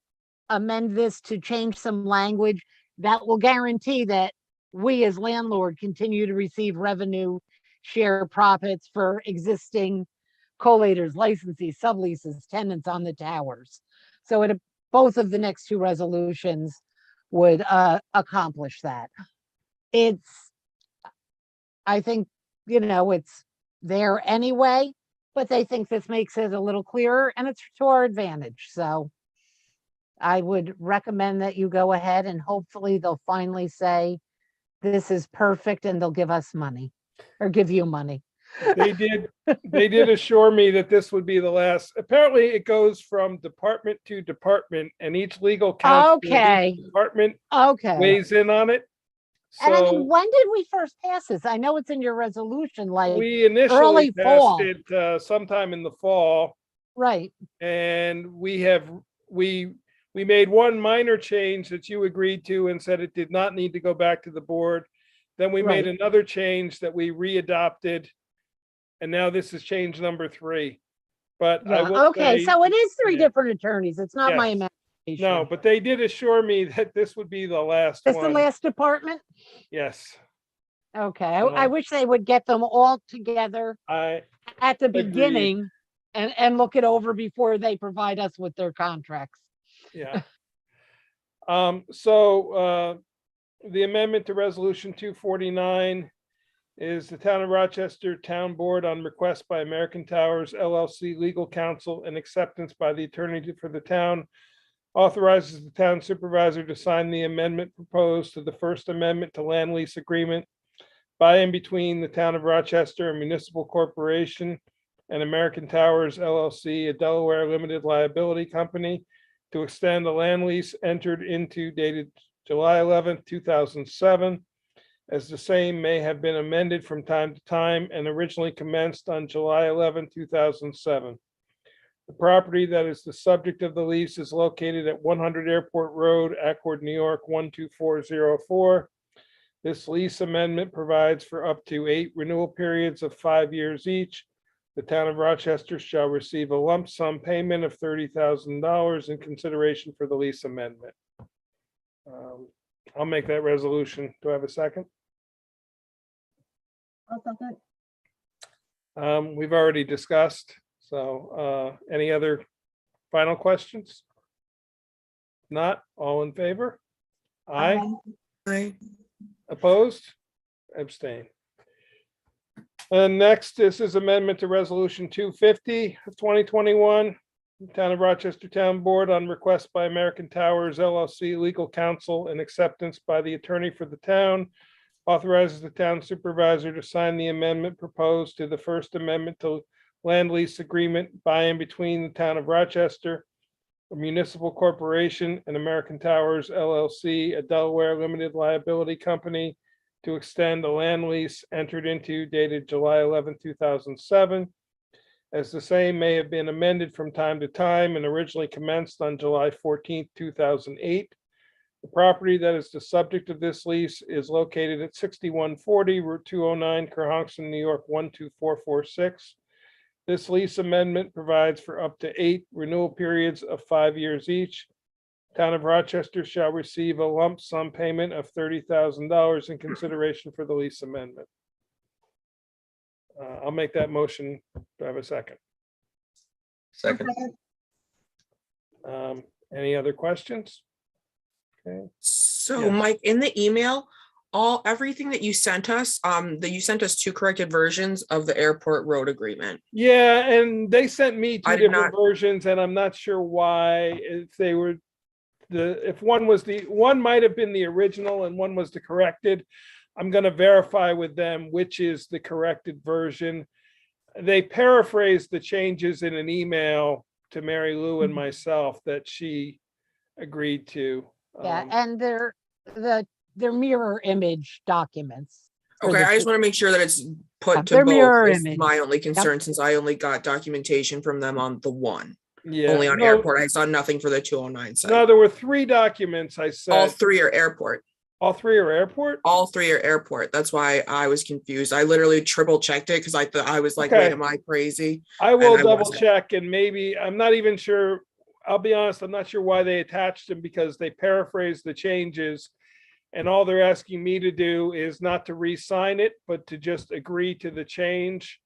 amend this to change some language that will guarantee that we as landlord continue to receive revenue share profits for existing collators, licensees, subleases, tenants on the towers. So both of the next two resolutions would accomplish that. I think, it's there anyway, but they think this makes it a little clearer and it's to our advantage. So I would recommend that you go ahead and hopefully they'll finally say, this is perfect, and they'll give us money or give you money. They did assure me that this would be the last. Apparently it goes from department to department, and each legal counsel of each Okay. department Okay. weighs in on it. And I So mean, when did we first pass this? I know it's in your resolution, like we initially early passed fall. it sometime in the fall, Right. and we made one minor change that you agreed to and said it did not need to go back to the board. Then we made Right. another change that we readopted, and now this is change number 3. But I Yeah. will Okay. say, So it is 3 yeah. different attorneys. It's not my Yes. imagination. no, but they did assure me that this would be the last That's the one. last department. Yes, Okay. I wish they would get them all together I at the Agreed. beginning and look it over before they provide us with their contracts. yeah. So the amendment to resolution 249 is the Town of Rochester Town Board, on request by American Towers LLC legal counsel and acceptance by the attorney for the town, authorizes the town supervisor to sign the amendment proposed to the First Amendment to land lease agreement by and between the Town of Rochester and Municipal Corporation and American Towers LLC, a Delaware limited liability company, to extend the land lease entered into dated July 11th, 2007, as the same may have been amended from time to time and originally commenced on July 11, 2007. The property that is the subject of the lease is located at 100 Airport Road, Accord, New York, 12404. This lease amendment provides for up to 8 renewal periods of 5 years each. The Town of Rochester shall receive a lump sum payment of $30,000 in consideration for the lease amendment. I'll make that resolution. Do I have a second? I'll second. We've already discussed, so any other final questions? Not, all in favor? Aye. Aye. Opposed? Abstain. And next, this is amendment to resolution 250 of 2021. Town of Rochester Town Board, on request by American Towers LLC legal counsel and acceptance by the attorney for the town, authorizes the town supervisor to sign the amendment proposed to the First Amendment to Land Lease Agreement by and between the town of Rochester, a municipal corporation, and American Towers LLC, a Delaware limited liability company, to extend a land lease entered into dated July 11, 2007, as the same may have been amended from time to time and originally commenced on July 14, 2008. The property that is the subject of this lease is located at 6140 Route 209, Cohaston, New York 12446. This lease amendment provides for up to 8 renewal periods of 5 years each. Town of Rochester shall receive a lump sum payment of $30,000 in consideration for the lease amendment. I'll make that motion. Do I have a second? Second. Any other questions? Okay. So Yes. Mike, in the email, everything that you sent us, that you sent us 2 corrected versions of the airport road agreement. Yeah, and they sent me 2 I did different versions, and I'm not sure why. If they were if one might have been the original and one was the corrected. I'm going to verify with them which is the corrected version. They paraphrased the changes in an email to Mary Lou and myself that she agreed to. Yeah, and they're mirror image documents. for Okay, the I just two- want to make sure that it's put to They're both. mirror Is image. my only concern, since I only got documentation from them on the one, Yeah, only on no, airport. I saw nothing for the 209 site. no, there were 3 documents I All sent. 3 are airport. All 3 are airport? All 3 are airport. That's why I was confused. I literally triple checked it because I thought, I was like, Okay. wait, am I crazy? I will I double wasn't. check, and maybe, I'm not even sure, I'll be honest, I'm not sure why they attached them, because they paraphrased the changes. And all they're asking me to do is not to re-sign it, but to just agree to the change.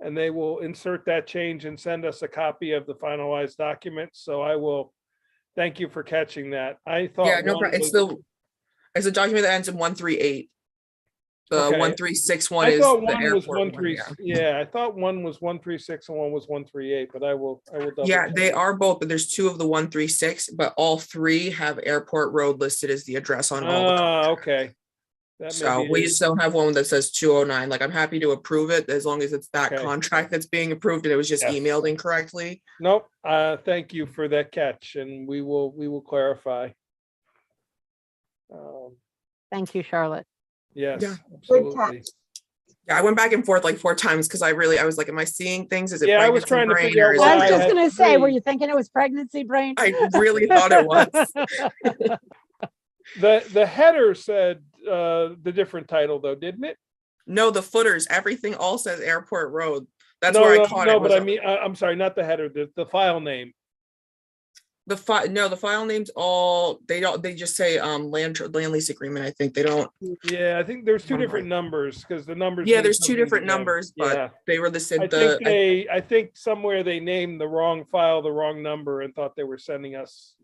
And they will insert that change and send us a copy of the finalized document. So I will, thank you for catching that. I thought. Yeah, no one problem. was- It's a document that ends in 138. The Okay. 1361 I is thought the one was airport one, 13, yeah. I thought one was 136 and one was 138, but I will double. Yeah, check. they are both, but there's 2 of the 136, but all 3 have airport road listed as the address on all the contracts. Okay. That So maybe we is- just don't have one that says 209. Like, I'm happy to approve it as long as it's that Okay. contract that's being approved and it was just Yes. emailed incorrectly. Nope, thank you for that catch, and we will clarify. Thank you, Charlotte. Yes, Yeah. absolutely. Yeah, I went back and forth like 4 times because I was like, am I seeing things? Is it Yeah, I was pregnancy trying to brain figure or out is why I it was I just had gonna say, were 3. you thinking it was pregnancy brain? I really thought it was. The header said the different title though, didn't it? No, the footers, everything all says airport road. That's No, where no, I caught no, it. but was I mean, I'm sorry, not the header, the file name. the file names all, they just say land lease agreement. I think they don't. Yeah, I think there's 2 One different numbers, because the numbers. Yeah, mean there's 2 something to different them. numbers, Yeah. but they were the same. I think somewhere they named the wrong file, the wrong number, and thought they were sending us.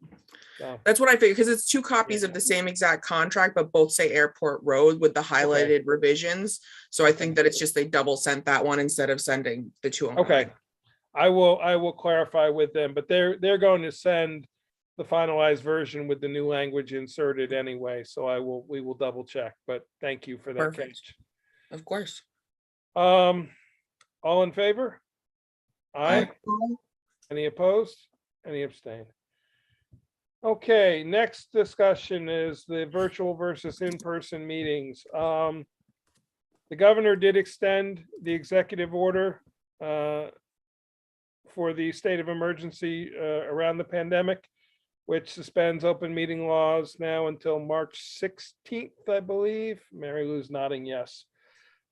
So, That's what I figured, because it's 2 copies of the same exact contract, but both say airport road with the highlighted revisions. So I think that it's just they double sent that one instead of sending the 209. okay, I will clarify with them, but they're going to send the finalized version with the new language inserted anyway, so we will double check, but thank you for that Perfect. catch. Of course. All in favor? Aye. Any opposed? Any abstain? Okay, next discussion is the virtual versus in-person meetings. The governor did extend the executive order for the state of emergency around the pandemic, which suspends open meeting laws now until March 16th, I believe. Mary Lou's nodding yes.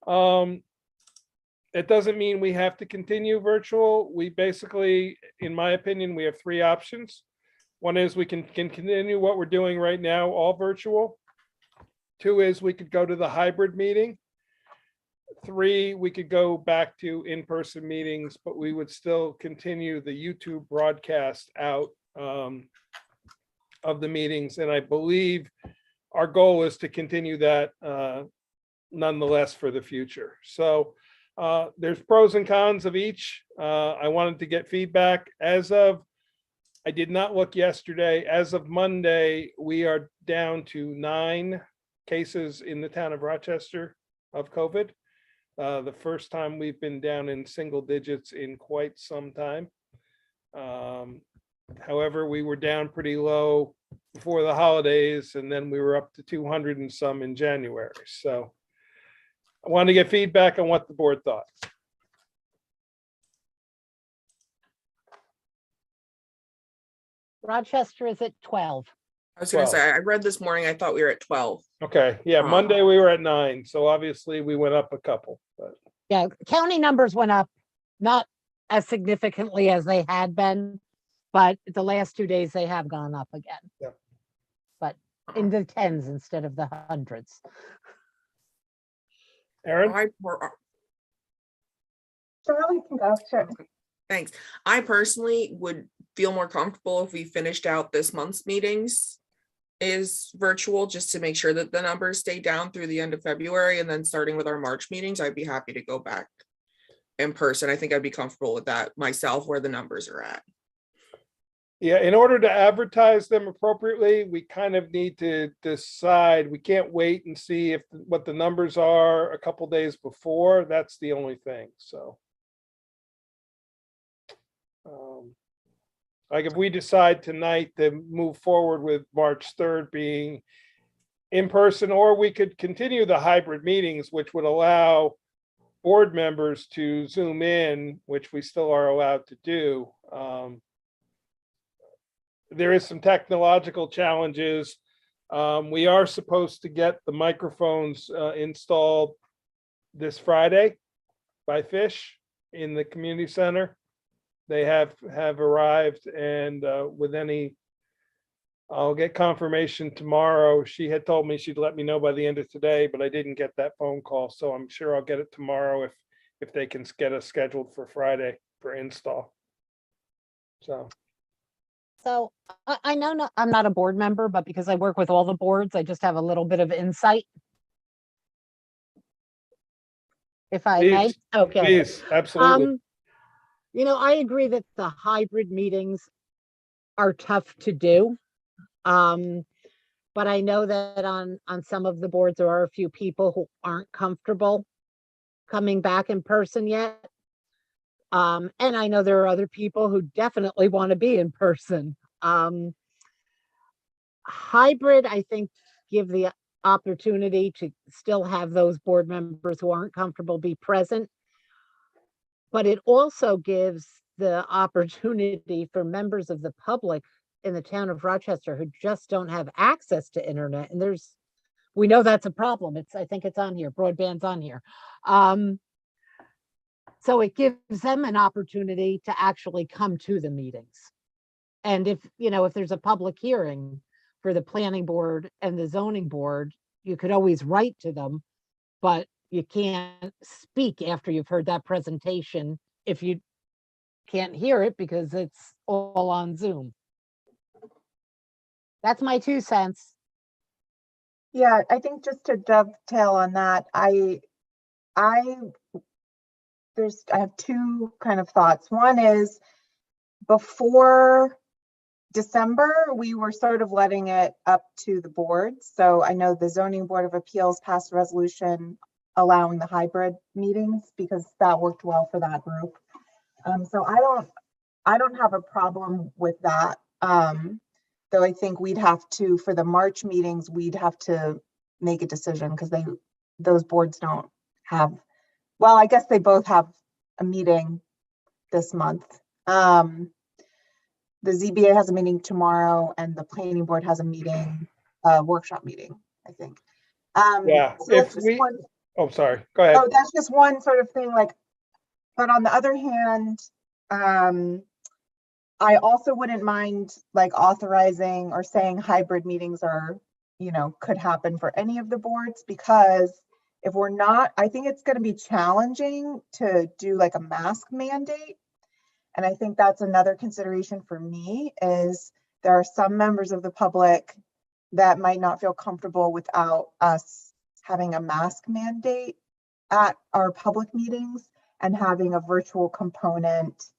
It doesn't mean we have to continue virtual. We basically, in my opinion, we have 3 options. One is we can continue what we're doing right now, all virtual. 2 is we could go to the hybrid meeting. 3, we could go back to in-person meetings, but we would still continue the YouTube broadcast out of the meetings. And I believe our goal is to continue that nonetheless for the future. So There's pros and cons of each. I wanted to get feedback I did not look yesterday. As of Monday, we are down to 9 cases in the town of Rochester of COVID. The first time we've been down in single digits in quite some time. However, we were down pretty low before the holidays, and then we were up to 200 and some in January. So I wanted to get feedback on what the board thought. Rochester is at 12. I was gonna 12. say, I read this morning, I thought we were at 12. Okay, yeah, Monday we were at 9, so obviously we went up a couple, but Yeah, county numbers went up, not as significantly as they had been, but the last 2 days they have gone up again. Yep. But in the tens instead of the hundreds. Aaron? Charlie can go, sure. Thanks. I personally would feel more comfortable if we finished out this month's meetings is virtual, just to make sure that the numbers stay down through the end of February, and then starting with our March meetings, I'd be happy to go back in person. I think I'd be comfortable with that myself, where the numbers are at. Yeah, in order to advertise them appropriately, we kind of need to decide. We can't wait and see what the numbers are a couple days before. That's the only thing, so. Like if we decide tonight to move forward with March 3rd being in person, or we could continue the hybrid meetings, which would allow board members to Zoom in, which we still are allowed to do. There is some technological challenges. We are supposed to get the microphones installed this Friday by Fish in the community center. They have arrived, and I'll get confirmation tomorrow. She had told me she'd let me know by the end of today, but I didn't get that phone call, so I'm sure I'll get it tomorrow if they can get us scheduled for Friday for install. So I know I'm not a board member, but because I work with all the boards, I just have a little bit of insight. If I may, Please, okay. please, absolutely. I agree that the hybrid meetings are tough to do. But I know that on some of the boards, there are a few people who aren't comfortable coming back in person yet. And I know there are other people who definitely want to be in person. Hybrid, I think, give the opportunity to still have those board members who aren't comfortable be present. But it also gives the opportunity for members of the public in the town of Rochester who just don't have access to internet. And we know that's a problem. I think it's on here, broadband's on here. So it gives them an opportunity to actually come to the meetings. And if there's a public hearing for the planning board and the zoning board, you could always write to them, but you can't speak after you've heard that presentation if you can't hear it because it's all on Zoom. That's my 2 cents. Yeah, I think just to dovetail on that, I have 2 kind of thoughts. One is, before December, we were sort of letting it up to the boards. So I know the Zoning Board of Appeals passed a resolution allowing the hybrid meetings because that worked well for that group. So I don't have a problem with that. Though I think we'd have to, for the March meetings, we'd have to make a decision because those boards don't have, well, I guess they both have a meeting this month. The ZBA has a meeting tomorrow and the planning board has a meeting, workshop meeting, I think. Yeah, So oh, sorry, go ahead. oh, that's just one sort of thing, but on the other hand, I also wouldn't mind authorizing or saying hybrid meetings are, could happen for any of the boards, because if we're not, I think it's going to be challenging to do a mask mandate. And I think that's another consideration for me, is there are some members of the public that might not feel comfortable without us having a mask mandate at our public meetings, and having a virtual component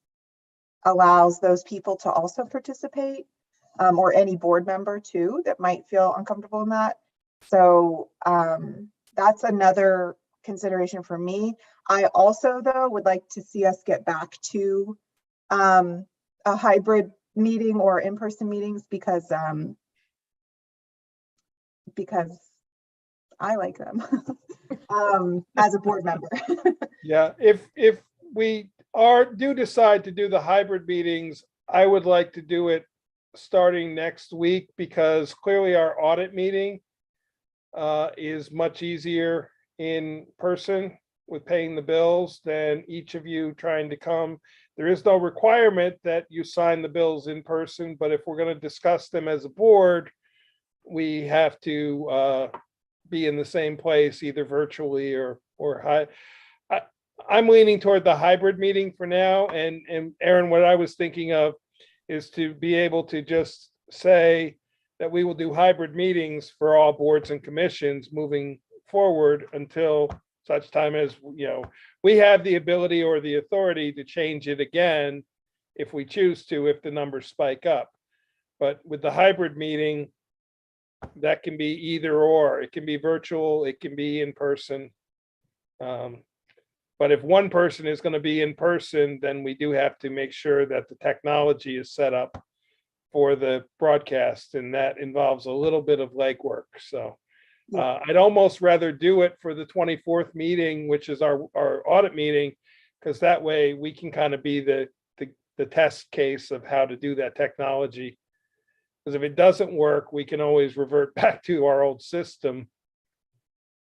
allows those people to also participate, or any board member too that might feel uncomfortable in that. So that's another consideration for me. I also, though, would like to see us get back to a hybrid meeting or in-person meetings because I like them as a board member. Yeah, if we do decide to do the hybrid meetings, I would like to do it starting next week because clearly our audit meeting is much easier in person with paying the bills than each of you trying to come. There is no requirement that you sign the bills in person, but if we're going to discuss them as a board, we have to be in the same place, either virtually or I'm leaning toward the hybrid meeting for now. And Aaron, what I was thinking of is to be able to just say that we will do hybrid meetings for all boards and commissions moving forward until such time as, we have the ability or the authority to change it again if we choose to, if the numbers spike up. But with the hybrid meeting, that can be either or. It can be virtual, it can be in person. But if one person is going to be in person, then we do have to make sure that the technology is set up for the broadcast, and that involves a little bit of legwork. So I'd almost rather do it for the 24th meeting, which is our audit meeting, because that way we can kind of be the test case of how to do that technology. Because if it doesn't work, we can always revert back to our old system.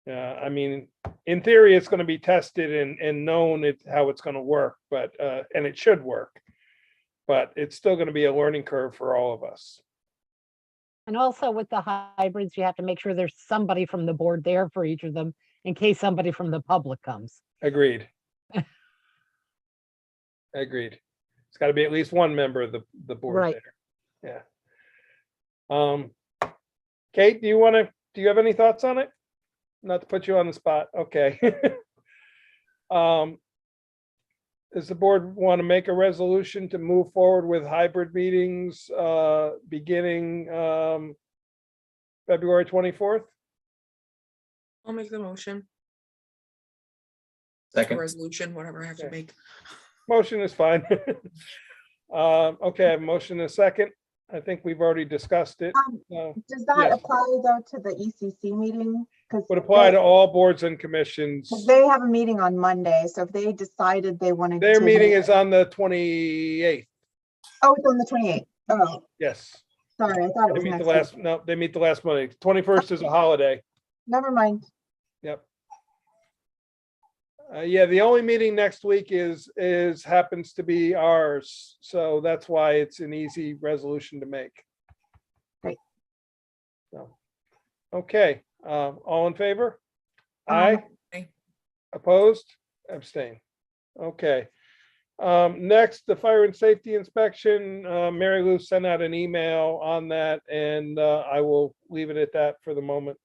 I mean, in theory, it's going to be tested and known how it's going to work, but and it should work, but it's still going to be a learning curve for all of us. And also with the hybrids, you have to make sure there's somebody from the board there for each of them in case somebody from the public comes. Agreed. Agreed. It's got to be at least one member of the board Right. there. Yeah. Kate, do you have any thoughts on it? Not to put you on the spot. Okay. Does the board want to make a resolution to move forward with hybrid meetings beginning February 24th? I'll make the motion. Second. Resolution, whatever I have to Okay. make. Motion is fine. Okay, I have a motion and a second. I think we've already discussed it. Does that Yes. apply though to the ECC meeting? Because Would apply to all boards and commissions. they have a meeting on Monday, so if they decided they wanted Their to meeting is on the 28th. Oh, it's on the 28th. Oh, Yes. sorry, I thought it They was meet the next last, week. no, they meet the last Monday. 21st is a holiday. Never mind. Yep. Yeah, the only meeting next week is happens to be ours, so that's why it's an easy resolution to make. Great. So, okay, all in favor? Aye. Aye. Opposed? Abstain. Okay. Next, the fire and safety inspection. Mary Lou sent out an email on that, and I will leave it at that for the moment.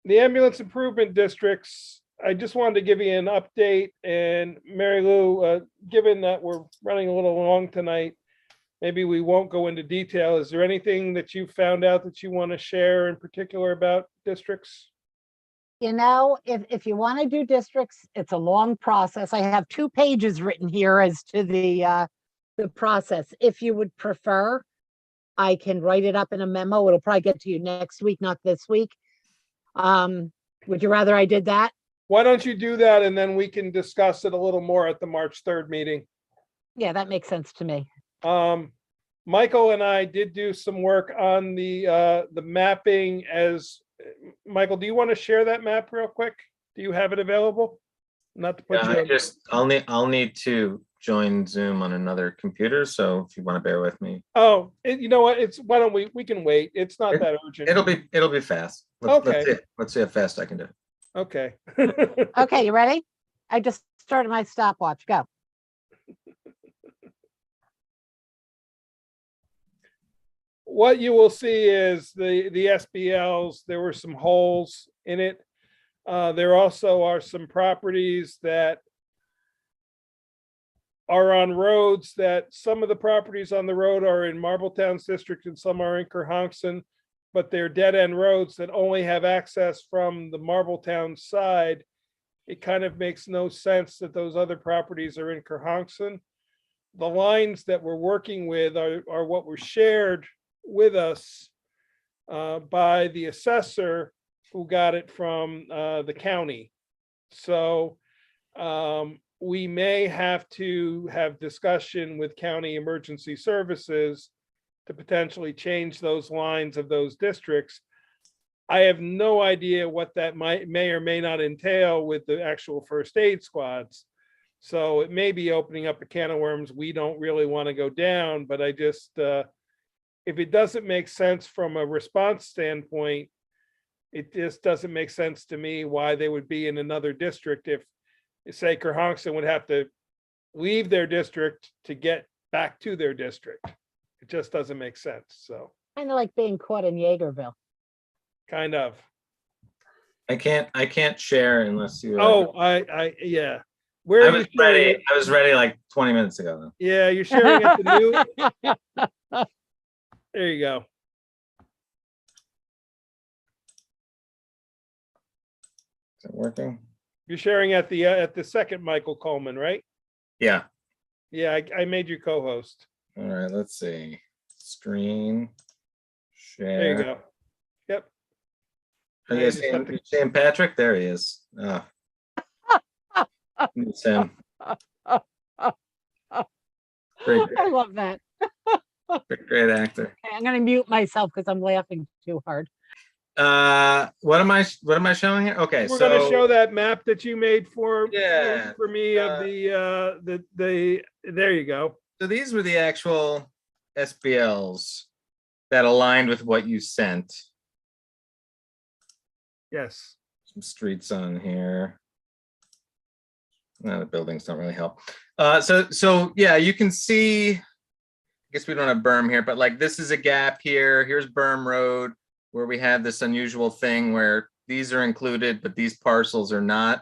The ambulance improvement districts, I just wanted to give you an update, and Mary Lou, given that we're running a little long tonight, maybe we won't go into detail. Is there anything that you found out that you want to share in particular about districts? If you want to do districts, it's a long process. I have 2 pages written here as to the process. If you would prefer, I can write it up in a memo. It'll probably get to you next week, not this week. Would you rather I did that? Why don't you do that, and then we can discuss it a little more at the March 3rd meeting. Yeah, that makes sense to me. Michael and I did do some work on the mapping. As Michael, do you want to share that map real quick? Do you have it available? Not to put you on. I'll need to join Zoom on another computer, so if you want to bear with me. Oh, you know what? Why don't we can wait. It's not that urgent. It'll be fast. Okay. Let's see how fast I can do. Okay. Okay, you ready? I just started my stopwatch. Go. What you will see is the SBLs, there were some holes in it. There also are some properties that are on roads that some of the properties on the road are in Marbletown's district and some are in Cohasson, but they're dead end roads that only have access from the Marbletown side. It kind of makes no sense that those other properties are in Cohasson. The lines that we're working with are what were shared with us by the assessor who got it from the county. So we may have to have discussion with county emergency services to potentially change those lines of those districts. I have no idea what that may or may not entail with the actual first aid squads. So it may be opening up a can of worms we don't really want to go down, but I just, if it doesn't make sense from a response standpoint, it just doesn't make sense to me why they would be in another district if, say, Cohasson would have to leave their district to get back to their district. It just doesn't make sense, so, Kind of like being caught in Jaegerville. kind of. I can't share unless you. Oh, yeah. Where I are was you sharing ready. it? I was ready like 20 minutes ago. Yeah, you're sharing at the new. There you go. Is it working? You're sharing at the second Michael Coleman, right? Yeah. Yeah, I made you co-host. All right. Let's see. Screen share. There you go. Yep. Are Now you you just have to- seeing Patrick? There he is. Oh. It's him. Great, I love that. great actor. Okay, I'm gonna mute myself because I'm laughing too hard. What am I showing here? Okay, We're gonna so show that map that you made for Yeah, for me of the there you go. so these were the actual SBLs that aligned with what you sent. Yes. Some streets on here. No, the buildings don't really help. So yeah, you can see, I guess we don't have berm here, but like this is a gap here. Here's Berm Road, where we have this unusual thing where these are included, but these parcels are not.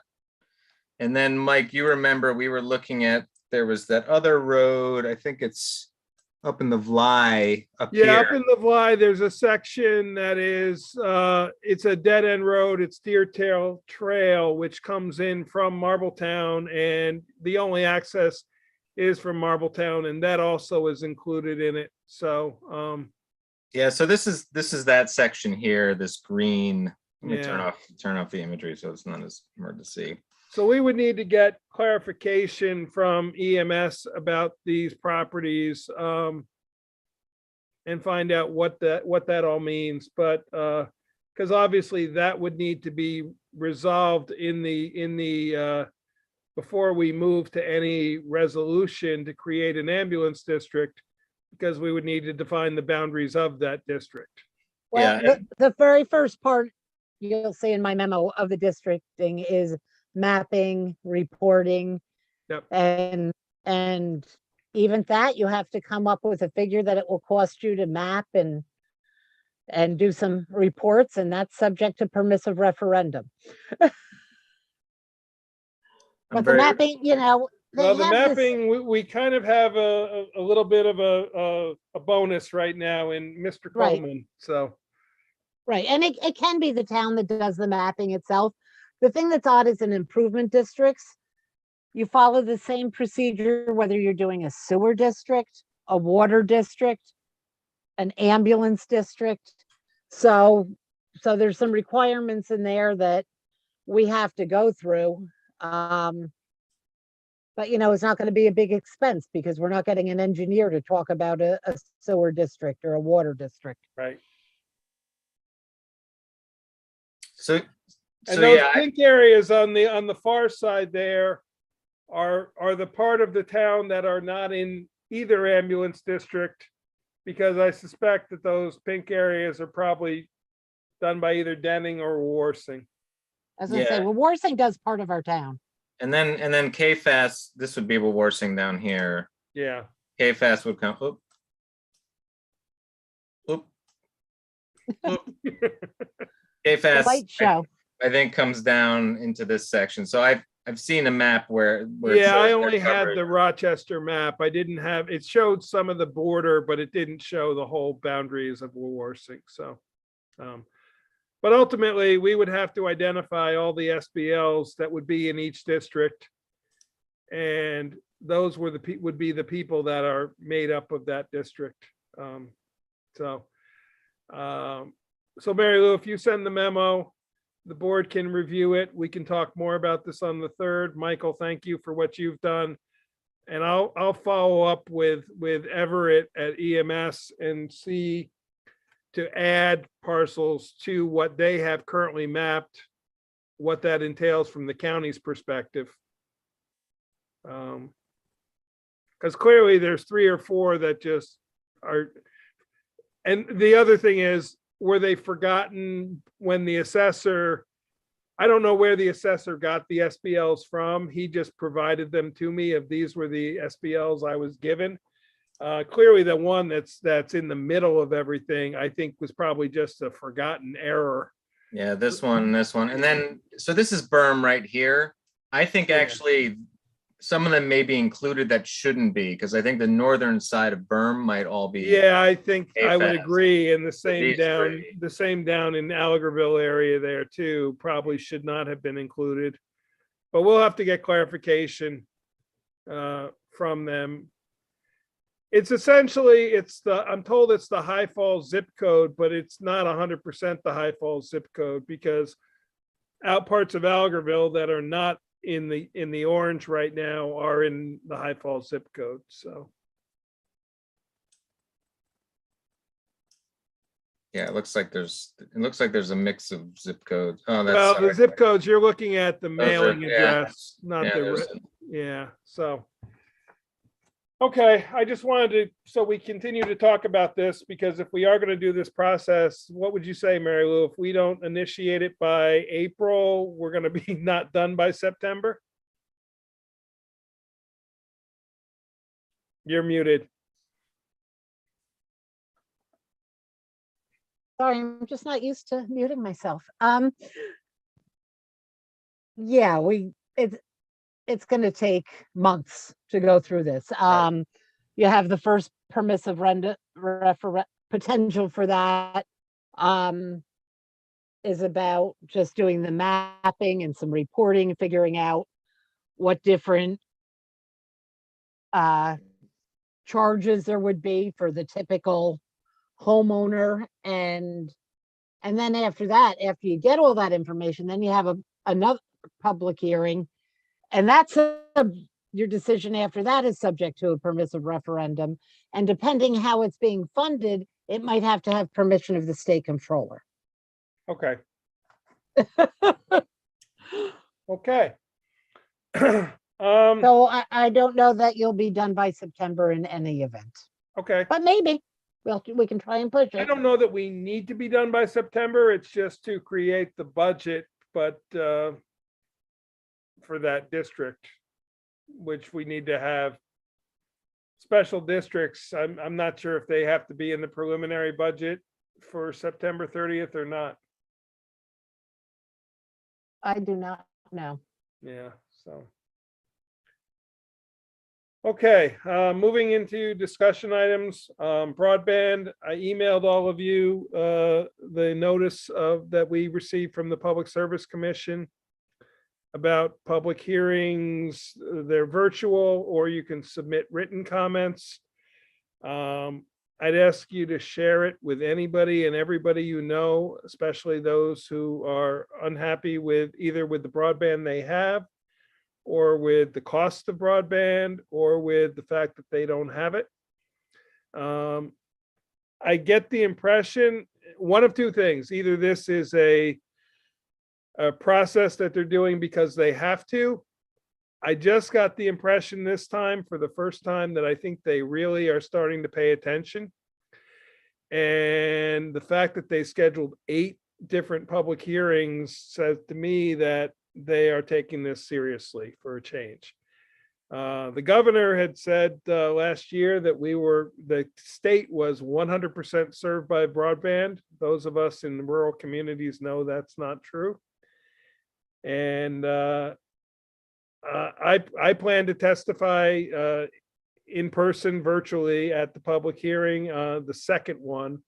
And then Mike, you remember we were looking at, there was that other road, I think it's up in the Vly up Yeah, here. up in the Vly, there's a section that is it's a dead end road. It's Deer Tail Trail, which comes in from Marbletown, and the only access is from Marbletown, and that also is included in it. So Yeah, so this is that section here, this green. Let me Yeah. turn off the imagery so it's not as hard to see. so we would need to get clarification from EMS about these properties and find out what that all means. But because obviously that would need to be resolved in the before we move to any resolution to create an ambulance district, because we would need to define the boundaries of that district. Well, Yeah, the very first part you'll see in my memo of the districting is mapping, reporting. Yep. And even that, you have to come up with a figure that it will cost you to map and do some reports, and that's subject to permissive referendum. But the mapping, they Well, the have this- mapping, we kind of have a little bit of a bonus right now in Mr. Right. Coleman, so. Right, and it can be the town that does the mapping itself. The thing that's odd is in improvement districts, you follow the same procedure, whether you're doing a sewer district, a water district, an ambulance district. So there's some requirements in there that we have to go through. But it's not going to be a big expense because we're not getting an engineer to talk about a sewer district or a water district. Right. So And so those yeah, pink areas on the far side there are the part of the town that are not in either ambulance district, because I suspect that those pink areas are probably done by either Denning or Warsing. As I say, well, Warsing does part of our town. and then KFAS, this would be Warsing down here. Yeah. KFAS would come. Oop. Oop. Oop. The KFAS. light show. I think comes down into this section. So I've seen a map where. it Yeah, I shows their only had coverage. the Rochester map. I didn't have, it showed some of the border, but it didn't show the whole boundaries of Warsing, so. But ultimately, we would have to identify all the SBLs that would be in each district. And those were would be the people that are made up of that district. So Mary Lou, if you send the memo, the board can review it. We can talk more about this on the 3rd. Michael, thank you for what you've done. And I'll follow up with Everett at EMS and see to add parcels to what they have currently mapped, what that entails from the county's perspective. Because clearly there's 3 or 4 that just are. And the other thing is, were they forgotten when the assessor, I don't know where the assessor got the SBLs from. He just provided them to me if these were the SBLs I was given. Clearly the one that's in the middle of everything, I think was probably just a forgotten error. Yeah, this one. And then, so this is berm right here. I think Yeah. actually some of them may be included that shouldn't be, because I think the northern side of berm might all be. Yeah, I think I would AFAS. agree. And the same these down, three. the same down in Allegerville area there too, probably should not have been included. But we'll have to get clarification from them. It's essentially, I'm told it's the High Falls zip code, but it's not 100% the High Falls zip code, because out parts of Allegerville that are not in the orange right now are in the High Falls zip code, so. Yeah, it looks like there's a mix of zip codes. Oh, that's. Well, the sorry. zip codes, you're looking at the Those are- mailing yeah. address, not Yeah, the, there's- yeah, so. Okay, I just wanted to, so we continue to talk about this, because if we are gonna do this process, what would you say, Mary Lou? If we don't initiate it by April, we're gonna be not done by September? You're muted. Sorry, I'm just not used to muting myself. Yeah, it's gonna take months to go through this. You have the first permissive potential for that. Is about just doing the mapping and some reporting, figuring out what different charges there would be for the typical homeowner, and then after that, after you get all that information, then you have another public hearing, and that's your decision after that is subject to a permissive referendum, and depending how it's being funded, it might have to have permission of the state controller. Okay. Okay. So I don't know that you'll be done by September in any event, Okay. but maybe we can try and push I it. don't know that we need to be done by September. It's just to create the budget, but for that district, which we need to have special districts. I'm not sure if they have to be in the preliminary budget for September 30th or not. I do not know. Yeah, so. Okay, moving into discussion items, broadband. I emailed all of you the notice that we received from the Public Service Commission about public hearings. They're virtual, or you can submit written comments. I'd ask you to share it with anybody and everybody you know, especially those who are unhappy with either with the broadband they have, or with the cost of broadband, or with the fact that they don't have it. I get the impression, one of two things: either this is a process that they're doing because they have to. I just got the impression this time, for the first time, that I think they really are starting to pay attention. And the fact that they scheduled 8 different public hearings says to me that they are taking this seriously for a change. The governor had said last year that the state was 100% served by broadband. Those of us in rural communities know that's not true. And I plan to testify in person virtually at the public hearing, the second one.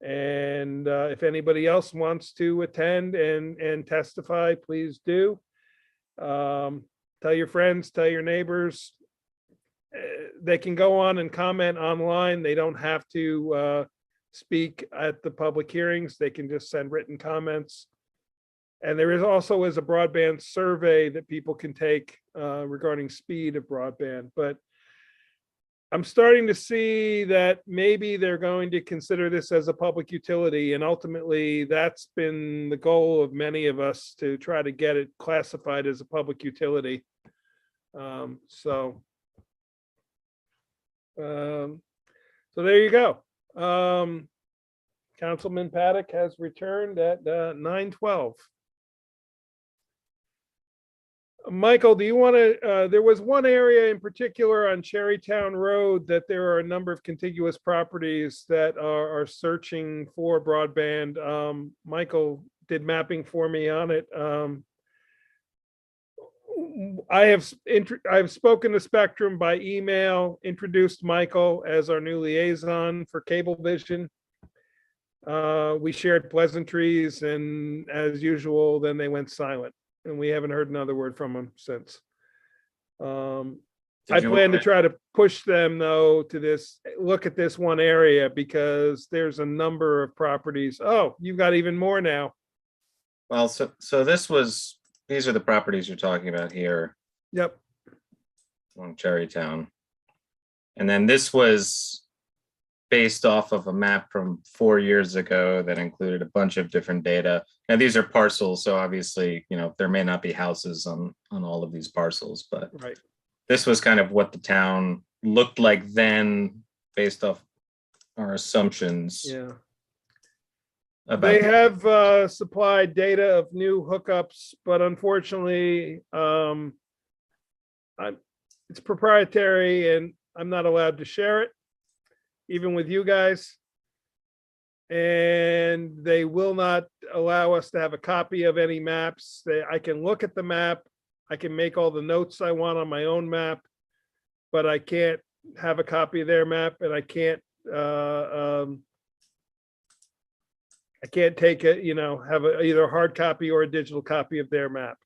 And if anybody else wants to attend and testify, please do. Tell your friends, tell your neighbors. They can go on and comment online. They don't have to speak at the public hearings. They can just send written comments. And there is also a broadband survey that people can take regarding speed of broadband. But I'm starting to see that maybe they're going to consider this as a public utility. And ultimately, that's been the goal of many of us, to try to get it classified as a public utility. So there you go. Councilman Paddock has returned at 9:12. Michael, do you want to, there was one area in particular on Cherrytown Road that there are a number of contiguous properties that are searching for broadband. Michael did mapping for me on it. I've spoken to Spectrum by email, introduced Michael as our new liaison for Cablevision. We shared pleasantries, and as usual, then they went silent, and we haven't heard another word from them since. I plan to try to push them though to look at this one area, because there's a number of properties. Oh, you've got even more now. Well, so these are the properties you're talking about here. Yep. On Cherrytown. And then this was based off of a map from 4 years ago that included a bunch of different data. Now these are parcels, so obviously, there may not be houses on all of these parcels, but right. This was kind of what the town looked like then, based off our assumptions. Yeah. They have supplied data of new hookups, but unfortunately, it's proprietary and I'm not allowed to share it, even with you guys. And they will not allow us to have a copy of any maps. I can look at the map. I can make all the notes I want on my own map, but I can't have a copy of their map, and I can't take it, have either a hard copy or a digital copy of their map.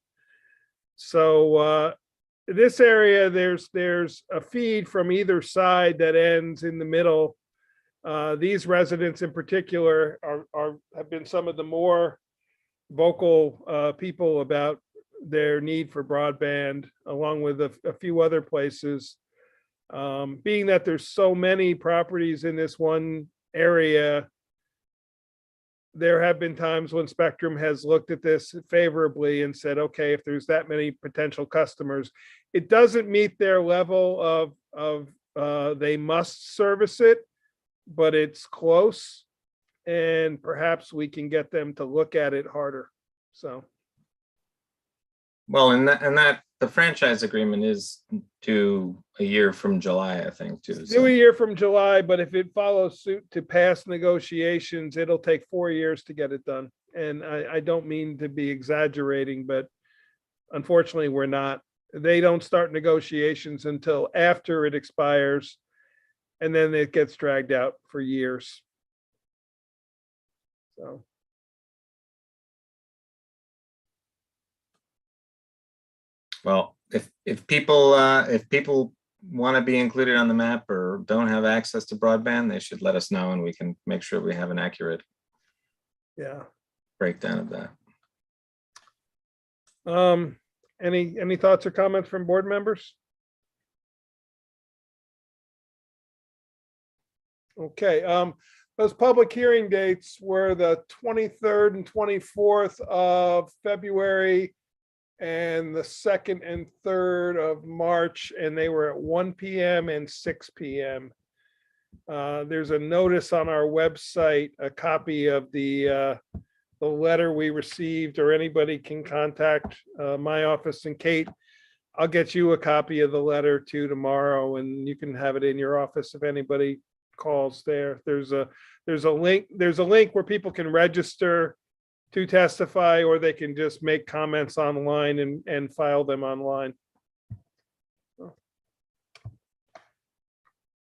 So this area, there's a feed from either side that ends in the middle. These residents in particular have been some of the more vocal people about their need for broadband, along with a few other places. Being that there's so many properties in this one area, there have been times when Spectrum has looked at this favorably and said, okay, if there's that many potential customers, it doesn't meet their level of they must service it, but it's close, and perhaps we can get them to look at it harder. So. Well, and that the franchise agreement is due a year from July, I think, too. Due a year from July, but if it follows suit to pass negotiations, it'll take 4 years to get it done. And I don't mean to be exaggerating, but unfortunately, we're not. They don't start negotiations until after it expires, and then it gets dragged out for years. So. Well, if people want to be included on the map or don't have access to broadband, they should let us know, and we can make sure we have an accurate breakdown of that. Any thoughts or comments from board members? Okay, those public hearing dates were the 23rd and 24th of February and the 2nd and 3rd of March, and they were at 1 p.m. and 6 p.m. There's a notice on our website, a copy of the letter we received, or anybody can contact my office, and Kate, I'll get you a copy of the letter too tomorrow, and you can have it in your office if anybody calls there. There's a link where people can register to testify, or they can just make comments online and file them online.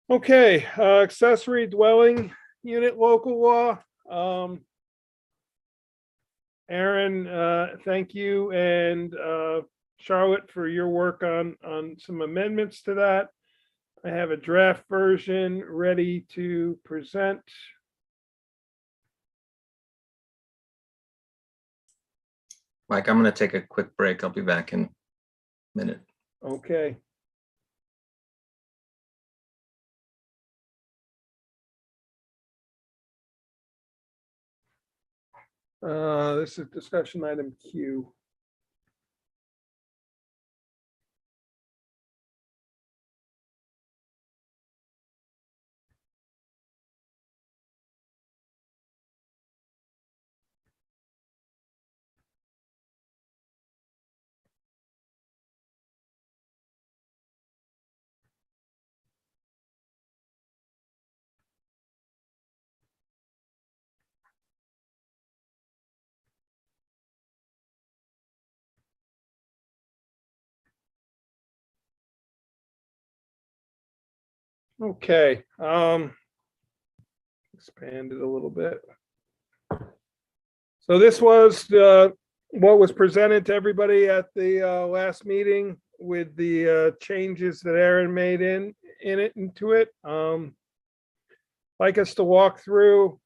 Okay, accessory dwelling unit local law. Aaron, thank you, and Charlotte for your work on some amendments to that. I have a draft version ready to present. Mike, I'm going to take a quick break. I'll be back in a minute. Okay. This is discussion item Q. Okay, expand it a little bit. So this was what was presented to everybody at the last meeting with the changes that Aaron made into it. Like us to walk through.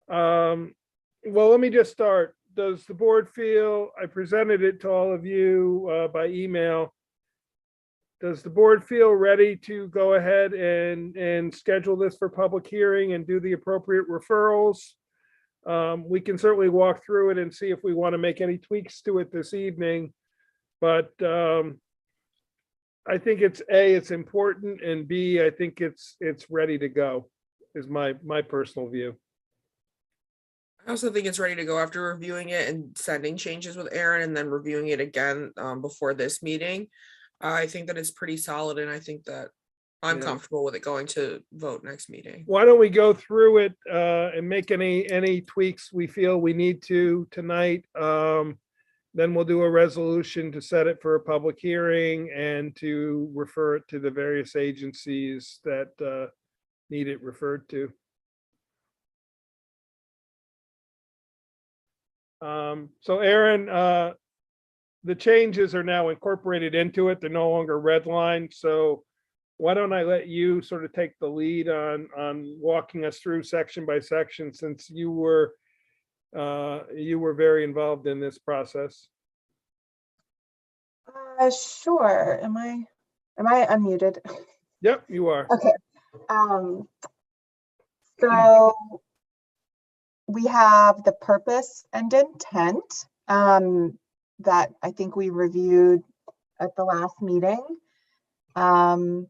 Well, let me just start. Does the board feel, I presented it to all of you by email. Does the board feel ready to go ahead and schedule this for public hearing and do the appropriate referrals? We can certainly walk through it and see if we want to make any tweaks to it this evening. But I think it's important, and B, I think it's ready to go, is my personal view. I also think it's ready to go after reviewing it and sending changes with Aaron and then reviewing it again before this meeting. I think that it's pretty solid, and I think that I'm comfortable with it going to vote next meeting. Why don't we go through it and make any tweaks we feel we need to tonight? Then we'll do a resolution to set it for a public hearing and to refer it to the various agencies that need it referred to. So Aaron, the changes are now incorporated into it. They're no longer redlined. So why don't I let you sort of take the lead on walking us through section by section, since you were very involved in this process. Sure. Am I unmuted? Yep, you are. Okay. So we have the purpose and intent that I think we reviewed at the last meeting. I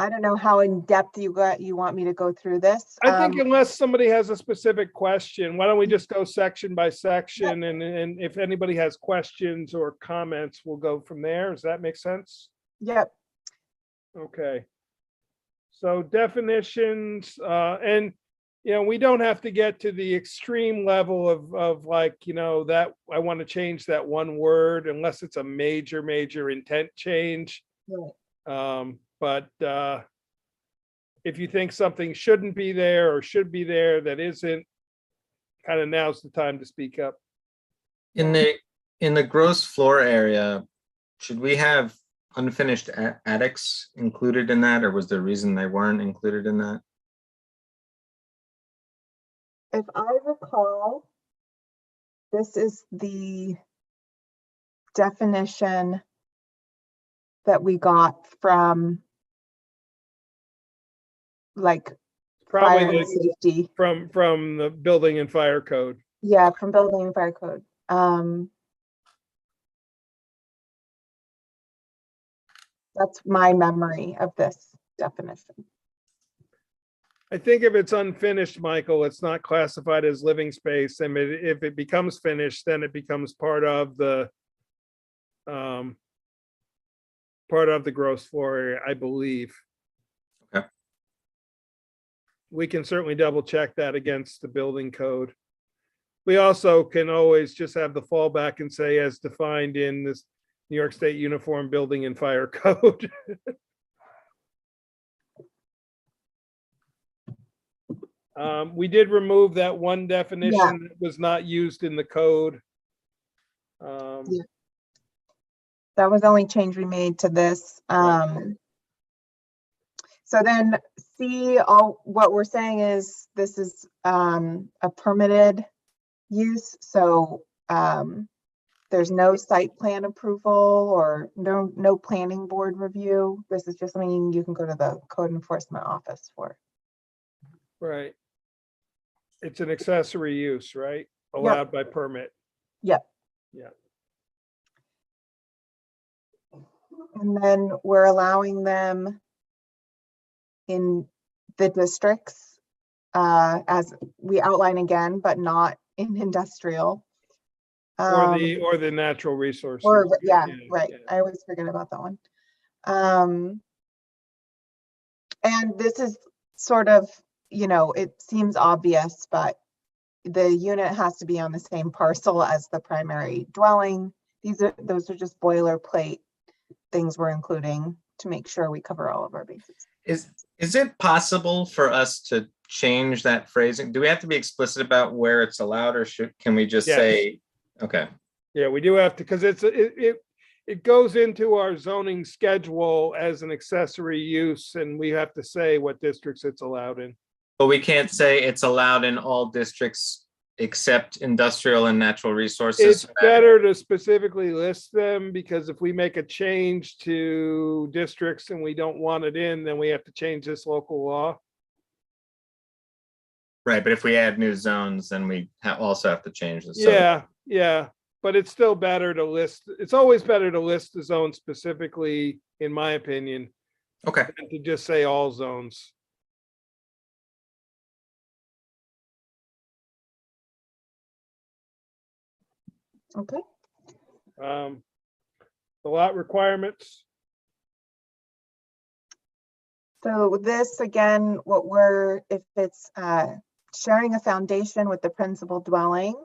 don't know how in depth you want me to go through this. I think unless somebody has a specific question, why don't we just go section by section, and if anybody has questions or comments, we'll go from there. Does that make sense? Yep. Okay. So definitions, and we don't have to get to the extreme level of like, that I want to change that one word unless it's a major intent change. Right. But if you think something shouldn't be there or should be there that isn't, kind of now's the time to speak up. In the gross floor area, should we have unfinished attics included in that, or was there a reason they weren't included in that? If I recall, this is the definition that we got from like Probably fire and safety. from the building and fire code. Yeah, from building and fire code. That's my memory of this definition. I think if it's unfinished, Michael, it's not classified as living space. And if it becomes finished, then it becomes part of the gross floor area, I believe. Okay. we can certainly double check that against the building code. We also can always just have the fallback and say as defined in this New York State Uniform Building and Fire Code. We did remove that one definition that was not used in the code. Yeah. That was the only change we made to this. So then C, all what we're saying is this is a permitted use. So there's no site plan approval or no planning board review. This is just something you can go to the code enforcement office for. Right. It's an accessory use, right? Allowed by permit. Yep. Yeah. And then we're allowing them in the districts as we outline again, but not in industrial. Or the natural resources. Or Yeah, right. yeah. I always forget about that one. And this is sort of, you know, it seems obvious, but the unit has to be on the same parcel as the primary dwelling. Those are just boilerplate things we're including to make sure we cover all of our bases. Is it possible for us to change that phrasing? Do we have to be explicit about where it's allowed, or can we just Yes. say, okay? Yeah, we do have to, because it goes into our zoning schedule as an accessory use, and we have to say what districts it's allowed in. But we can't say it's allowed in all districts except industrial and natural resources. It's better to specifically list them, because if we make a change to districts and we don't want it in, then we have to change this local law. Right, but if we add new zones, then we also have to change this. Yeah, but it's still better to list. It's always better to list the zone specifically, in my opinion, Okay. than to just say all zones. Okay. The lot requirements. So this, again, if it's sharing a foundation with the principal dwelling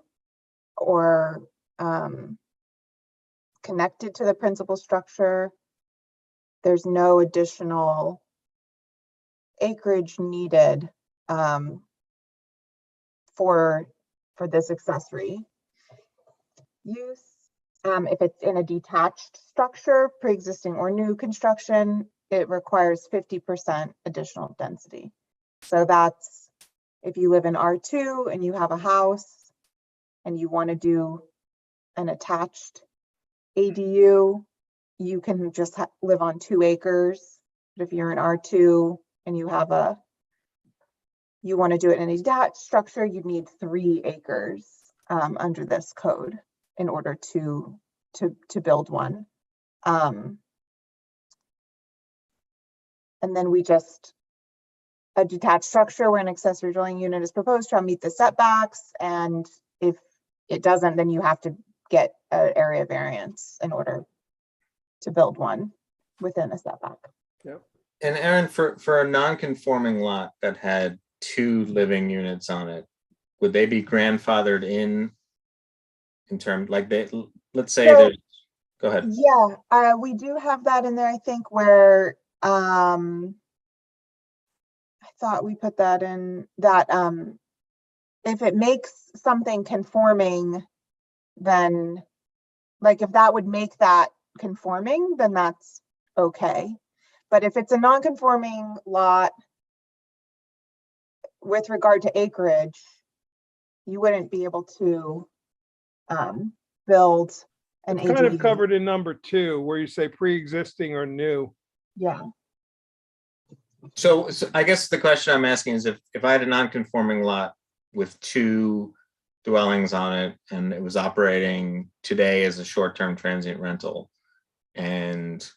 or connected to the principal structure, there's no additional acreage needed for this accessory use. If it's in a detached structure, pre-existing or new construction, it requires 50% additional density. So that's if you live in R2 and you have a house and you want to do an attached ADU, you can just live on 2 acres. But if you're in R2 and you want to do it in a detached structure, you need 3 acres under this code in order to build one. And then a detached structure where an accessory dwelling unit is proposed shall meet the setbacks. And if it doesn't, then you have to get an area variance in order to build one within a setback. Yep. And Aaron, for a non-conforming lot that had 2 living units on it, would they be grandfathered in terms, like let's say there's, go ahead. Yeah, we do have that in there, I think, where I thought we put that in that if it makes something conforming, then like if that would make that conforming, then that's okay. But if it's a non-conforming lot with regard to acreage, you wouldn't be able to build an It's kind of ADU. covered in number 2, where you say pre-existing or new. Yeah. So I guess the question I'm asking is if I had a non-conforming lot with 2 dwellings on it and it was operating today as a short-term transient rental, and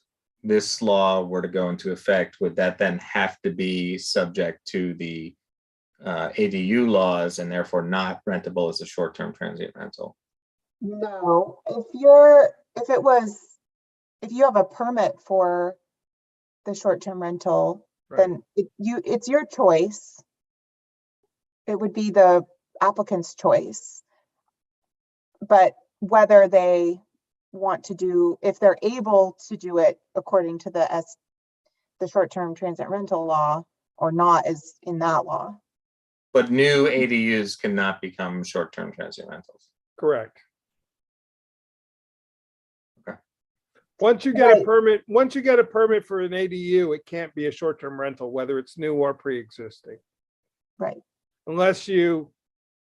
this law were to go into effect, would that then have to be subject to the ADU laws and therefore not rentable as a short-term transient rental? No, if you have a permit for the short-term rental, Right. then it's your choice. it would be the applicant's choice. But whether they want to do, if they're able to do it according to the short-term transit rental law or not is in that law. But new ADUs cannot become short-term transient rentals. Correct. Okay. Once you get a Right. permit for an ADU, it can't be a short-term rental, whether it's new or pre-existing. Right. Unless you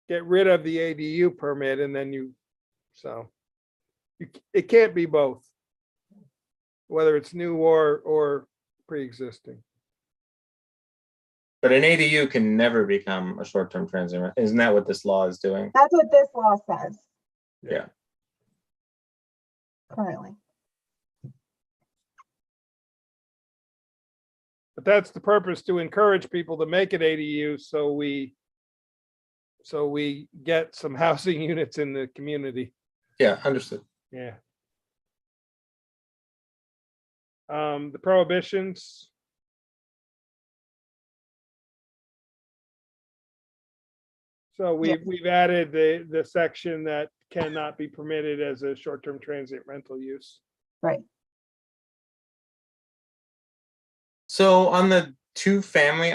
get rid of the ADU permit and then it can't be both. Whether it's new or pre-existing. But an ADU can never become a short-term transient. Isn't that what this law is doing? That's what this law says Yeah. currently. But that's the purpose, to encourage people to make it ADU, so we get some housing units in the community. Yeah, understood. Yeah. The prohibitions. So we've added the section that cannot be permitted as a short-term transient rental use. Right. So on the two-family,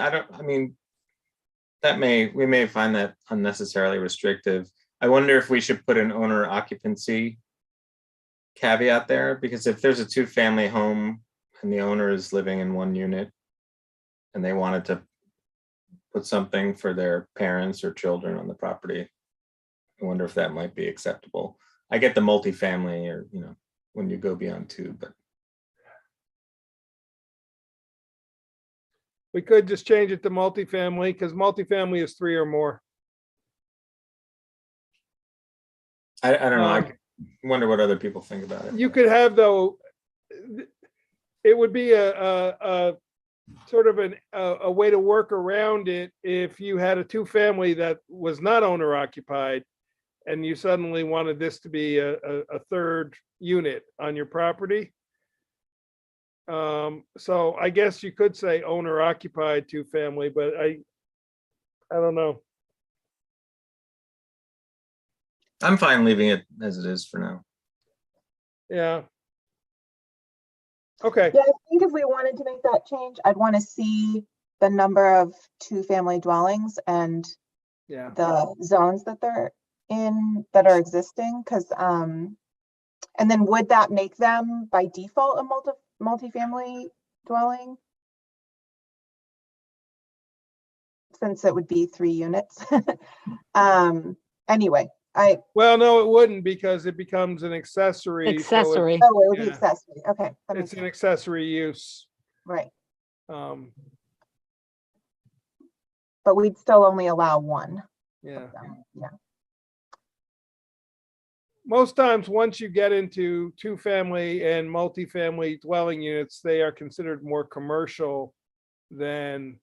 we may find that unnecessarily restrictive. I wonder if we should put an owner occupancy caveat there, because if there's a two-family home and the owner is living in one unit and they wanted to put something for their parents or children on the property, I wonder if that might be acceptable. I get the multifamily, or when you go beyond two, but We could just change it to multifamily, because multifamily is 3 or more. I don't know. I wonder what other people think about it. You could have, though, it would be a sort of a way to work around it if you had a two-family that was not owner occupied and you suddenly wanted this to be a third unit on your property. So I guess you could say owner occupied two-family, but I don't know. I'm fine leaving it as it is for now. Yeah. Okay. Yeah, I think if we wanted to make that change, I'd want to see the number of two-family dwellings and Yeah. the zones that they're in that are existing, because and then would that make them by default a multifamily dwelling? Since it would be 3 units. Anyway, Well, no, it wouldn't, because it becomes an accessory. so it- Accessory. oh, it would be Yeah. accessory. Okay. that makes It's an sense. accessory use. Right, Um, but we'd still only allow one yeah. of them. Yeah. Most times, once you get into two-family and multifamily dwelling units, they are considered more commercial than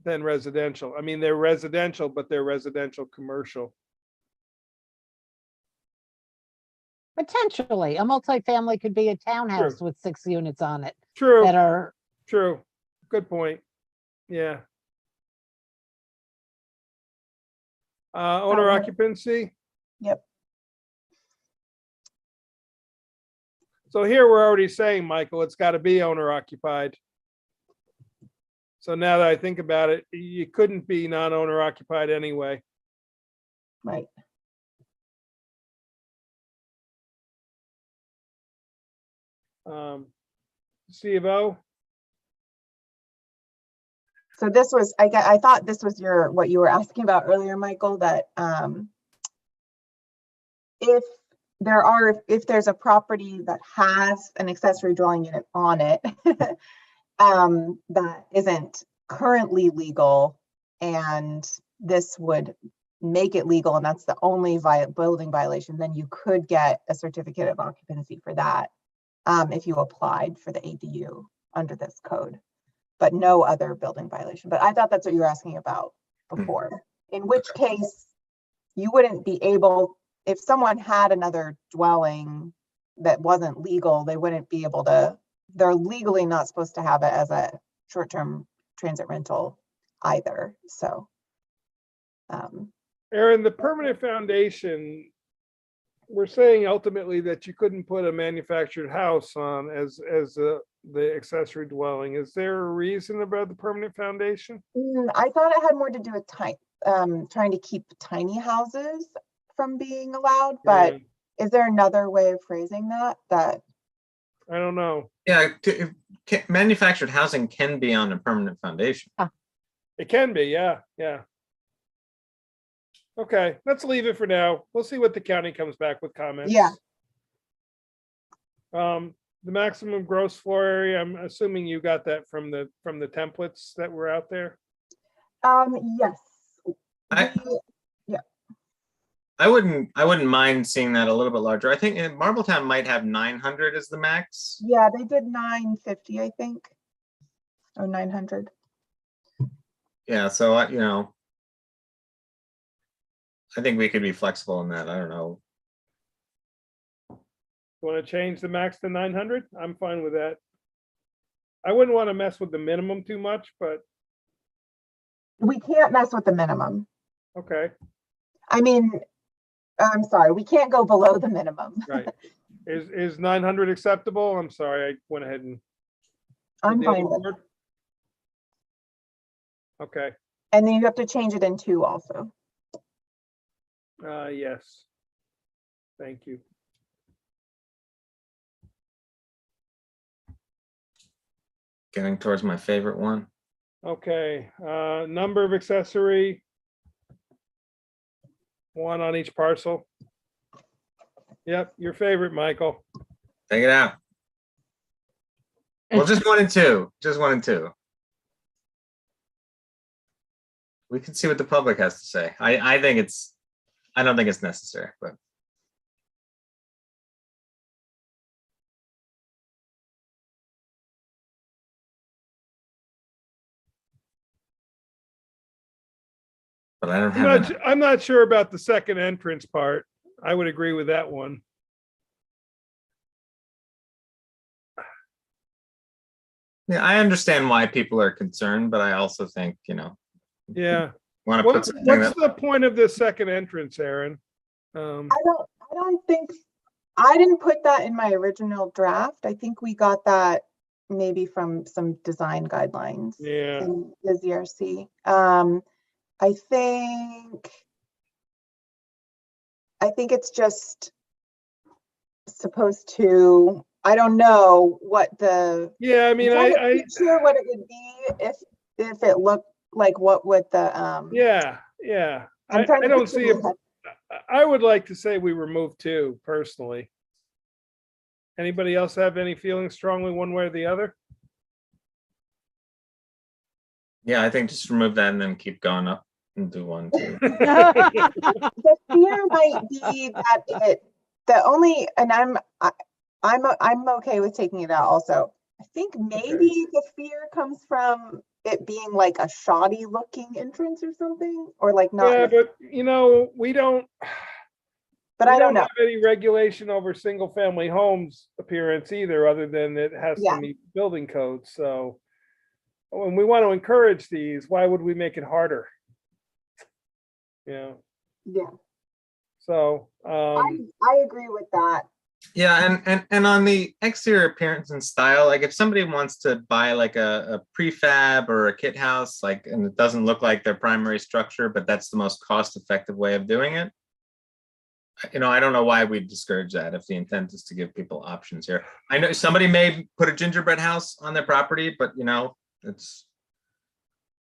residential. I mean, they're residential, but they're residential commercial. Potentially, a multifamily could be a townhouse with 6 units on it True, that are, true. Good point. Yeah. Owner occupancy. Yep. So here we're already saying, Michael, it's got to be owner occupied. So now that I think about it, you couldn't be non-owner occupied anyway. Right. C of O. So this was, I thought this was what you were asking about earlier, Michael, that if there's a property that has an accessory dwelling unit on it that isn't currently legal, and this would make it legal, and that's the only building violation, then you could get a certificate of occupancy for that if you applied for the ADU under this code, but no other building violation. But I thought that's what you were asking about before, in which case you wouldn't be able, if someone had another dwelling that wasn't legal, they wouldn't be able to, they're legally not supposed to have it as a short-term transit rental either, so. Aaron, the permanent foundation, we're saying ultimately that you couldn't put a manufactured house on as the accessory dwelling. Is there a reason about the permanent foundation? I thought it had more to do with trying to keep tiny houses from being allowed, but is there another way of phrasing that? I don't know. Yeah, manufactured housing can be on a permanent foundation. It can be, yeah. Okay, let's leave it for now. We'll see what the county comes back with comments. Yeah. The maximum gross floor area, I'm assuming you got that from the templates that were out there. Yes. I wouldn't mind seeing that a little bit larger. I think Marbletown might have 900 as the max. Yeah, they did 950, I think, or 900. Yeah, so I think we could be flexible in that. I don't know. Want to change the max to 900? I'm fine with that. I wouldn't want to mess with the minimum too much, but We can't mess with the minimum. okay, I mean, I'm sorry, we can't go below the minimum. right. Is 900 acceptable? I'm sorry, I went ahead and. I'm Did the fine other with it. board? Okay, And then you have to change it in 2 also. yes. Thank you. Getting towards my favorite one. Okay, number of accessory. 1 on each parcel. Yep, your favorite, Michael. Take it out. Well, just 1 and 2. Just 1 and 2. We can see what the public has to say. I don't think it's necessary, but. But I don't have. I'm not sure about the second entrance part. I would agree with that one. Yeah, I understand why people are concerned, but I also think, Yeah. want to put What's something that. the point of the second entrance, Aaron? I don't think, I didn't put that in my original draft. I think we got that maybe from some design guidelines. Yeah. In the ZRC. I think it's just supposed to, I don't know what the. Yeah, I mean, I'm trying to picture what it would be if it looked like what would the yeah. I'm trying I to don't picture see it. it. I would like to say we remove 2 personally. Anybody else have any feelings strongly one way or the other? Yeah, I think just remove that and then keep going up and do 1, 2. The fear might be that I'm okay with taking it out also. I think maybe the fear comes from it being like a shoddy looking entrance or something, or like not. Yeah, but we don't. But I don't know. Have any regulation over single family homes appearance either, other than it has to meet building codes. So when we want to encourage these, why would we make it harder? Yeah. So I agree with that. Yeah, and on the exterior appearance and style, like if somebody wants to buy like a prefab or a kit house, like, and it doesn't look like their primary structure, but that's the most cost-effective way of doing it. I don't know why we discourage that if the intent is to give people options here. I know somebody may put a gingerbread house on their property, but it's,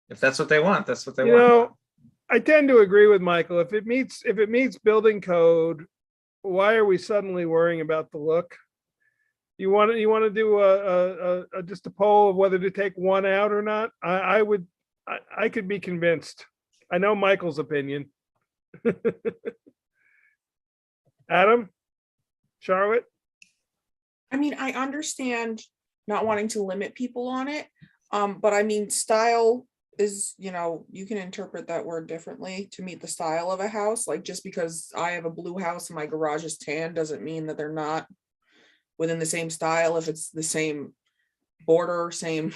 if that's what they want, that's what they want. I tend to agree with Michael. If it meets building code, why are we suddenly worrying about the look? You want to do just a poll of whether to take 1 out or not? I could be convinced. I know Michael's opinion. Adam, Charlotte. I mean, I understand not wanting to limit people on it, but I mean, style is, you can interpret that word differently to meet the style of a house. Like, just because I have a blue house and my garage is tan doesn't mean that they're not within the same style if it's the same border, same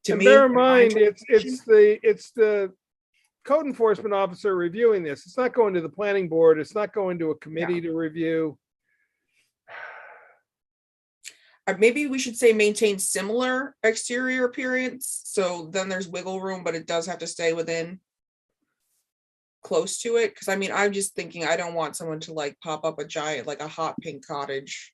To And me. bear in in my mind, it's the code enforcement officer reviewing this. It's not going to the planning board. It's not going to a committee to review. Maybe we should say maintain similar exterior appearance, so then there's wiggle room, but it does have to stay within close to it, because I mean, I'm just thinking, I don't want someone to like pop up a giant, like a hot pink cottage.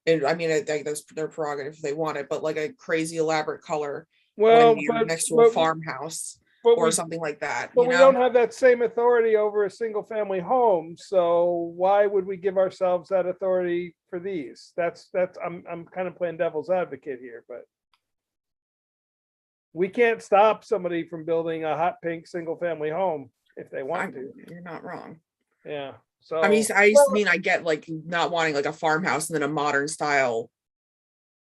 And I mean, I think that's their prerogative if they want it, but like a crazy elaborate color Well, when you're but, next to a but, farmhouse but or we, something like that, but you we don't know? have that same authority over a single family home. So why would we give ourselves that authority for these? I'm kind of playing devil's advocate here, but we can't stop somebody from building a hot pink single family home if they want to. You're not wrong. Yeah. So I mean, I just mean, I get like not wanting like a farmhouse and then a modern style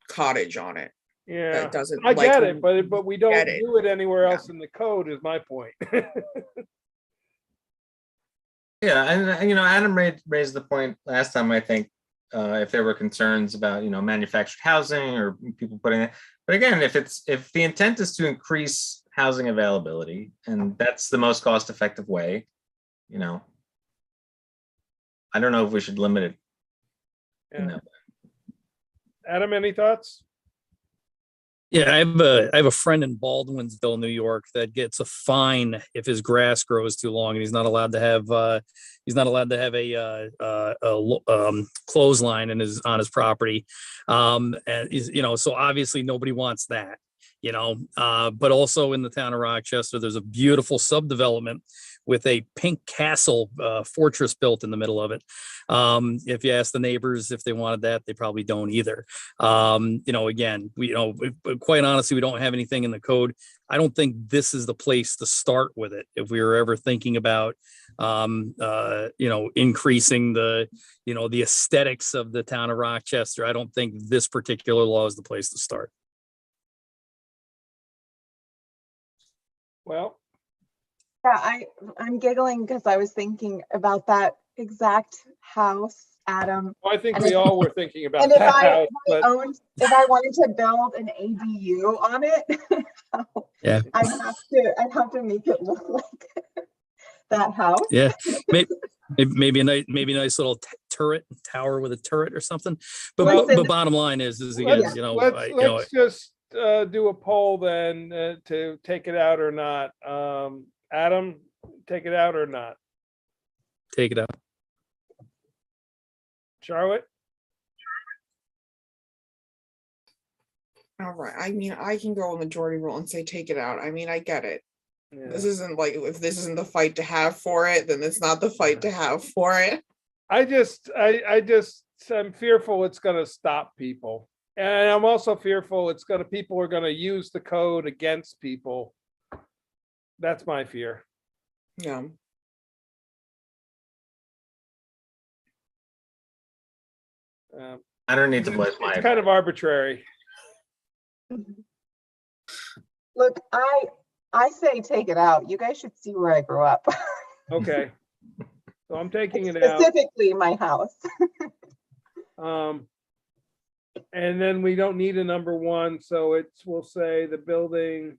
cottage on it. yeah, That doesn't. I like, get it, but we don't get it. do it anywhere Yeah. else in the code is my point. Yeah, and Adam raised the point last time, I think, if there were concerns about, manufactured housing or people putting it. But again, if the intent is to increase housing availability, and that's the most cost-effective way, I don't know if we should limit it. Yeah. Adam, any thoughts? Yeah, I have a friend in Baldwinsville, New York, that gets a fine if his grass grows too long, and he's not allowed to have a clothesline on his property. And so obviously nobody wants that. But also in the town of Rochester, there's a beautiful subdevelopment with a pink castle fortress built in the middle of it. If you ask the neighbors if they wanted that, they probably don't either. Again, quite honestly, we don't have anything in the code. I don't think this is the place to start with it. If we were ever thinking about, increasing the aesthetics of the town of Rochester, I don't think this particular law is the place to start. Well, Yeah, I'm giggling because I was thinking about that exact house, Adam. I think And we if- all were thinking about And if that house, but if I wanted to build an ADU on it, Yeah. I'd have to make it look like that house. Yeah, maybe a nice little turret tower with a turret or something. But Listen, the bottom line is again, let's just do a poll then to take it out or not. Adam, take it out or not? take it out. Charlotte? All right. I mean, I can go a majority rule and say take it out. I mean, I get it. Yeah. This isn't like, if this isn't the fight to have for it, then it's not the fight to have for it. I'm fearful it's gonna stop people. And I'm also fearful people are gonna use the code against people. That's my fear. Yeah. I don't need to bless It's my. kind of arbitrary. Look, I say take it out. You guys should see where I grew up. Okay. So I'm taking it out. Specifically my house. And then we don't need a number one, so we'll say the building.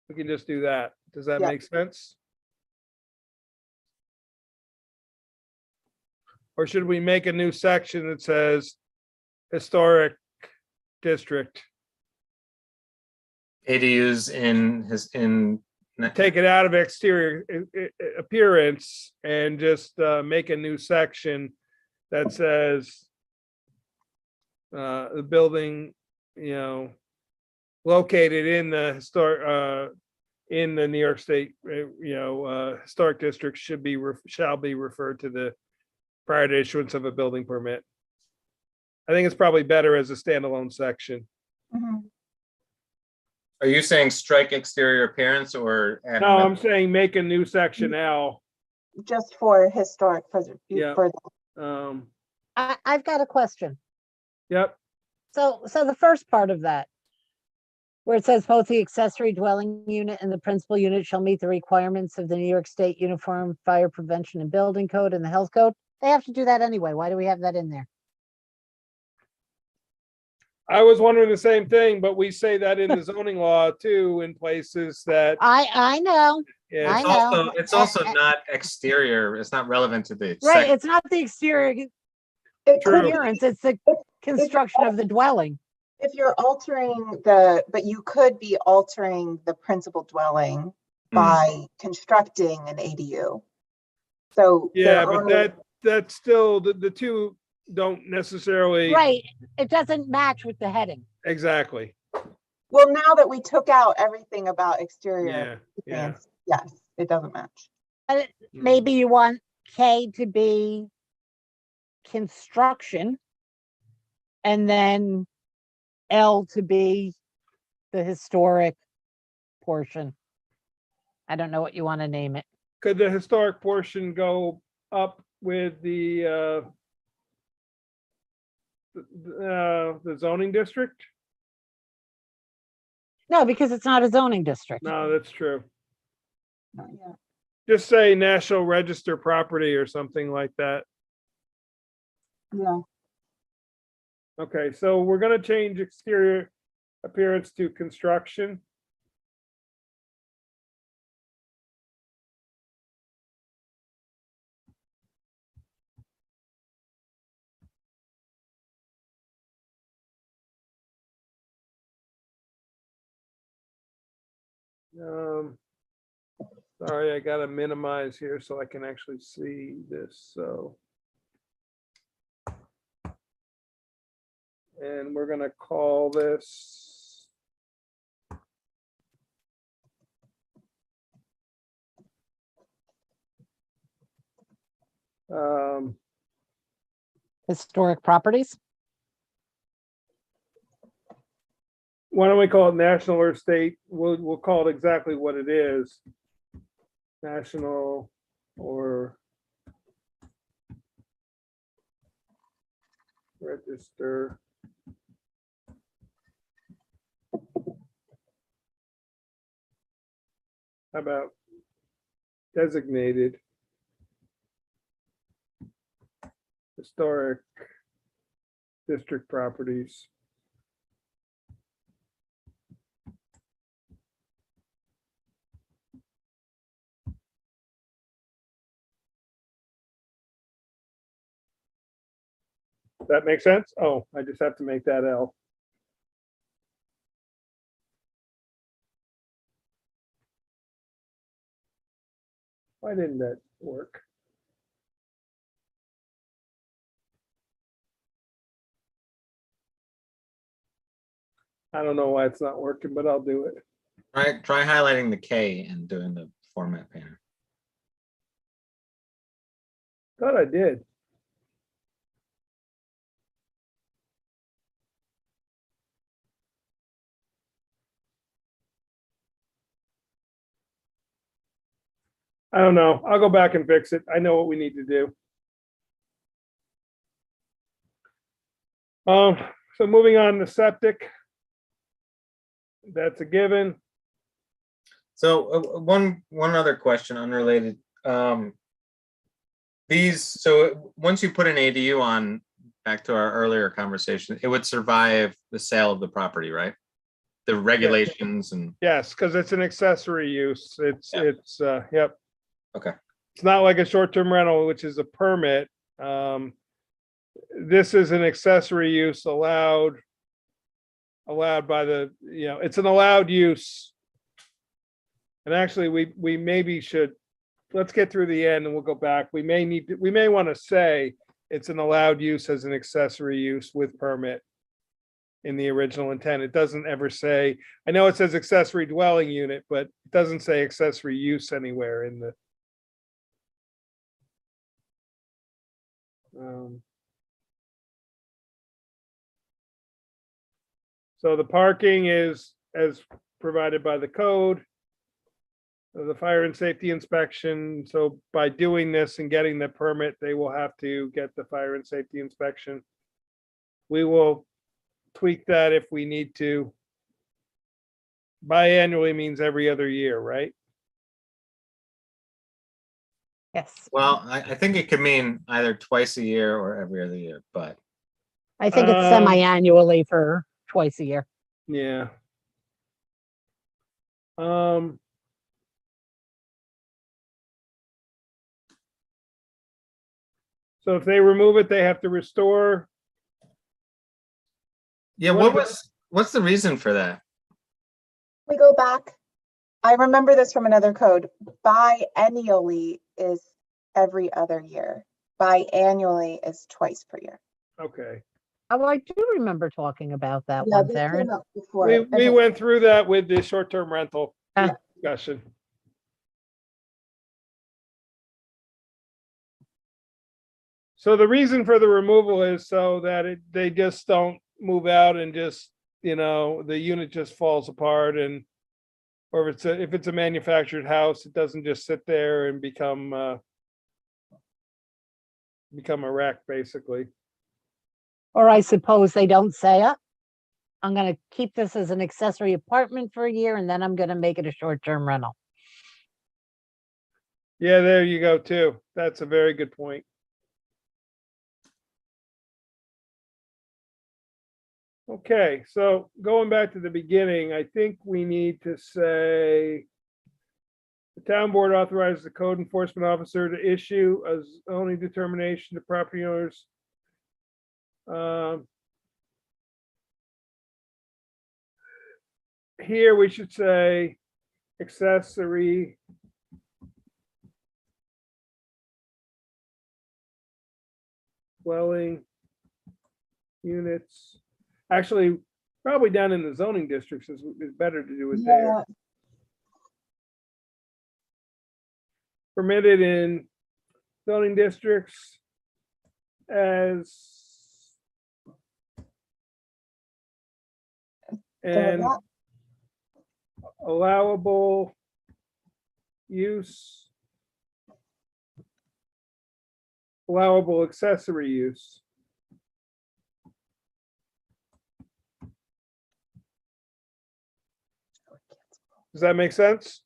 We can just do that. Does that Yeah. make sense? Or should we make a new section that says historic district? ADUs in Take it out of exterior appearance and just make a new section that says the building, located in the historic, in the New York State, historic district shall be referred to the prior to issuance of a building permit. I think it's probably better as a standalone section. Mhm. Are you saying strike exterior appearance or? add No, I'm another- saying make a new section L. Just for historic Yeah. for I've got a question. Yep. So the first part of that, where it says both the accessory dwelling unit and the principal unit shall meet the requirements of the New York State Uniform Fire Prevention and Building Code and the Health Code, they have to do that anyway. Why do we have that in there? I was wondering the same thing, but we say that in the zoning law too, in places that, I know, yeah, I It's know. also, it's also not exterior. It's not relevant to the Right, site. it's not the exterior It could True. be appearance, it's the construction of the dwelling. if you're altering but you could be altering the principal dwelling by constructing an ADU. So there yeah, but are, that's still, the two don't necessarily. Right, it doesn't match with the heading. Exactly. well, now that we took out everything about exterior, Yeah. yes, it doesn't match. Maybe you want K to be construction and then L to be the historic portion. I don't know what you want to name it. Could the historic portion go up with the zoning district? No, because it's not a zoning district. No, that's true. Not yet. Just say National Register property or something like that. Yeah, Okay, so we're gonna change exterior appearance to construction. Sorry, I gotta minimize here so I can actually see this, so. And we're gonna call this. Historic properties. Why don't we call it national or state? We'll call it exactly what it is. National or register. How about designated historic district properties? That makes sense? Oh, I just have to make that L. Why didn't that work? I don't know why it's not working, but I'll do it. Try highlighting the K and doing the format painter. Thought I did. I don't know. I'll go back and fix it. I know what we need to do. So moving on to septic. That's a given. So one other question unrelated. So once you put an ADU on, back to our earlier conversation, it would survive the sale of the property, right? The regulations and, Yes, because it's an accessory use. Yep. okay. It's not like a short-term rental, which is a permit. This is an accessory use allowed by the, it's an allowed use. And actually, we maybe should, let's get through the end and we'll go back. We may want to say it's an allowed use as an accessory use with permit in the original intent. It doesn't ever say, I know it says accessory dwelling unit, but it doesn't say accessory use anywhere in the. So the parking is as provided by the code. The fire and safety inspection. So by doing this and getting the permit, they will have to get the fire and safety inspection. We will tweak that if we need to. Biannually means every other year, right? Yes, Well, I think it could mean either twice a year or every other year, but I think it's Um, semi-annually for twice a year. Yeah. So if they remove it, they have to restore. Yeah, what's the reason for that? We go back. I remember this from another code. Biennially is every other year. Biannually is twice per year. Okay. Oh, I do remember talking about that Yeah, once, this Aaron. came up before. We Okay. went through that with the short-term rental Ah. discussion. So the reason for the removal is so that they just don't move out and just, the unit just falls apart, and or if it's a manufactured house, it doesn't just sit there and become a wreck, basically. Or I suppose they don't say, I'm gonna keep this as an accessory apartment for a year and then I'm gonna make it a short-term rental. Yeah, there you go too. That's a very good point. Okay, so going back to the beginning, I think we need to say the town board authorizes the code enforcement officer to issue a zoning determination to property owners. Here we should say accessory dwelling units. Actually, probably down in the zoning districts is better to do it there. Yeah, Permitted in zoning districts as and that- allowable use, allowable accessory use. Does that make sense?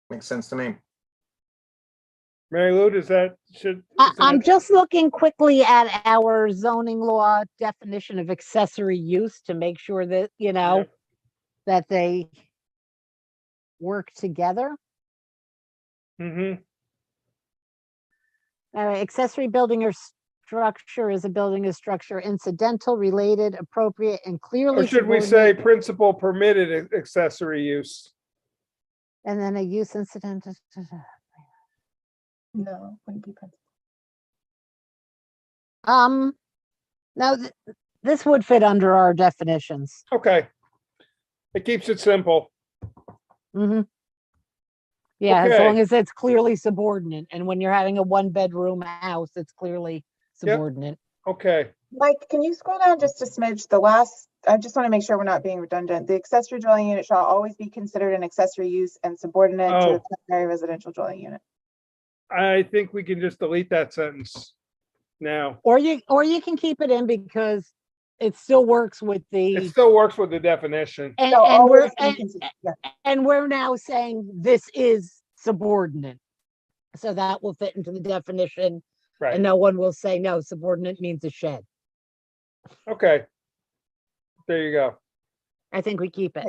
Makes sense to me. Mary Lou, does that should? I'm just looking quickly at our zoning law definition of accessory use to make sure that, that they work together. Mm-hmm. Accessory building or structure is a building or structure incidental, related, appropriate, and clearly. Or should we say subordinate- principal permitted accessory use? And then a use incident. No, wouldn't be principal. Now this would fit under our definitions. Okay. It keeps it simple. Mm-hmm. Yeah, as Okay. long as it's clearly subordinate. And when you're having a 1-bedroom house, it's clearly subordinate. Okay. Mike, can you scroll down just a smidge? I just want to make sure we're not being redundant. The accessory dwelling unit shall always be considered an accessory use and subordinate to the primary residential dwelling unit. I think we can just delete that sentence now. Or you can keep it in because it still works with It the, still works with the definition. and, So and we're, always be considered, yeah. and we're now saying this is subordinate. So that will fit into the definition Right. and no one will say, no, subordinate means a shed. Okay. There you go. I think we keep it.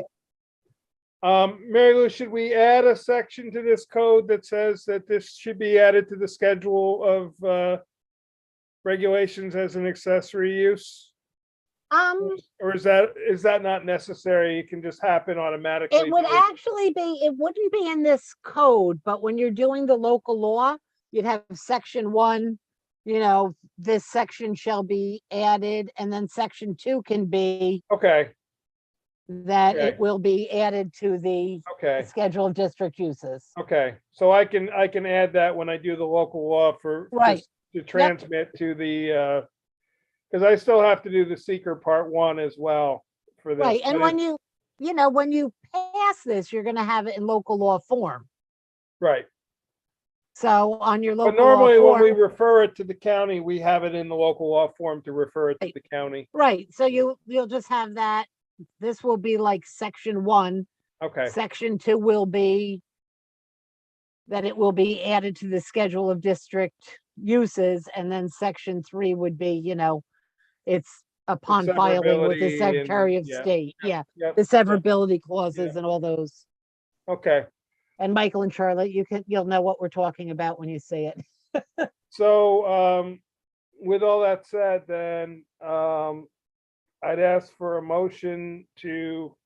Mary Lou, should we add a section to this code that says that this should be added to the schedule of regulations as an accessory use? Or is that not necessary? It can just happen automatically? It would actually be, it wouldn't be in this code, but when you're doing the local law, you'd have section 1, this section shall be added, and then section 2 can be Okay, that Okay. it will be added to the okay, schedule of district uses. okay. So I can add that when I do the local law for Right. to transmit to the because I still have to do the seeker part 1 as well for this. Right, and but when when you pass this, you're gonna have it in local law form. Right. So on your But local law normally when we form, refer it to the county, we have it in the local law form to refer it to Right. the county. right, so you'll just have that. This will be like section 1. Okay, Section 2 will be that it will be added to the schedule of district uses, and then section 3 would be, it's upon filing with the severability and- Secretary of yeah. State. Yeah, Yep. the severability clauses and all those. Okay, And Michael and Charlotte, you'll know what we're talking about when you see it. so with all that said, then I'd ask for a motion to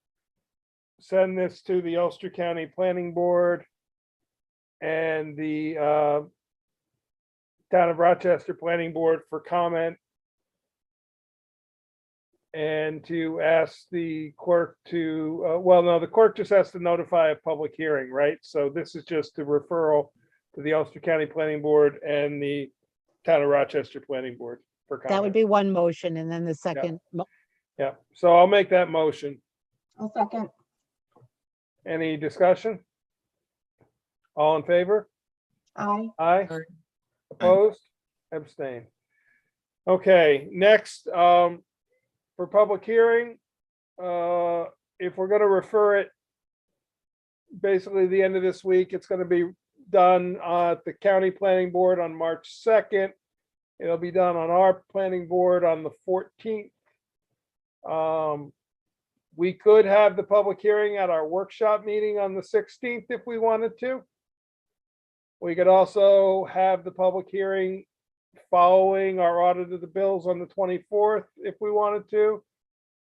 send this to the Ulster County Planning Board and the Town of Rochester Planning Board for comment, and to ask the clerk to, well, no, the clerk just has to notify a public hearing, right? So this is just a referral to the Ulster County Planning Board and the Town of Rochester Planning Board for comment. That would be one motion, and then the second, Yeah, so I'll make that motion. I'll second. Any discussion? All in favor? Aye. Aye. Aye. Opposed? Abstain. Okay, next, for public hearing, if we're gonna refer it, basically the end of this week, it's gonna be done at the county planning board on March 2nd. It'll be done on our planning board on the 14th. We could have the public hearing at our workshop meeting on the 16th if we wanted to. We could also have the public hearing following our audit of the bills on the 24th if we wanted to,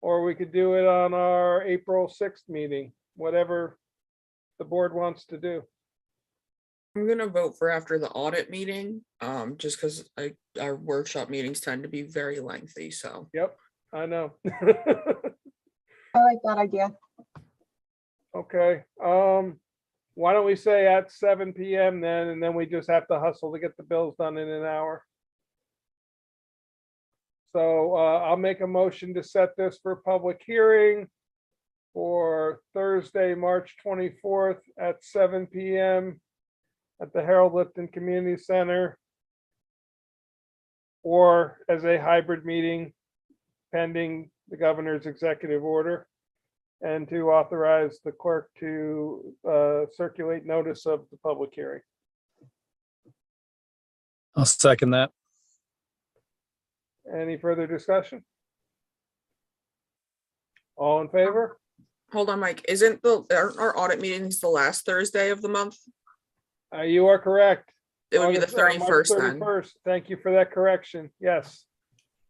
or we could do it on our April 6th meeting, whatever the board wants to do. I'm gonna vote for after the audit meeting, just because our workshop meetings tend to be very lengthy, so. Yep, I know. I like that idea. Okay, why don't we say at 7 PM then, and then we just have to hustle to get the bills done in an hour. So I'll make a motion to set this for public hearing for Thursday, March 24th at 7 PM at the Harold Lipton Community Center, or as a hybrid meeting pending the governor's executive order, and to authorize the clerk to circulate notice of the public hearing. I'll second that. Any further discussion? All in favor? Hold on, Mike, aren't our audit meetings the last Thursday of the month? You are correct. It would be the August, March 31st then. 31st. Thank you for that correction. Yes.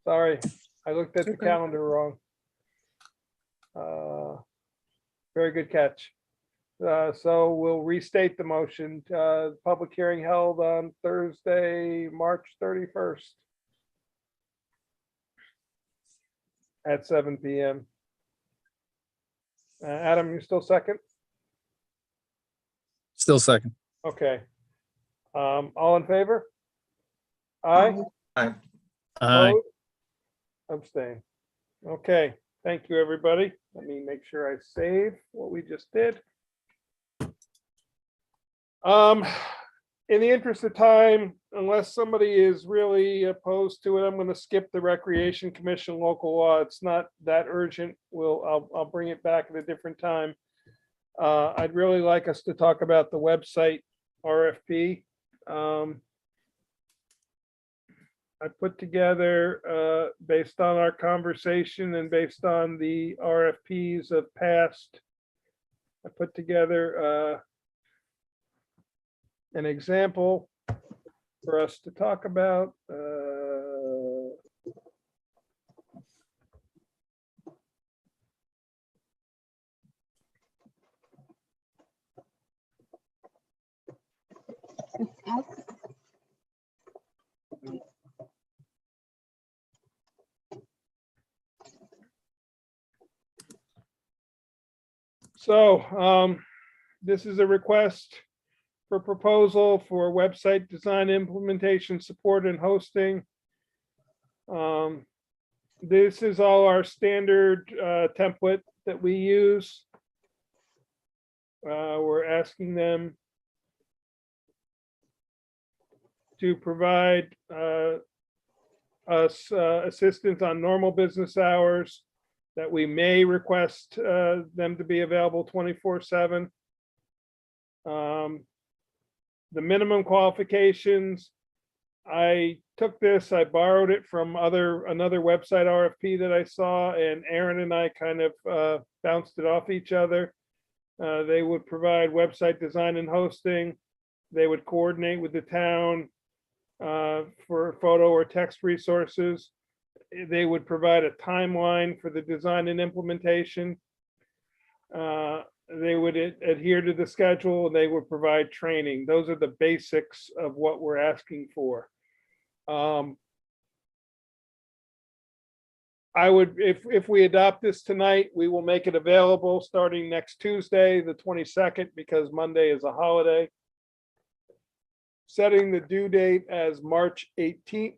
Sorry, I looked at the Okay. calendar wrong. Very good catch. So we'll restate the motion. Public hearing held on Thursday, March 31st at 7 PM. Adam, you still second? Still second. Okay. All in favor? Aye. Aye. Aye. Opposed? Abstain. Okay, thank you, everybody. Let me make sure I save what we just did. In the interest of time, unless somebody is really opposed to it, I'm gonna skip the Recreation Commission local law. It's not that urgent. I'll bring it back at a different time. I'd really like us to talk about the website RFP. I put together, based on our conversation and based on the RFPs of past, I put together an example for us to talk about. So this is a request for proposal for website design, implementation, support, and hosting. This is all our standard template that we use. We're asking them to provide us assistance on normal business hours, that we may request them to be available 24/7. The minimum qualifications, I took this, I borrowed it from another website RFP that I saw, and Aaron and I kind of bounced it off each other. They would provide website design and hosting. They would coordinate with the town for photo or text resources. They would provide a timeline for the design and implementation. They would adhere to the schedule, and they would provide training. Those are the basics of what we're asking for. I would, if we adopt this tonight, we will make it available starting next Tuesday, the 22nd, because Monday is a holiday. Setting the due date as March 18th.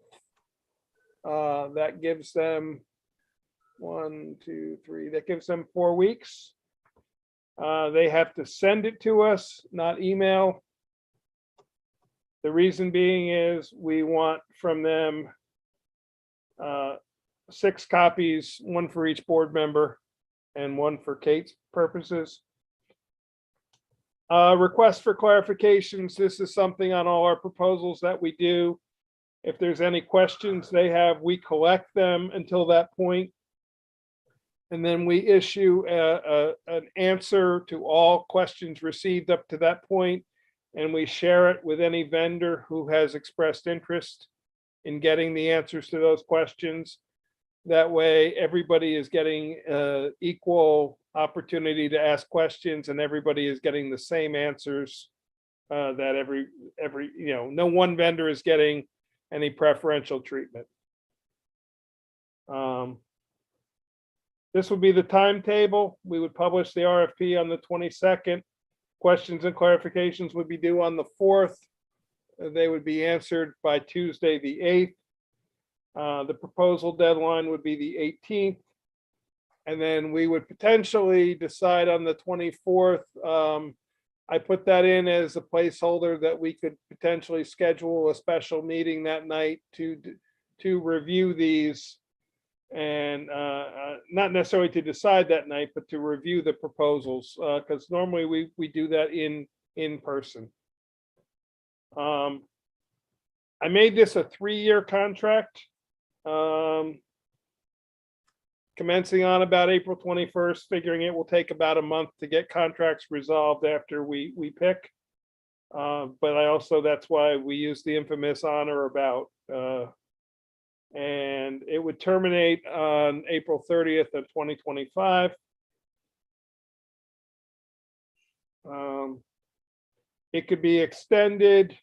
That gives them 1, 2, 3, that gives them 4 weeks. They have to send it to us, not email. The reason being is we want from them 6 copies, 1 for each board member and 1 for Kate's purposes. Request for clarifications. This is something on all our proposals that we do. If there's any questions they have, we collect them until that point. And then we issue an answer to all questions received up to that point, and we share it with any vendor who has expressed interest in getting the answers to those questions. That way, everybody is getting equal opportunity to ask questions, and everybody is getting the same answers. That every no one vendor is getting any preferential treatment. This would be the timetable. We would publish the RFP on the 22nd. Questions and clarifications would be due on the 4th. They would be answered by Tuesday, the 8th. The proposal deadline would be the 18th. And then we would potentially decide on the 24th. I put that in as a placeholder that we could potentially schedule a special meeting that night to review these, and not necessarily to decide that night, but to review the proposals, because normally we do that in person. I made this a 3-year contract, commencing on about April 21st, figuring it will take about a month to get contracts resolved after we pick. But I also, that's why we use the infamous on or about. And it would terminate on April 30th of 2025. It could be extended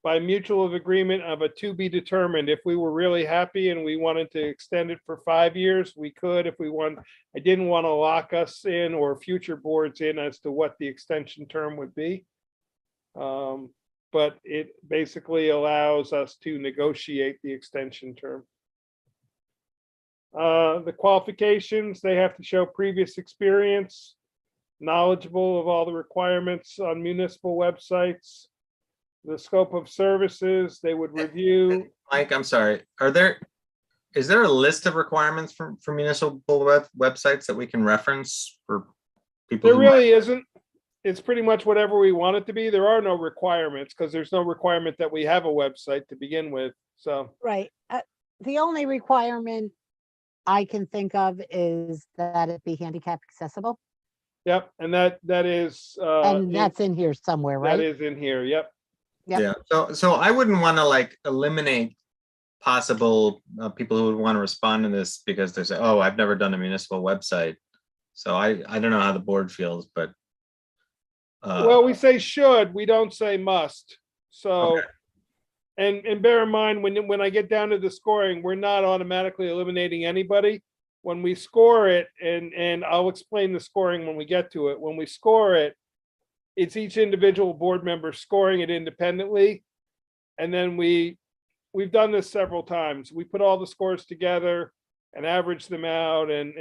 by mutual agreement of a to be determined. If we were really happy and we wanted to extend it for 5 years, we could. If we want, I didn't want to lock us in or future boards in as to what the extension term would be. But it basically allows us to negotiate the extension term. The qualifications, they have to show previous experience, knowledgeable of all the requirements on municipal websites. The scope of services, they would review. Mike, I'm sorry. Is there a list of requirements for municipal websites that we can reference for people? There really isn't. It's pretty much whatever we want it to be. There are no requirements because there's no requirement that we have a website to begin with. So Right. The only requirement I can think of is that it be handicap accessible. yep, and that is And that's in here somewhere, that right? is in here. Yep. Yep. Yeah. So I wouldn't want to like eliminate possible people who would want to respond to this because they say, "Oh, I've never done a municipal website." So I don't know how the board feels, but Well, we say should, we don't say must. So, Okay. and bear in mind, when I get down to the scoring, we're not automatically eliminating anybody. When we score it, and I'll explain the scoring when we get to it. When we score it, it's each individual board member scoring it independently. And then we've done this several times. We put all the scores together and average them out, and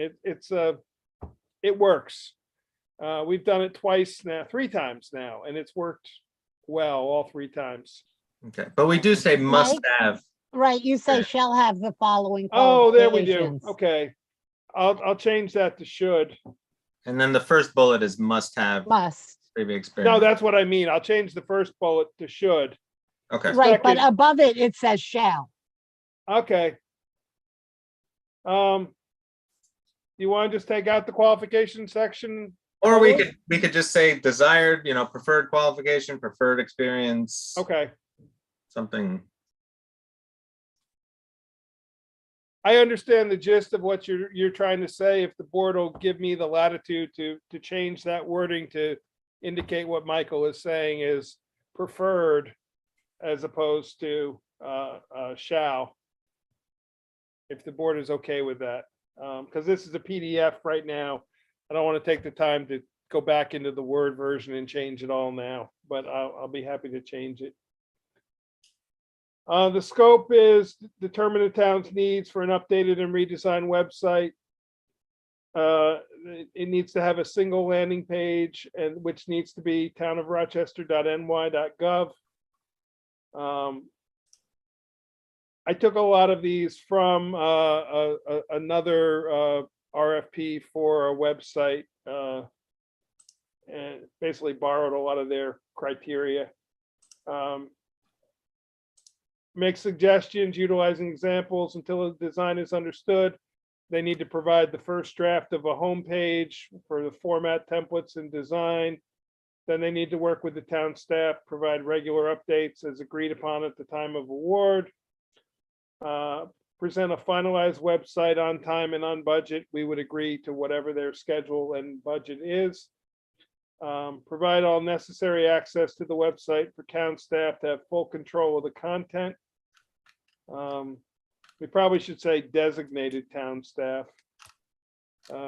it works. We've done it twice now, 3 times now, and it's worked well all 3 times. okay, but we do say must Mike? have. Right, you say shall have the following Oh, there we do. qualifications. Okay. I'll change that to should. And then the first bullet is must have Must. previous No, experience. that's what I mean. I'll change the first bullet to should. Okay. Right, but Second. above it, it says shall. Okay. You want to just take out the qualification section? Or we could just say desired, preferred qualification, preferred experience. Okay. Something. I understand the gist of what you're trying to say. If the board will give me the latitude to change that wording to indicate what Michael is saying is preferred as opposed to shall. If the board is okay with that, because this is a PDF right now. I don't want to take the time to go back into the Word version and change it all now, but I'll be happy to change it. The scope is determine the town's needs for an updated and redesigned website. It needs to have a single landing page, and which needs to be townofrochester.ny.gov. I took a lot of these from another RFP for a website, and basically borrowed a lot of their criteria. Make suggestions utilizing examples until the design is understood. They need to provide the first draft of a homepage for the format, templates, and design. Then they need to work with the town staff, provide regular updates as agreed upon at the time of award. Present a finalized website on time and on budget. We would agree to whatever their schedule and budget is. Provide all necessary access to the website for town staff to have full control of the content. We probably should say designated town staff,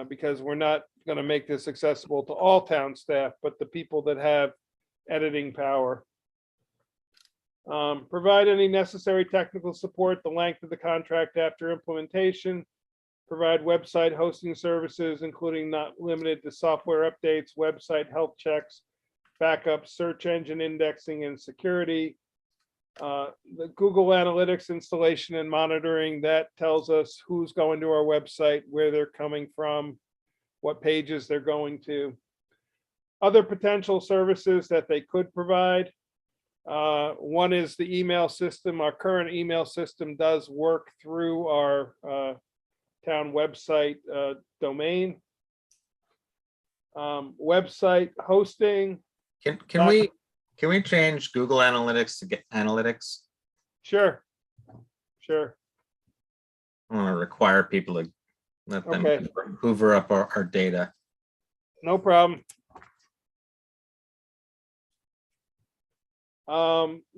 because we're not going to make this accessible to all town staff, but the people that have editing power. Provide any necessary technical support, the length of the contract after implementation. Provide website hosting services, including not limited to software updates, website health checks, backups, search engine indexing, and security. The Google Analytics installation and monitoring, that tells us who's going to our website, where they're coming from, what pages they're going to. Other potential services that they could provide. One is the email system. Our current email system does work through our town website domain. Website hosting. Can we change Google Analytics to get analytics? Sure. I want to require people to let them Okay. hoover up our data. No problem.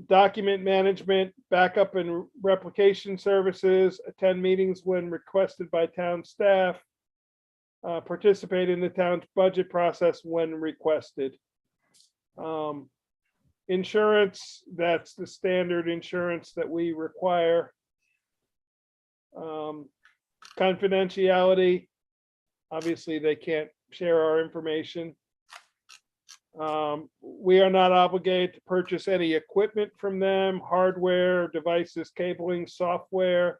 Document management, backup and replication services, attend meetings when requested by town staff, participate in the town's budget process when requested. Insurance, that's the standard insurance that we require. Confidentiality, obviously they can't share our information. We are not obligated to purchase any equipment from them, hardware, devices, cabling, software,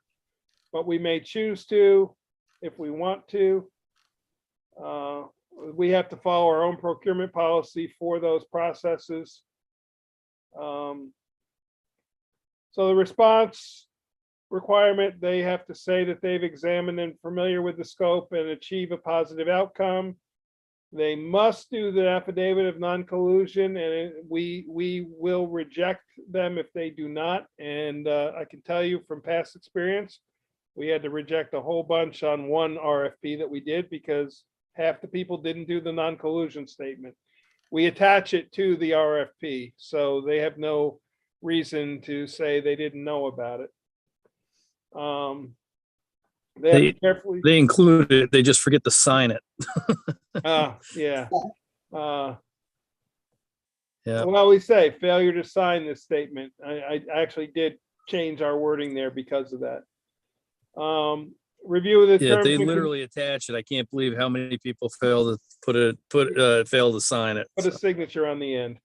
but we may choose to if we want to. We have to follow our own procurement policy for those processes. So the response requirement, they have to say that they've examined and familiar with the scope and achieve a positive outcome. They must do the affidavit of non-collusion, and we will reject them if they do not. And I can tell you from past experience, we had to reject a whole bunch on one RFP that we did because half the people didn't do the non-collusion statement. We attach it to the RFP, so they have no reason to say they didn't know about it. They have to carefully. They include it, they just forget to sign it. Yeah. Yeah. Well, we say failure to sign this statement. I actually did change our wording there because of that. Review of the Yeah, terms. they and con- literally attach it. I can't believe how many people fail to fail to sign it. Put a signature on the end.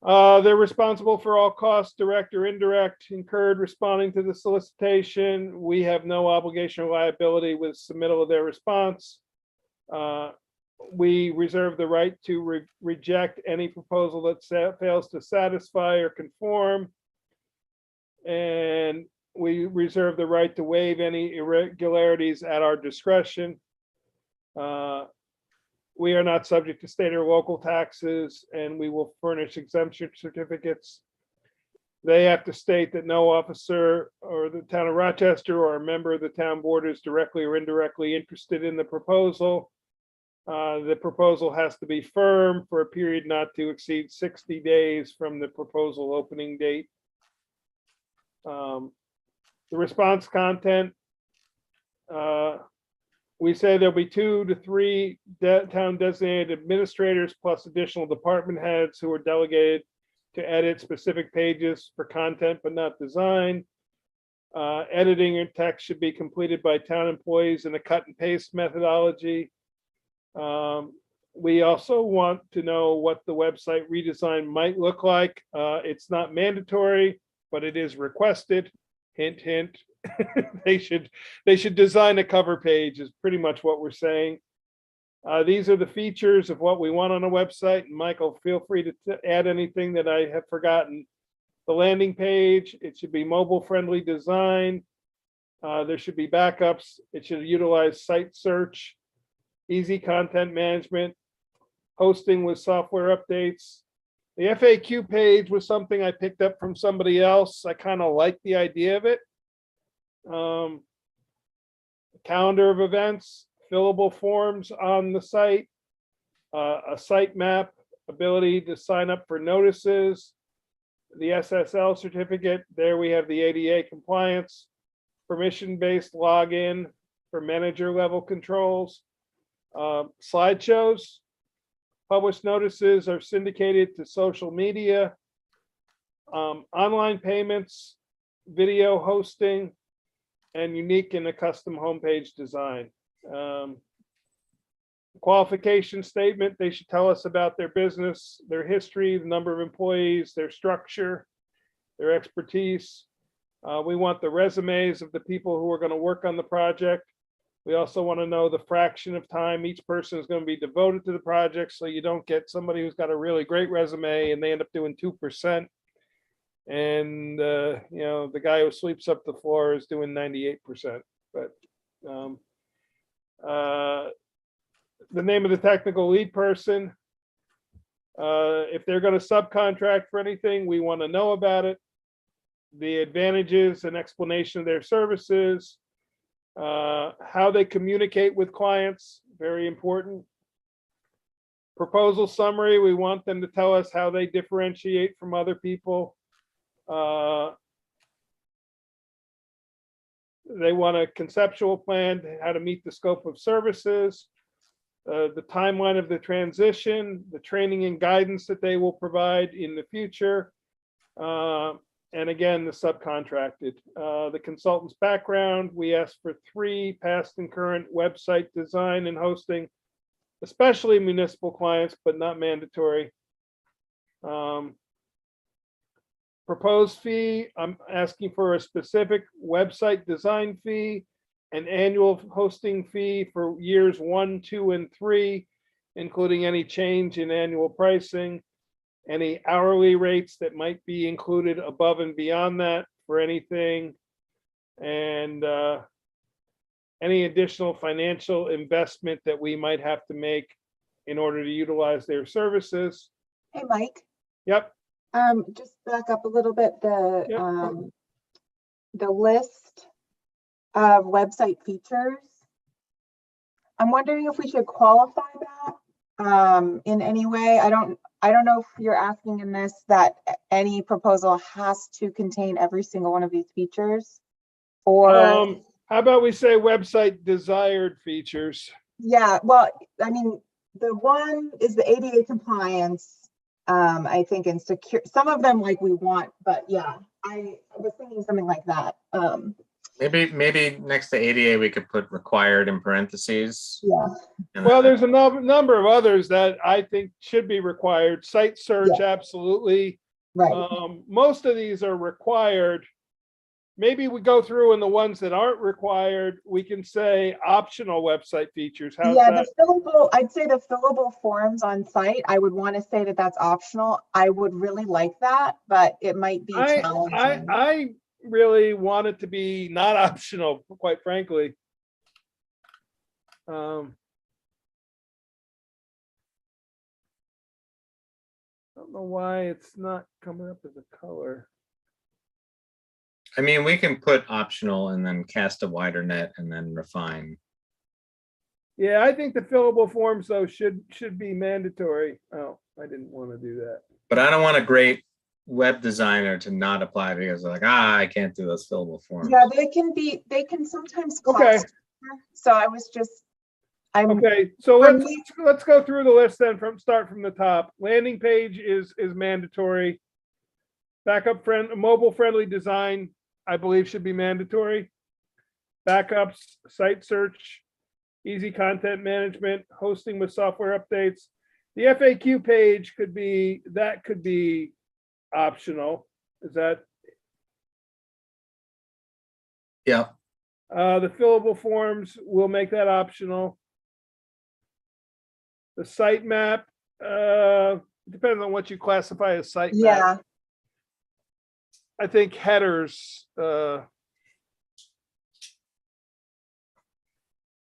They're responsible for all costs, direct or indirect, incurred responding to the solicitation. We have no obligation or liability with submittal of their response. We reserve the right to reject any proposal that fails to satisfy or conform. And we reserve the right to waive any irregularities at our discretion. We are not subject to state or local taxes, and we will furnish exemption certificates. They have to state that no officer or the town of Rochester or a member of the town board is directly or indirectly interested in the proposal. The proposal has to be firm for a period not to exceed 60 days from the proposal opening date. The response content, we say there'll be 2 to 3 town designated administrators plus additional department heads who are delegated to edit specific pages for content but not design. Editing and text should be completed by town employees in a cut and paste methodology. We also want to know what the website redesign might look like. It's not mandatory, but it is requested. Hint, hint. They should design a cover page is pretty much what we're saying. These are the features of what we want on a website. And Michael, feel free to add anything that I have forgotten. The landing page, it should be mobile friendly design. There should be backups. It should utilize site search, easy content management, hosting with software updates. The FAQ page was something I picked up from somebody else. I kind of like the idea of it. Calendar of events, fillable forms on the site, a site map, ability to sign up for notices, the SSL certificate. There we have the ADA compliance, permission-based login for manager level controls, slideshows. Published notices are syndicated to social media, online payments, video hosting, and unique and a custom homepage design. Qualification statement, they should tell us about their business, their history, the number of employees, their structure, their expertise. We want the resumes of the people who are going to work on the project. We also want to know the fraction of time each person is going to be devoted to the project, so you don't get somebody who's got a really great resume and they end up doing 2%. And the guy who sweeps up the floor is doing 98%. But the name of the technical lead person, if they're going to subcontract for anything, we want to know about it. The advantages and explanation of their services, how they communicate with clients, very important. Proposal summary, we want them to tell us how they differentiate from other people. They want a conceptual plan, how to meet the scope of services, the timeline of the transition, the training and guidance that they will provide in the future. And again, the subcontracted, the consultant's background. We asked for 3 past and current website design and hosting, especially municipal clients, but not mandatory. Proposed fee, I'm asking for a specific website design fee, an annual hosting fee for years 1, 2, and 3, including any change in annual pricing, any hourly rates that might be included above and beyond that for anything, and any additional financial investment that we might have to make in order to utilize their services. Hey, Mike. Yep. Just back up a little bit, the list of website features. I'm wondering if we should qualify that in any way. I don't know if you're asking in this that any proposal has to contain every single one of these features, or how about we say website desired features? yeah, well, I mean, the one is the ADA compliance. I think in secure, some of them like we want, but yeah, I was thinking something like that. Maybe next to ADA, we could put required in parentheses. Yeah. Well, there's a number of others that I think should be required. Site search, absolutely. Right. Most of these are required. maybe we go through and the ones that aren't required, we can say optional website features. How's Yeah, that? the fillable, I'd say the fillable forms on site, I would want to say that that's optional. I would really like that, but it might be challenging. I really want it to be not optional, quite frankly. I don't know why it's not coming up as a color. I mean, we can put optional and then cast a wider net and then refine. Yeah, I think the fillable forms though should be mandatory. Oh, I didn't want to do that. But I don't want a great web designer to not apply because they're like, I can't do those fillable forms. Yeah, they can sometimes Okay. cost. So I was just, Okay, so for let's go through the list then start from the top. Landing page is mandatory. Mobile friendly design, I believe should be mandatory. Backups, site search, easy content management, hosting with software updates. The FAQ page could be optional. Is that? Yeah. The fillable forms, we'll make that optional. The site map, depends on what you classify as site map. yeah, I think headers, the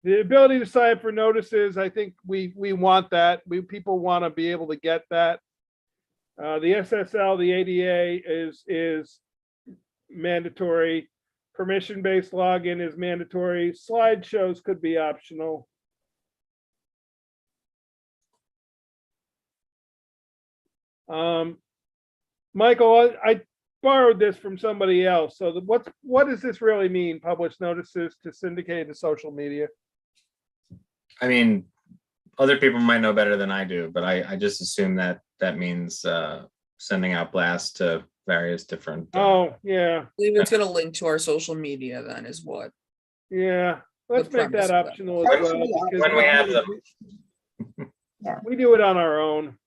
ability to sign up for notices, I think we want that. People want to be able to get that. The SSL, the ADA is mandatory. Permission-based login is mandatory. Slideshows could be optional. Michael, I borrowed this from somebody else. So what does this really mean? Publish notices to syndicate to social media? I mean, other people might know better than I do, but I just assume that means sending out blasts to various different. Oh, yeah. I believe it's going to link to our social media then is what. Yeah. Let's The make premise that of that. optional That as should well. be Because When we have them. we do it on our own.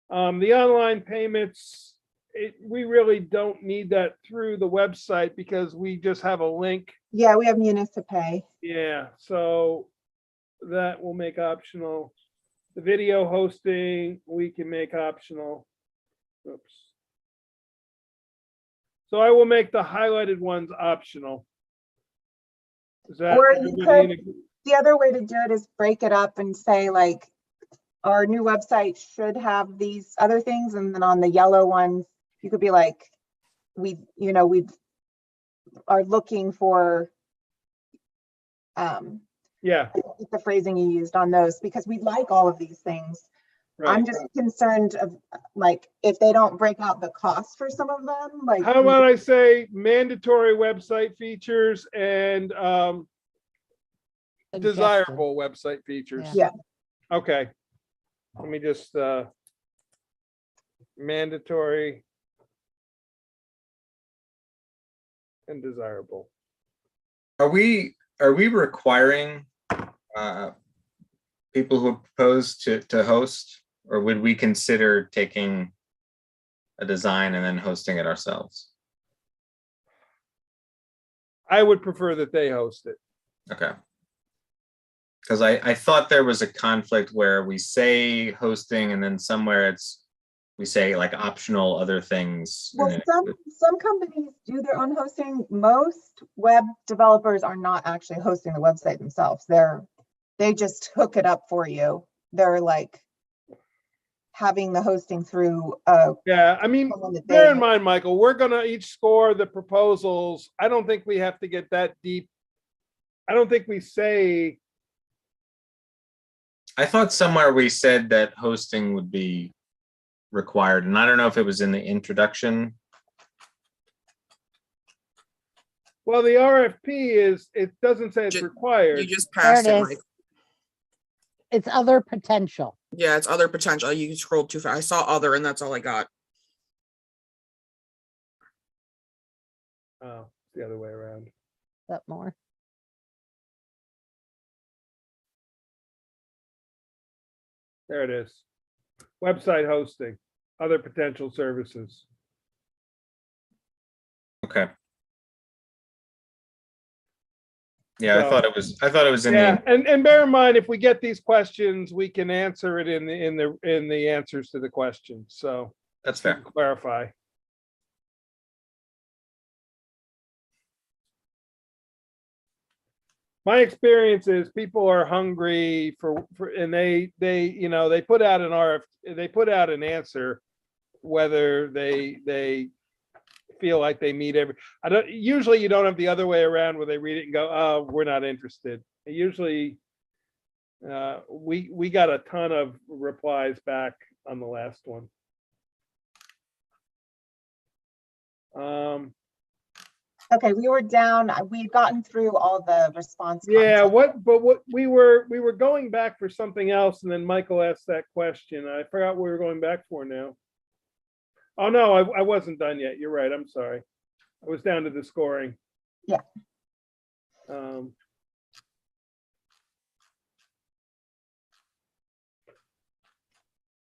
The online payments, we really don't need that through the website because we just have a link. yeah, we have Municipay. Yeah, so that will make optional. The video hosting, we can make optional. Oops. So I will make the highlighted ones optional. Is that Or you everybody in could, the other way to do it is break it up and say like, our new website should have these other things, and then on the yellow ones, you could be like, we are looking for, yeah, the phrasing you used on those, because we like all of these things. right. I'm just concerned of like, if they don't break out the cost for some of them, like. How about I say mandatory website features and desirable website features? Yeah. Okay. Let me just mandatory and desirable. Are we requiring people who propose to host, or would we consider taking a design and then hosting it ourselves? I would prefer that they host it. Okay. Because I thought there was a conflict where we say hosting and then somewhere we say like optional other things. Well, some companies do their own hosting. Most web developers are not actually hosting the website themselves. They just hook it up for you. They're like having the hosting through. Yeah, I mean, someone that bear they- in mind, Michael, we're gonna each score the proposals. I don't think we have to get that deep. I don't think we say, I thought somewhere we said that hosting would be required, and I don't know if it was in the introduction. well, the RFP it doesn't say it's You required. just passed There it, it Mike. is. It's other potential. Yeah, it's other potential. You scrolled too fast. I saw other and that's all I got. Oh, the other way around. That more. There it is. Website hosting, other potential services. Okay. Yeah, So- I thought it was in Yeah, the, and bear in mind, if we get these questions, we can answer it in the answers to the questions, so that's we fair. can clarify. My experience is people are hungry and they, they put out an they put out an answer, whether they feel like they meet usually you don't have the other way around where they read it and go, oh, we're not interested. Usually, we got a ton of replies back on the last one. Okay, we were down, we'd gotten through all the response. Yeah, content. what we were going back for something else, and then Michael asked that question. I forgot what we were going back for now. Oh, no, I wasn't done yet. You're right. I'm sorry. I was down to the scoring. Yeah.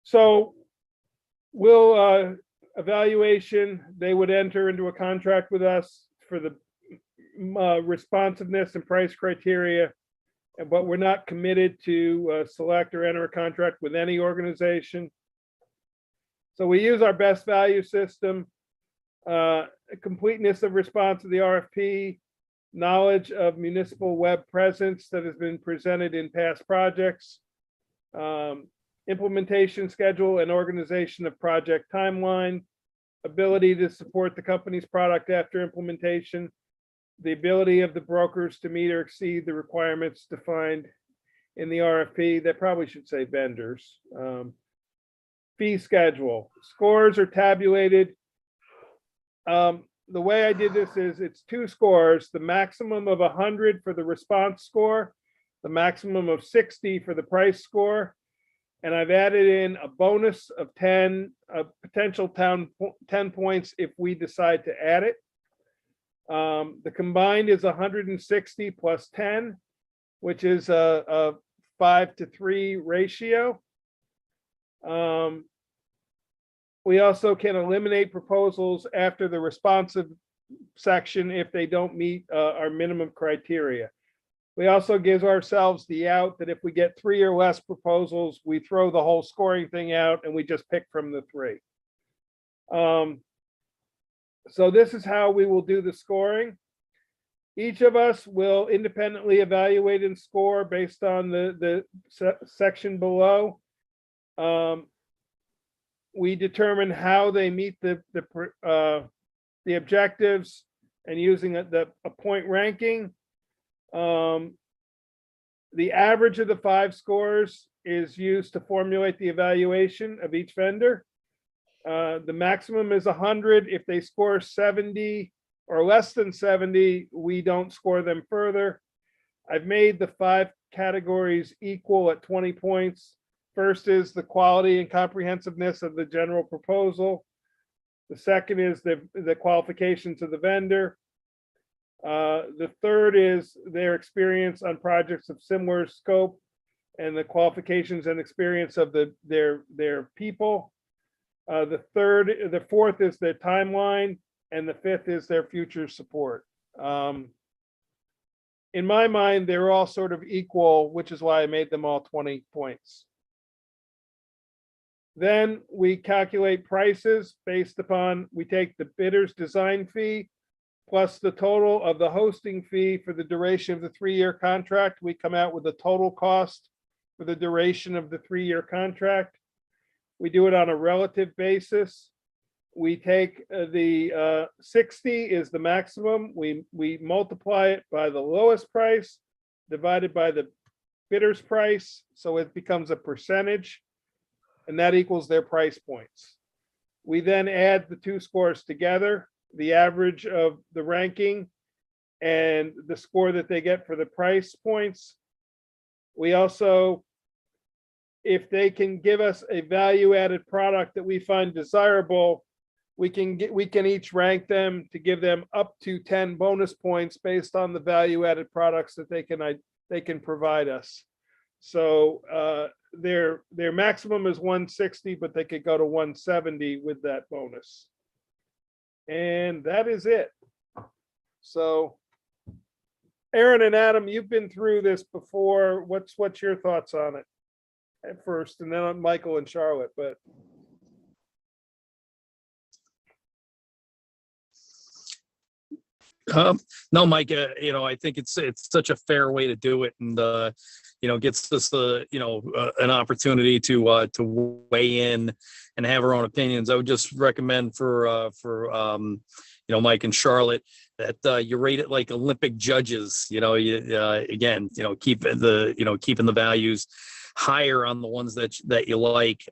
So we'll evaluation, they would enter into a contract with us for the responsiveness and price criteria, but we're not committed to select or enter a contract with any organization. So we use our best value system, completeness of response to the RFP, knowledge of municipal web presence that has been presented in past projects, implementation schedule and organization of project timeline, ability to support the company's product after implementation, the ability of the brokers to meet or exceed the requirements defined in the RFP. That probably should say vendors. Fee schedule. Scores are tabulated. The way I did this is it's 2 scores, the maximum of 100 for the response score, the maximum of 60 for the price score. And I've added in a bonus of 10, a potential 10 points if we decide to add it. The combined is 160 plus 10, which is a 5-to-3 ratio. We also can eliminate proposals after the responsive section if they don't meet our minimum criteria. We also give ourselves the out that if we get 3 or less proposals, we throw the whole scoring thing out and we just pick from the 3. So this is how we will do the scoring. Each of us will independently evaluate and score based on the section below. We determine how they meet the objectives and using a point ranking. The average of the 5 scores is used to formulate the evaluation of each vendor. The maximum is 100. If they score 70 or less than 70, we don't score them further. I've made the 5 categories equal at 20 points. First is the quality and comprehensiveness of the general proposal. The second is the qualifications of the vendor. The third is their experience on projects of similar scope and the qualifications and experience of their people. The fourth is their timeline, and the 5th is their future support. In my mind, they're all sort of equal, which is why I made them all 20 points. Then we calculate prices based upon, we take the bidder's design fee plus the total of the hosting fee for the duration of the 3-year contract. We come out with the total cost for the duration of the 3-year contract. We do it on a relative basis. We take the 60 is the maximum. We multiply it by the lowest price divided by the bidder's price. So it becomes a percentage, and that equals their price points. We then add the 2 scores together, the average of the ranking and the score that they get for the price points. We also, if they can give us a value-added product that we find desirable, we can each rank them to give them up to 10 bonus points based on the value-added products that they can provide us. So their maximum is 160, but they could go to 170 with that bonus. And that is it. So Aaron and Adam, you've been through this before. What's your thoughts on it at first, and then on Michael and Charlotte, but. No, Mike, I think it's such a fair way to do it, and gets us an opportunity to weigh in and have our own opinions. I would just recommend for Mike and Charlotte that you rate it like Olympic judges. Keeping the values higher on the ones that you like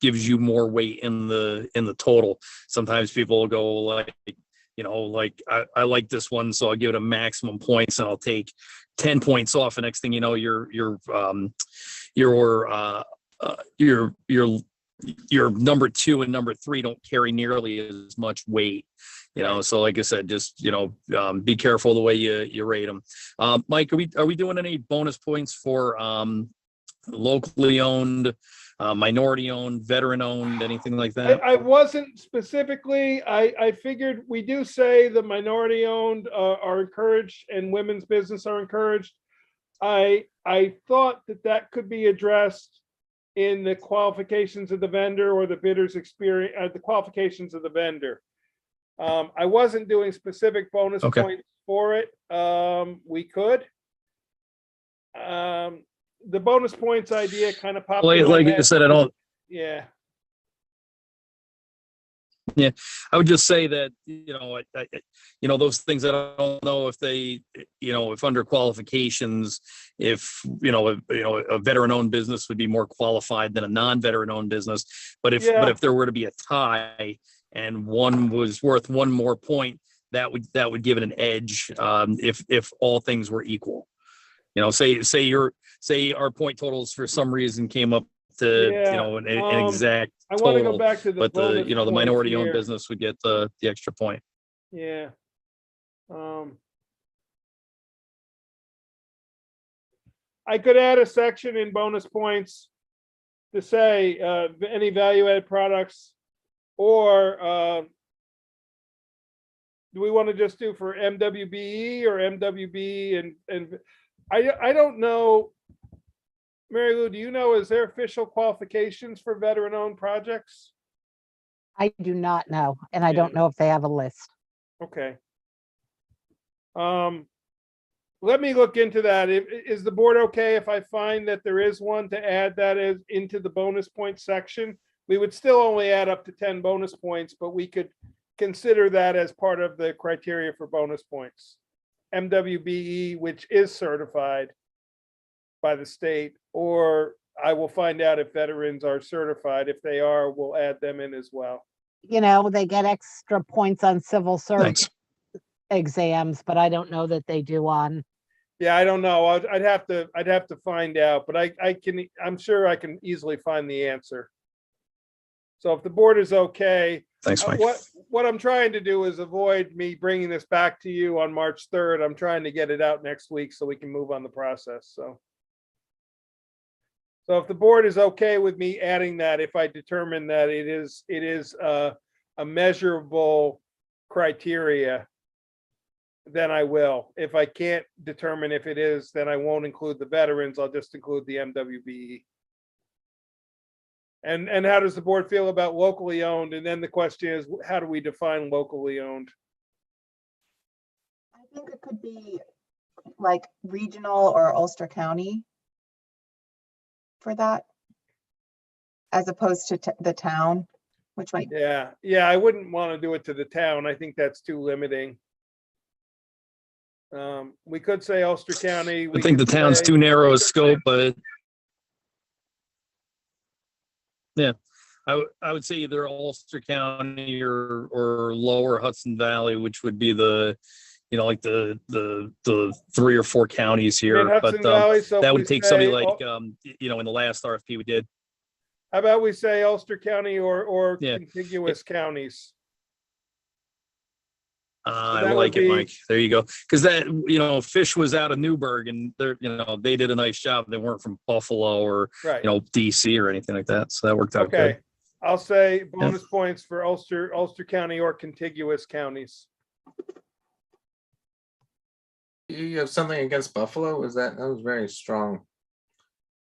gives you more weight in the total. Sometimes people will go like, I like this one, so I'll give it a maximum points, and I'll take 10 points off. The next thing you know, your number 2 and number 3 don't carry nearly as much weight. So like I said, just be careful the way you rate them. Mike, are we doing any bonus points for locally owned, minority owned, veteran owned, anything like that? I wasn't specifically, I figured we do say the minority owned are encouraged and women's business are encouraged. I thought that could be addressed in the qualifications of the vendor or the bidder's experience, the qualifications of the vendor. I wasn't doing specific bonus points for it. We could. The bonus points idea kind of popped. Like I said, I don't. Yeah. Yeah, I would just say that those things, I don't know if they, if under qualifications, if a veteran-owned business would be more qualified than a non-veteran-owned business. But if there were to be a tie and one was worth one more point, that would give it an edge. If all things were equal, say our point totals for some reason came up to an exact I want to total, go back to the but the bonus minority owned points here. business would get the extra point. Yeah. I could add a section in bonus points to say any value added products, or do we want to just do for MWBE or MWB and I don't know. Mary Lou, do you know, is there official qualifications for veteran-owned projects? I do not know, and I don't know if they have a list. Okay. Let me look into that. Is the board okay if I find that there is one to add that into the bonus point section? We would still only add up to 10 bonus points, but we could consider that as part of the criteria for bonus points. MWBE, which is certified by the state, or I will find out if veterans are certified. If they are, we'll add them in as well. They get extra points on civil service exams, but I don't know that they do on. Yeah, I don't know. I'd have to find out, but I'm sure I can easily find the answer. So if the board is okay. Thanks, Mike. What I'm trying to do is avoid me bringing this back to you on March 3rd. I'm trying to get it out next week so we can move on the process. So if the board is okay with me adding that, if I determine that it is a measurable criteria, then I will. If I can't determine if it is, then I won't include the veterans. I'll just include the MWBE. And how does the board feel about locally owned? And then the question is, how do we define locally owned? I think it could be like regional or Ulster County for that, as opposed to the town, which might. Yeah, I wouldn't want to do it to the town. I think that's too limiting. We could say Ulster County. I think the town's too narrow a scope, but yeah, I would say either Ulster County or lower Hudson Valley, which would be the like the 3 or 4 counties here. But that would take somebody like in the last RFP we did. How about we say Ulster County or contiguous counties? I like it, Mike. There you go. Because that, Fish was out of Newburgh, and they did a nice job. They weren't from Buffalo or DC or anything like that. So that worked out good. I'll say bonus points for Ulster County or contiguous counties. You have something against Buffalo? That was very strong.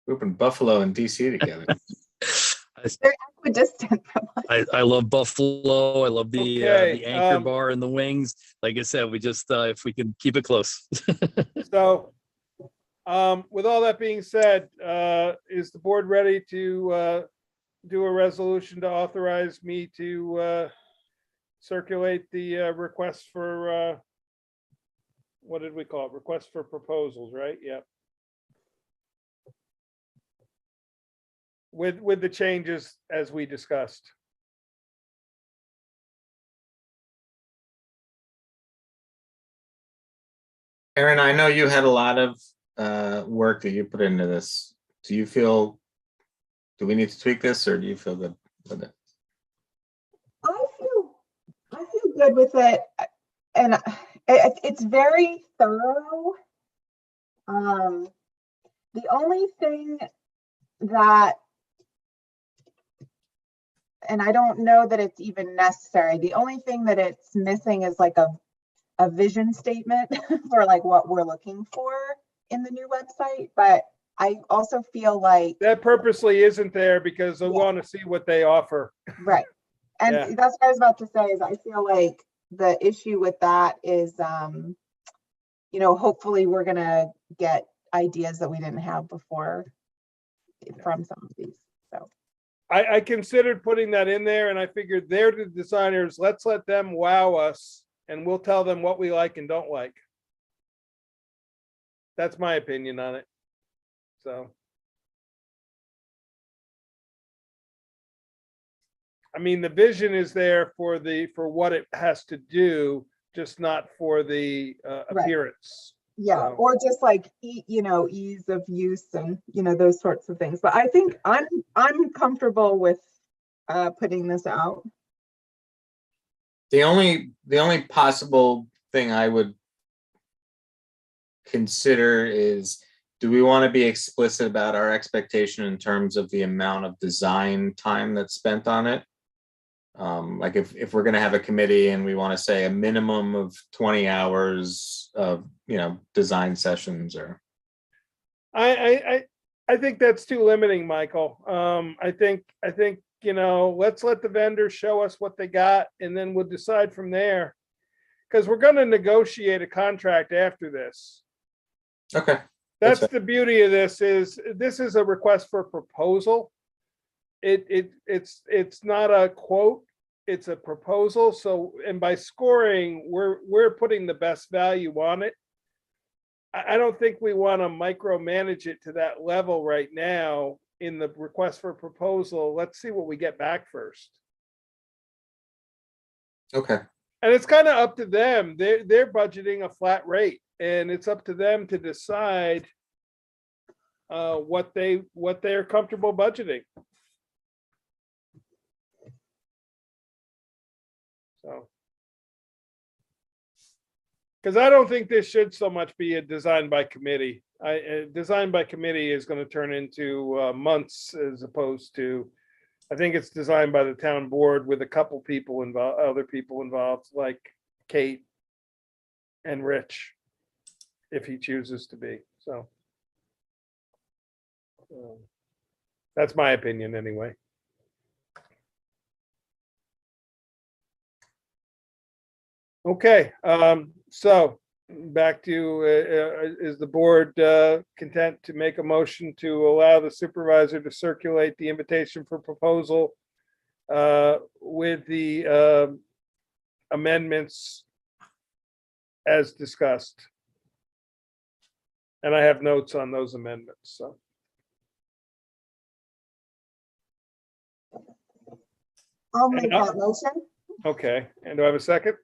Grouping Buffalo and DC together. They're equidistant from us. I love Buffalo. I love Okay, the anchor bar and the wings. Like I said, we just if we can keep it close. So, with all that being said, is the board ready to do a resolution to authorize me to circulate the request for what did we call it? Request for proposals, right? Yep. With the changes as we discussed. Aaron, I know you had a lot of work that you put into this. Do we need to tweak this, or do you feel good with it? I feel good with it, and it's very thorough. The only thing that, and I don't know that it's even necessary, the only thing that it's missing is like a vision statement for like what we're looking for in the new website. But I also feel like That purposely isn't there because I want to see what they offer. right. And Yeah. that's what I was about to say is I feel like the issue with that is, hopefully we're going to get ideas that we didn't have before from some of these. So I considered putting that in there and I figured they're the designers. Let's let them wow us and we'll tell them what we like and don't like. That's my opinion on it. So. I mean, the vision is there for what it has to do, just not for the appearance. yeah, So. or just like ease of use and those sorts of things. But I think I'm comfortable with putting this out. The only possible thing I would consider is, do we want to be explicit about our expectation in terms of the amount of design time that's spent on it? Like if we're going to have a committee and we want to say a minimum of 20 hours of design sessions, or I think that's too limiting, Michael. I think let's let the vendors show us what they got and then we'll decide from there. Because we're going to negotiate a contract after this. okay. That's the beauty of this is a request for proposal. It's not a quote, it's a proposal. So, and by scoring, we're putting the best value on it. I don't think we want to micromanage it to that level right now in the request for proposal. Let's see what we get back first. Okay. And it's kind of up to them. They're budgeting a flat rate, and it's up to them to decide what they're comfortable budgeting. So, because I don't think this should so much be a design by committee. Design by committee is going to turn into months as opposed to, I think it's designed by the town board with a couple people involved, other people involved, like Kate and Rich, if he chooses to be. So that's my opinion anyway. Okay, so back to, is the board content to make a motion to allow the supervisor to circulate the invitation for proposal with the amendments as discussed? And I have notes on those amendments, so. I'll make that motion. Okay, and do I have a second?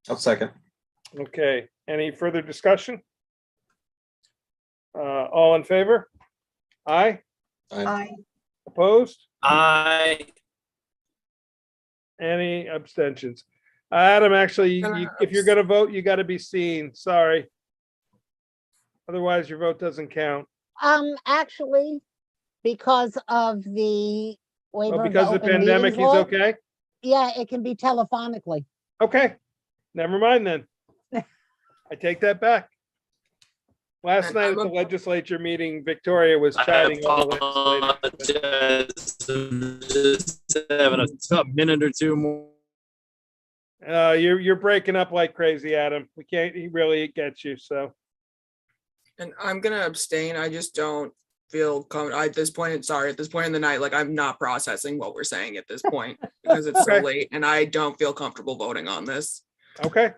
I'll second. Okay, any further discussion? All in favor? Aye, Aye. opposed? I Any abstentions? Adam, actually, if you're gonna vote, you gotta be seen, sorry. Otherwise, your vote doesn't count. Actually, because of the waiver Oh, of the because of the open meetings pandemic, he's law, okay? yeah, it can be telephonically. Okay, never mind then. I take that back. Last And night I'm at the a- legislature meeting, Victoria was chatting with the legislature. Just having a minute or two more. You're breaking up like crazy, Adam. We can't really get you, so. And I'm gonna abstain. I just don't feel at this point in the night, like I'm not processing what we're saying at this point because it's so Okay. late and I don't feel comfortable voting on this. Okay.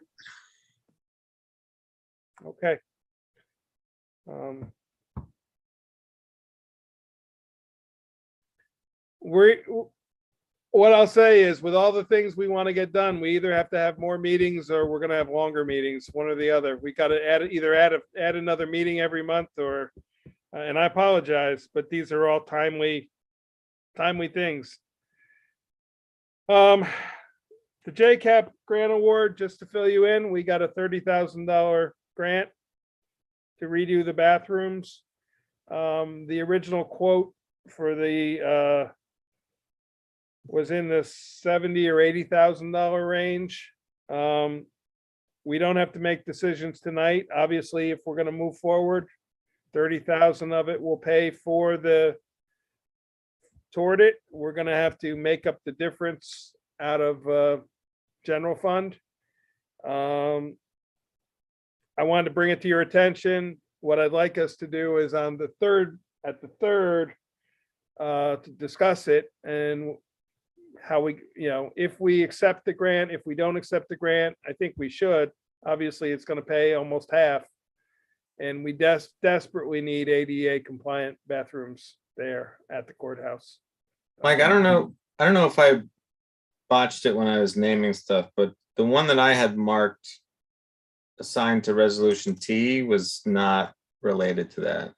Okay. What I'll say is with all the things we want to get done, we either have to have more meetings or we're going to have longer meetings, one or the other. We got to add another meeting every month or, and I apologize, but these are all timely things. The JCAP grant award, just to fill you in, we got a $30,000 grant to redo the bathrooms. The original quote for the was in the $70,000 or $80,000 range. We don't have to make decisions tonight. Obviously, if we're going to move forward, 30,000 of it will pay for toward it. We're going to have to make up the difference out of general fund. I wanted to bring it to your attention. What I'd like us to do is on the third, to discuss it and how we, if we accept the grant, if we don't accept the grant, I think we should. Obviously, it's going to pay almost half. And we desperately need ADA compliant bathrooms there at the courthouse. Mike, I don't know if I botched it when I was naming stuff, but the one that I had marked assigned to resolution T was not related to that.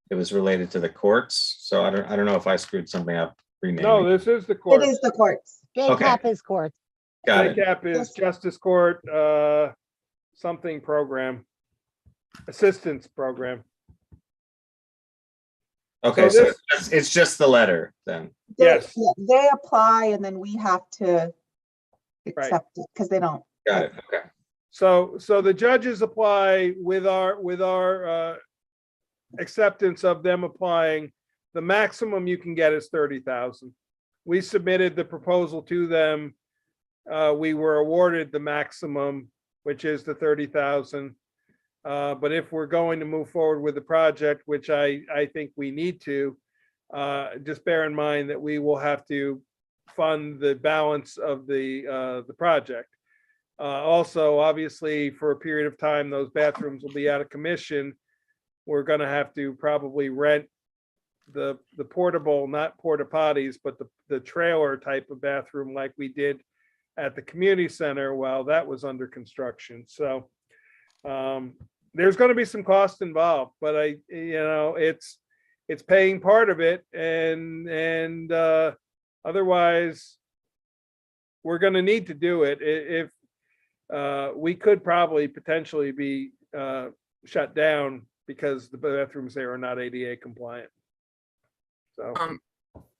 It was related to the courts. So I don't know if I screwed something up renaming. No, this is the It court. is the courts. JCAP is court. Got it. JCAP is Yes. Justice Court, something program, assistance program. Okay, So so it's just the letter then. Yes. They apply and then we have to accept it because they don't. Got it. Okay. So the judges apply with our acceptance of them applying. The maximum you can get is 30,000. We submitted the proposal to them. We were awarded the maximum, which is the 30,000. But if we're going to move forward with the project, which I think we need to, just bear in mind that we will have to fund the balance of the project. Also, obviously, for a period of time, those bathrooms will be out of commission. We're going to have to probably rent the portable, not porta potties, but the trailer type of bathroom like we did at the community center while that was under construction. So there's going to be some cost involved, but it's paying part of it, and otherwise we're going to need to do it. If we could probably potentially be shut down because the bathrooms there are not ADA compliant. So,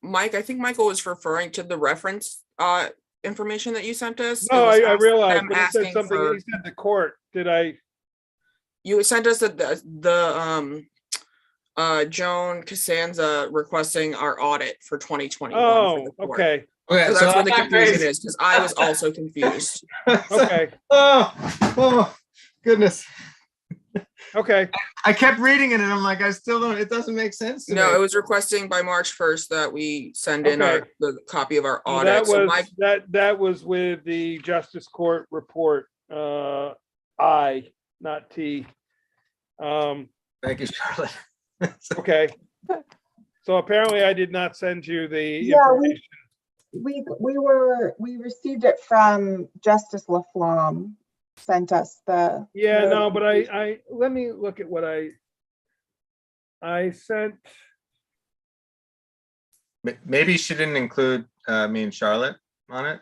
Mike, I think Michael was referring to the reference information that you sent us. no, It was I realized, them but he said asking something, for- he said the court, did I? You sent us the Joan Costanza requesting our audit for 2021. Oh, okay, Okay, So so that's what the I'm not confusion crazy. is, because I was also confused. okay, Oh, goodness. okay. I kept reading it and I'm like, it doesn't make sense to No, me. it was requesting by March 1st that we send in Okay. the copy of our Well, audit. So that Mike, was, that was with the Justice Court report, not T. Thank you, Charlotte. Okay. So apparently I did not send you the Yeah, information. we received it from Justice Laflamme, sent us the. Yeah, the- no, but I let me look at what I sent. Maybe she didn't include me and Charlotte on it.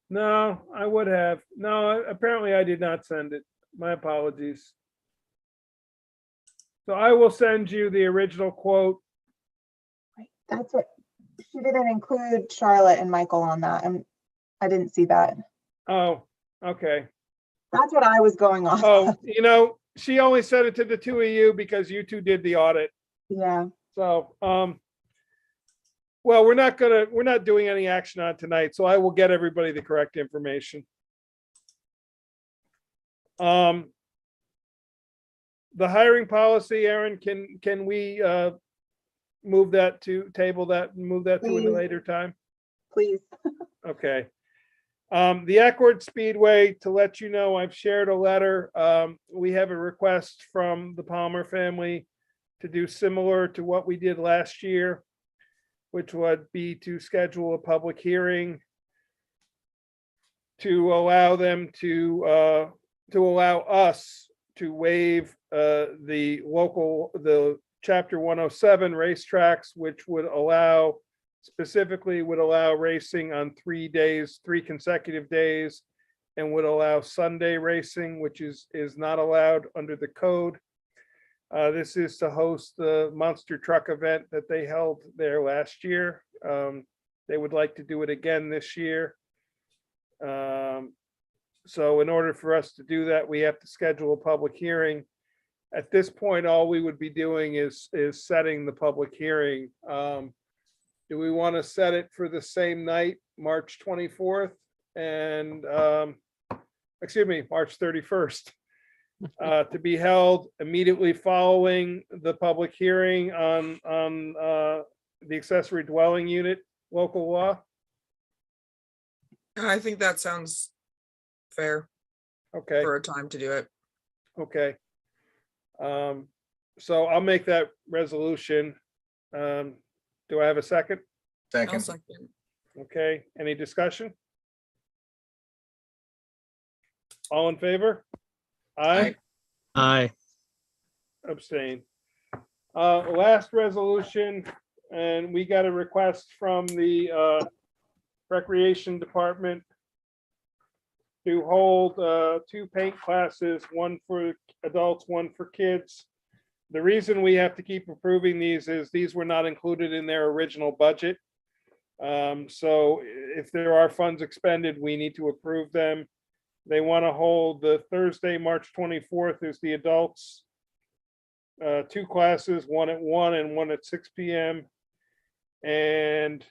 No, I would have. No, apparently I did not send it. My apologies. So I will send you the original quote. That's what, she didn't include Charlotte and Michael on that, and I didn't see that. Oh, okay. That's what I was going off. Oh, she only sent it to the two of you because you two did the audit. Yeah. So, well, we're not doing any action on tonight, so I will get everybody the correct information. The hiring policy, Aaron, can we move that to table that and move that to a Please. later time? Please. Okay. The Eckerd Speedway, to let you know, I've shared a letter. We have a request from the Palmer family to do similar to what we did last year, which would be to schedule a public hearing to allow them to allow us to waive the chapter 107 racetracks, which would allow specifically would allow racing on 3 days, 3 consecutive days, and would allow Sunday racing, which is not allowed under the code. This is to host the monster truck event that they held there last year. They would like to do it again this year. So in order for us to do that, we have to schedule a public hearing. At this point, all we would be doing is setting the public hearing. Do we want to set it for the same night, March 24th and, excuse me, March 31st? To be held immediately following the public hearing on the accessory dwelling unit local law? I think that sounds fair Okay, for a time to do it. okay. So I'll make that resolution. Do I have a second? I'll Second. second. Okay, any discussion? All in favor? Aye. Aye. Abstain. Last resolution, and we got a request from the Recreation Department to hold 2 paint classes, one for adults, one for kids. The reason we have to keep approving these is these were not included in their original budget. So if there are funds expended, we need to approve them. They want to hold the Thursday, March 24th is the adults. 2 classes, one at 1 and one at 6 p.m. And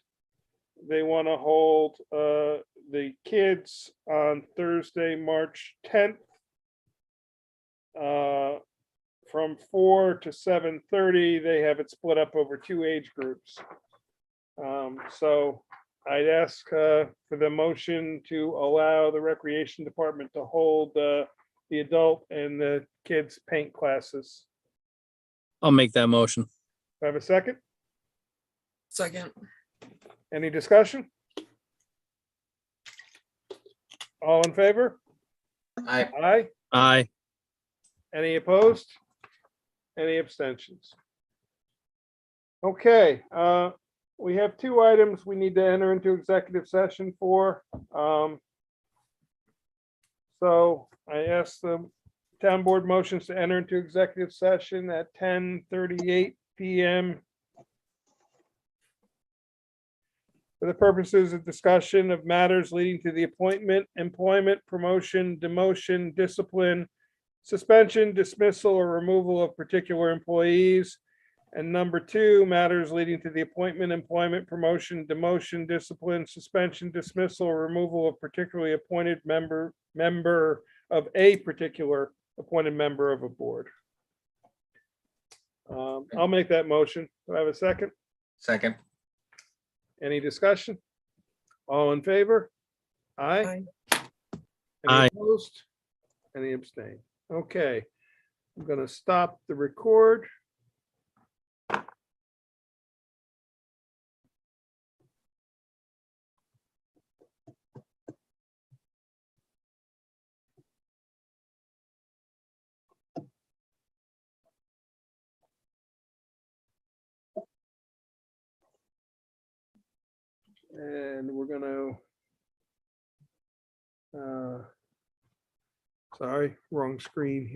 they want to hold the kids on Thursday, March 10th. From 4 to 7:30, they have it split up over 2 age groups. So I'd ask for the motion to allow the Recreation Department to hold the adult and the kids paint classes. I'll make that motion. Do I have a second? Second. Any discussion? All in favor? Aye. Aye. Aye. Any opposed? Any abstentions? Okay, we have 2 items we need to enter into executive session for. So I ask the town board motions to enter into executive session at 10:38 p.m. for the purposes of discussion of matters leading to the appointment, employment, promotion, demotion, discipline, suspension, dismissal, or removal of particular employees. And number 2, matters leading to the appointment, employment, promotion, demotion, discipline, suspension, dismissal, or removal of particularly appointed member of a particular appointed member of a board. I'll make that motion. Do I have a second? Second. Any discussion? All in favor? Aye. Aye. Any Aye. opposed? Any abstain? Okay, I'm gonna stop the record. And we're gonna, sorry, wrong screen here.